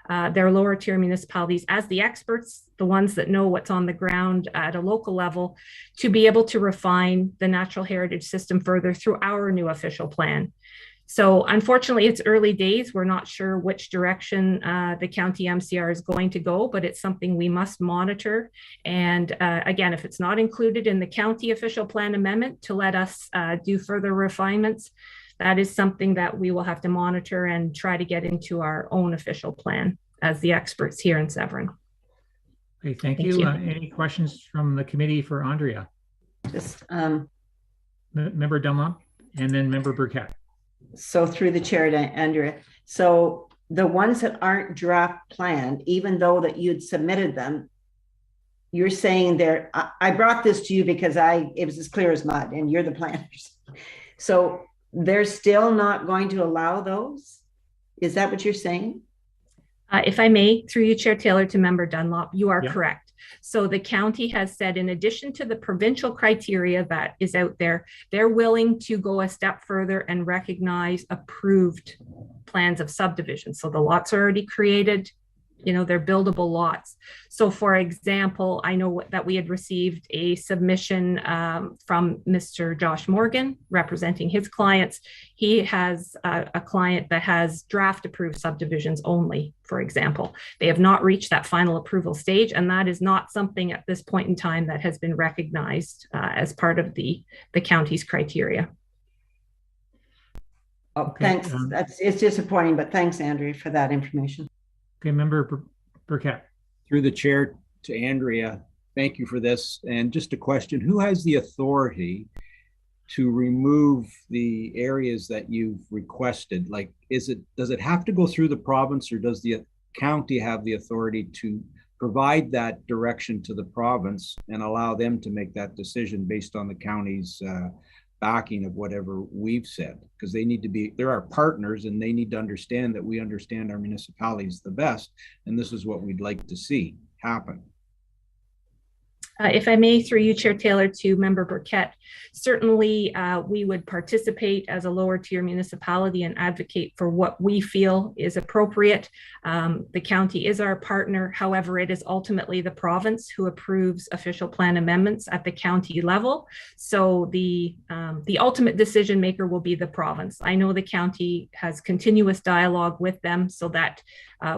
their lower tier municipalities, as the experts, the ones that know what's on the ground at a local level, to be able to refine the natural heritage system further through our new official plan. So unfortunately, it's early days. We're not sure which direction the county MCR is going to go, but it's something we must monitor. And again, if it's not included in the county official plan amendment to let us do further refinements, that is something that we will have to monitor and try to get into our own official plan as the experts here in Severn. Okay, thank you. Any questions from the committee for Andrea? Just Member Dunlop and then Member Burkett. So through the chair to Andrea. So the ones that aren't draft planned, even though that you'd submitted them, you're saying there, I brought this to you because it was as clear as mud and you're the planners. So they're still not going to allow those? Is that what you're saying? If I may, through you, Chair Taylor, to Member Dunlop, you are correct. So the county has said, in addition to the provincial criteria that is out there, they're willing to go a step further and recognize approved plans of subdivision. So the lots are already created, you know, they're buildable lots. So for example, I know that we had received a submission from Mr. Josh Morgan representing his clients. He has a client that has draft approved subdivisions only, for example. They have not reached that final approval stage, and that is not something at this point in time that has been recognized as part of the county's criteria. Oh, thanks. It's disappointing, but thanks, Andrea, for that information. Okay, Member Burkett. Through the chair to Andrea, thank you for this. And just a question, who has the authority to remove the areas that you've requested? Like, does it have to go through the province, or does the county have the authority to provide that direction to the province and allow them to make that decision based on the county's backing of whatever we've said? Because they need to be, they're our partners, and they need to understand that we understand our municipalities the best, and this is what we'd like to see happen. If I may, through you, Chair Taylor, to Member Burkett, certainly we would participate as a lower tier municipality and advocate for what we feel is appropriate. The county is our partner. However, it is ultimately the province who approves official plan amendments at the county level. So the ultimate decision maker will be the province. I know the county has continuous dialogue with them so that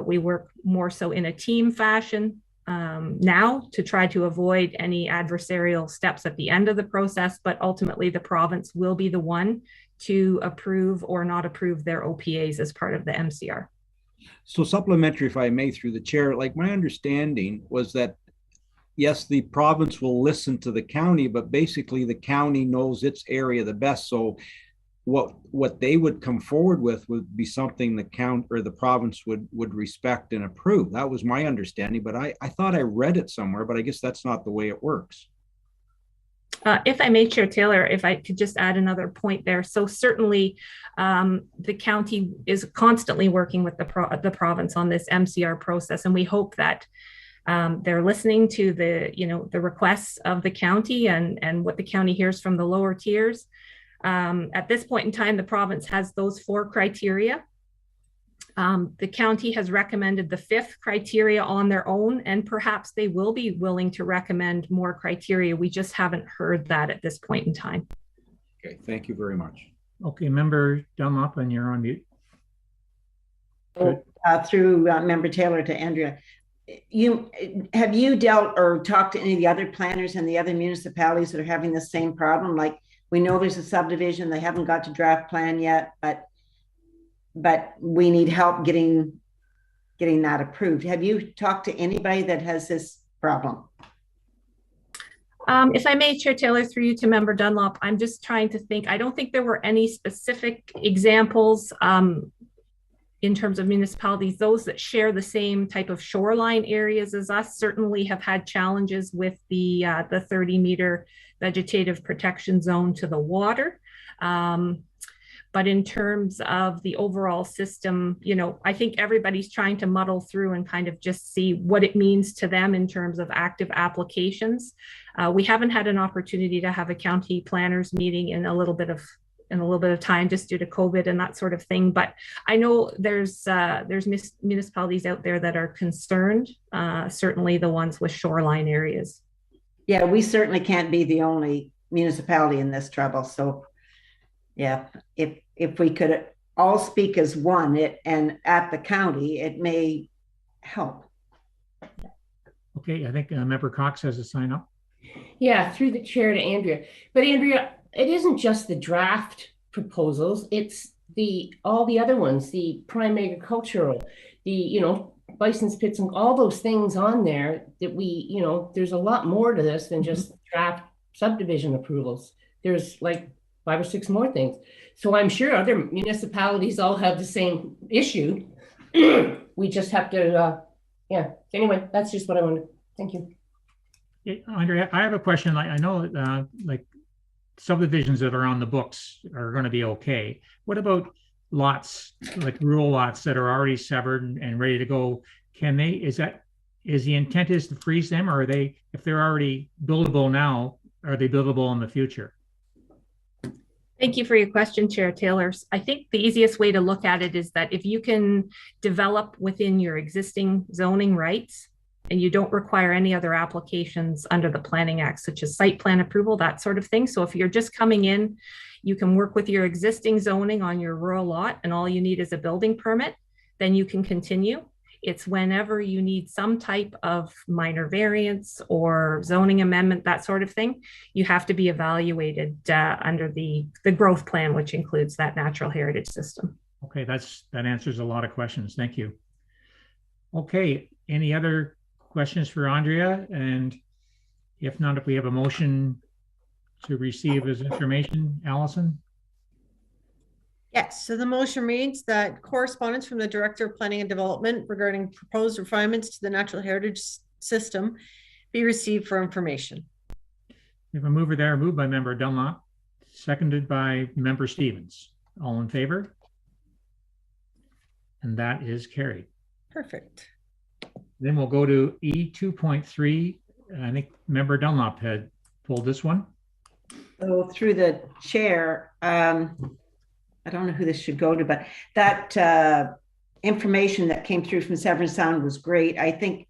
we work more so in a team fashion now to try to avoid any adversarial steps at the end of the process, but ultimately the province will be the one to approve or not approve their OPAs as part of the MCR. So supplementary, if I may, through the chair, like my understanding was that, yes, the province will listen to the county, but basically the county knows its area the best. So what they would come forward with would be something the count or the province would respect and approve. That was my understanding, but I thought I read it somewhere, but I guess that's not the way it works. If I may, Chair Taylor, if I could just add another point there. So certainly the county is constantly working with the province on this MCR process, and we hope that they're listening to the requests of the county and what the county hears from the lower tiers. At this point in time, the province has those 4 criteria. The county has recommended the 5th criteria on their own, and perhaps they will be willing to recommend more criteria. We just haven't heard that at this point in time. Okay, thank you very much. Okay, Member Dunlop, and you're on mute. Through Member Taylor to Andrea. Have you dealt or talked to any of the other planners and the other municipalities that are having the same problem? Like, we know there's a subdivision, they haven't got to draft plan yet, but we need help getting that approved. Have you talked to anybody that has this problem? If I may, Chair Taylor, through you to Member Dunlop, I'm just trying to think. I don't think there were any specific examples in terms of municipalities. Those that share the same type of shoreline areas as us certainly have had challenges with the 30-meter vegetative protection zone to the water. But in terms of the overall system, I think everybody's trying to muddle through and kind of just see what it means to them in terms of active applications. We haven't had an opportunity to have a county planners meeting in a little bit of time just due to COVID and that sort of thing. But I know there's municipalities out there that are concerned, certainly the ones with shoreline areas. Yeah, we certainly can't be the only municipality in this trouble. So yeah, if we could all speak as one and at the county, it may help. Okay, I think Member Cox has a sign up. Yeah, through the chair to Andrea. But Andrea, it isn't just the draft proposals, it's all the other ones, the prime agricultural, the license pits and all those things on there that there's a lot more to this than just draft subdivision approvals. There's like 5 or 6 more things. So I'm sure other municipalities all have the same issue. We just have to, Anyway, that's just what I wanted. Thank you. Andrea, I have a question. I know like subdivisions that are on the books are going to be okay. What about lots, like rural lots that are already severed and ready to go? Is the intent is to freeze them, or if they're already buildable now, are they buildable in the future? Thank you for your question, Chair Taylor. I think the easiest way to look at it is that if you can develop within your existing zoning rights and you don't require any other applications under the Planning Act, such as site plan approval, that sort of thing. So if you're just coming in, you can work with your existing zoning on your rural lot and all you need is a building permit, then you can continue. It's whenever you need some type of minor variance or zoning amendment, that sort of thing, you have to be evaluated under the growth plan, which includes that natural heritage system. Okay, that answers a lot of questions. Thank you. Okay, any other questions for Andrea? And if not, if we have a motion to receive as information, Allison? Yes, so the motion reads that correspondence from the Director of Planning and Development regarding proposed refinements to the natural heritage system be received for information. We have a mover there, moved by Member Dunlop, seconded by Member Stevens. All in favor? And that is carried. Perfect. Then we'll go to E2.3. I think Member Dunlop had pulled this one. So through the chair, I don't know who this should go to, but that information that came through from Severn Sound was great. I think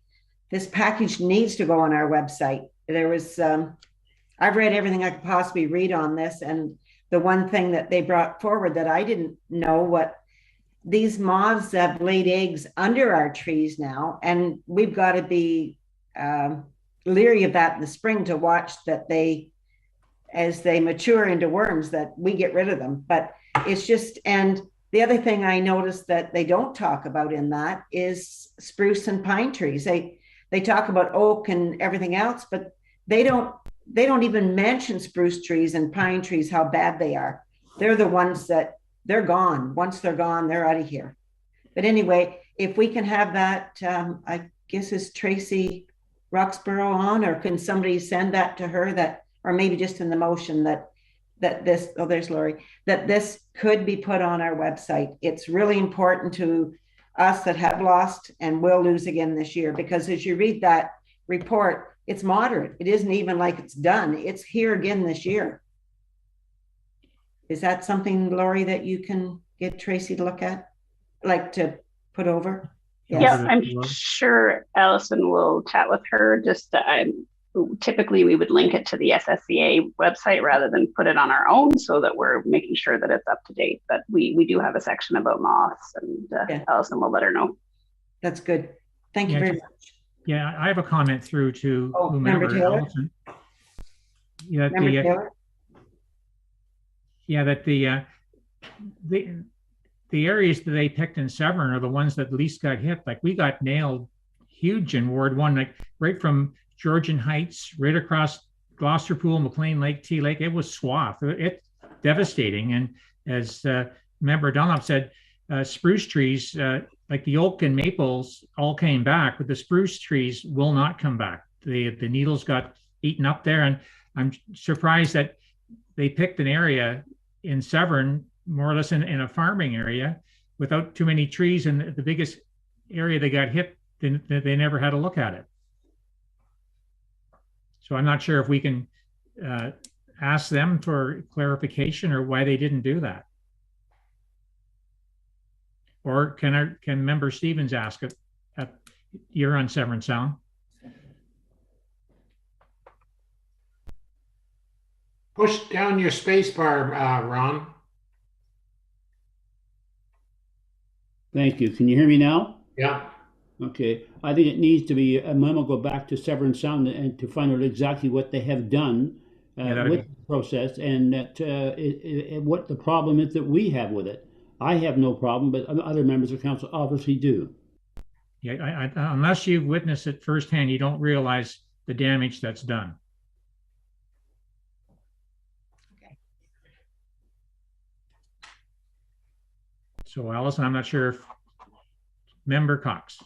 this package needs to go on our website. There was, I've read everything I could possibly read on this. And the one thing that they brought forward that I didn't know, what these moths have laid eggs under our trees now. And we've got to be leery of that in the spring to watch that as they mature into worms, that we get rid of them. But it's just, and the other thing I noticed that they don't talk about in that is spruce and pine trees. They talk about oak and everything else, but they don't even mention spruce trees and pine trees, how bad they are. they're the ones that they're gone. Once they're gone, they're out of here. But anyway, if we can have that, I guess is Tracy Roxborough on, or can somebody send that to her, that, or maybe just in the motion that this, oh, there's Lori, that this could be put on our website. It's really important to us that have lost and will lose again this year, because as you read that report, it's moderate. It isn't even like it's done. It's here again this year. Is that something, Lori, that you can get Tracy to look at, like to put over? Yes. Yeah, I'm sure Allison will chat with her. Just typically we would link it to the SSCA website rather than put it on our own, so that we're making sure that it's up to date. But we do have a section about moths, and Allison will let her know. That's good. Thank you very much. Yeah, I have a comment through to Member Taylor. Allison. Yeah, Member Taylor. Yeah, that the areas that they picked in Severn are the ones that least got hit. Like, we got nailed huge in Ward 1, like right from Georgian Heights, right across Gloucester Pool, McLean Lake, T Lake. It was swath. It's devastating. And as Member Dunlop said, spruce trees, like the oak and maples, all came back, but the spruce trees will not come back. The needles got eaten up there. And I'm surprised that they picked an area in Severn, more or less in a farming area, without too many trees. And the biggest area they got hit, they never had a look at it. So I'm not sure if we can ask them for clarification or why they didn't do that. Or can Member Stevens ask it? You're on Severn Sound. Push down your space bar, Ron. Thank you. Can you hear me now? Yeah. Okay. I think it needs to be a memo go back to Severn Sound and to find out exactly what they have done with the process, and that what the problem is that we have with it. I have no problem, but other members of council obviously do. Yeah, unless you've witnessed it firsthand, you don't realize the damage that's done. So, Allison, I'm not sure if Member Cox.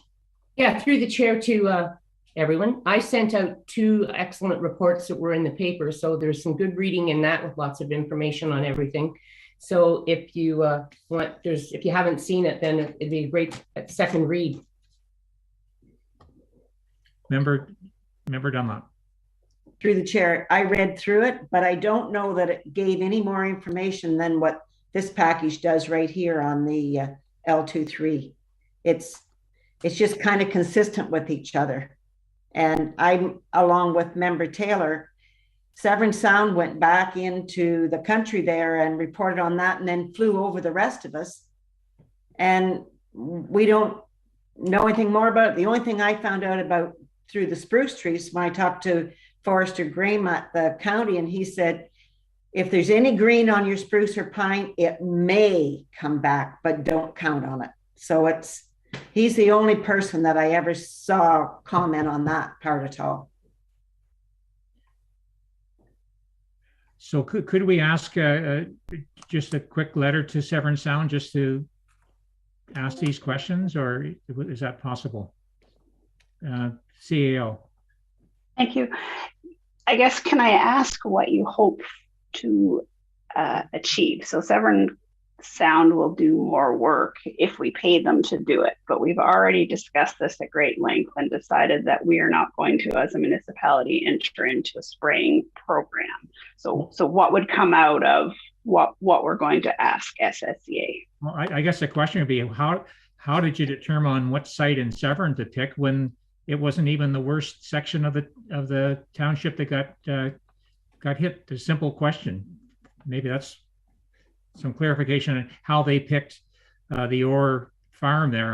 Yeah, through the chair to everyone. I sent out 2 excellent reports that were in the paper, so there's some good reading in that with lots of information on everything. So if you if you haven't seen it, then it'd be a great second read. Member Dunlop. Through the chair, I read through it, but I don't know that it gave any more information than what this package does right here on the L23. It's just kind of consistent with each other. And I'm, along with Member Taylor, Severn Sound went back into the country there and reported on that, and then flew over the rest of us. And we don't know anything more about it. The only thing I found out about through the spruce trees, when I talked to Forester Graham at the county, and he said, if there's any green on your spruce or pine, it may come back, but don't count on it. So he's the only person that I ever saw comment on that part at all. So could we ask just a quick letter to Severn Sound just to ask these questions, or is that possible? CAO. Thank you. I guess, can I ask what you hope to achieve? So Severn Sound will do more work if we pay them to do it, but we've already discussed this at great length and decided that we are not going to, as a municipality, enter into a spraying program. So what would come out of what we're going to ask SSCA? Well, I guess the question would be, how did you determine what site in Severn to pick when it wasn't even the worst section of the township that got hit? The simple question. Maybe that's some clarification on how they picked the Orr farm there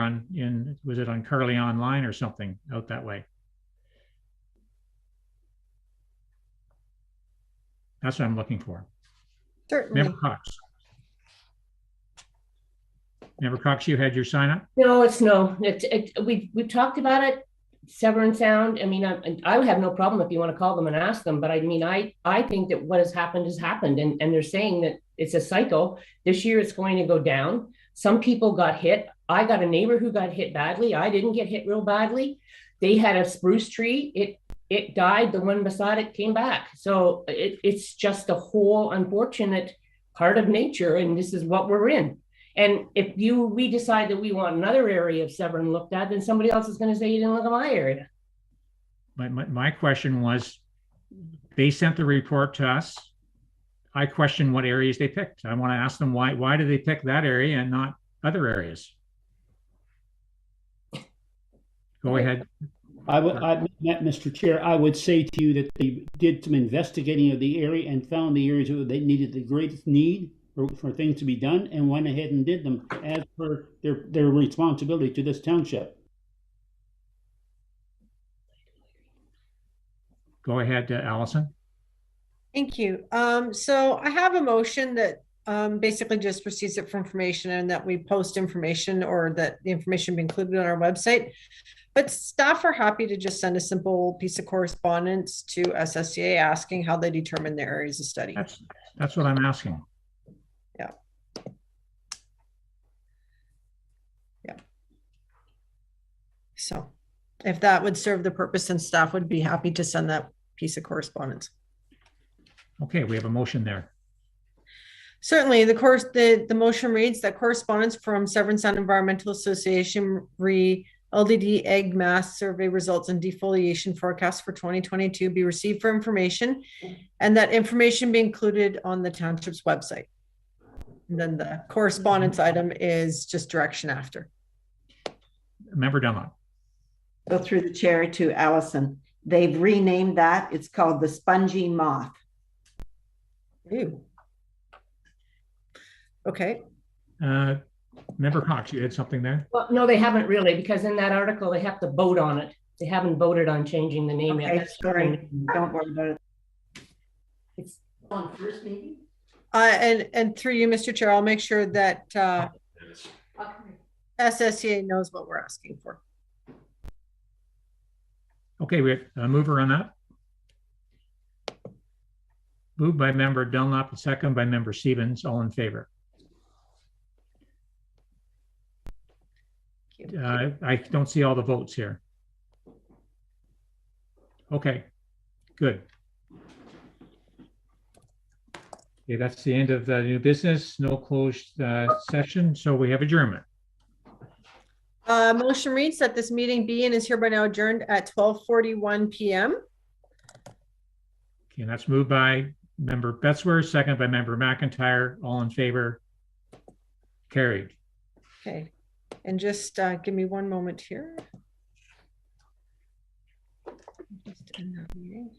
was it on Carleon Line or something out that way? That's what I'm looking for. Certainly. Member Cox. Member Cox, you had your sign up? No, it's no. We've talked about it. Severn Sound. I mean, I would have no problem if you want to call them and ask them, but I mean, I think that what has happened, and they're saying that It's a cycle. This year it's going to go down. Some people got hit. I got a neighbor who got hit badly. I didn't get hit real badly. They had a spruce tree. It died. The one beside it came back. So it's just a whole unfortunate part of nature, and this is what we're in. And if we decide that we want another area of Severn looked at, then somebody else is going to say you didn't look at my area. My question was, they sent the report to us. I question what areas they picked. I want to ask them why did they pick that area and not other areas? Go ahead. Mr. Chair, I would say to you that they did some investigating of the area and found the areas where they needed the greatest need for things to be done, and went ahead and did them as per their responsibility to this township. Go ahead, Allison. Thank you. So I have a motion that basically just proceeds it for information, and that we post information, or that the information be included on our website. But staff are happy to just send a simple piece of correspondence to SSCA asking how they determine their areas of study. That's what I'm asking. Yeah. Yeah. So if that would serve the purpose, then staff would be happy to send that piece of correspondence. Okay, we have a motion there. Certainly, the motion reads that correspondence from Severn Sound Environmental Association re LDD egg mass survey results and defoliation forecast for 2022 be received for information, and that information be included on the township's website. And then the correspondence item is just direction after. Member Dunlop. Go through the chair to Allison. They've renamed that. It's called the spongy moth. Ew. Okay. Member Cox, you had something there? Well, no, they haven't really, because in that article, they have to vote on it. They haven't voted on changing the name Okay, yet. sorry. Don't worry about it. It's on first, maybe? And through you, Mr. Chair, I'll make sure that SSCA knows what we're asking for. Okay, we have a mover on that. Moved by member Dunlop, second by member Stevens. All in favor? I don't see all the votes here. Okay, good. Okay, that's the end of the new business. No closed session, so we have adjournment. Motion reads that this meeting be and is hereby now adjourned at 12:41 p.m. Okay, and that's moved by member Betzwer, second by member McIntyre. All in favor? Carried. Okay, and just give me one moment here. Just end that meeting.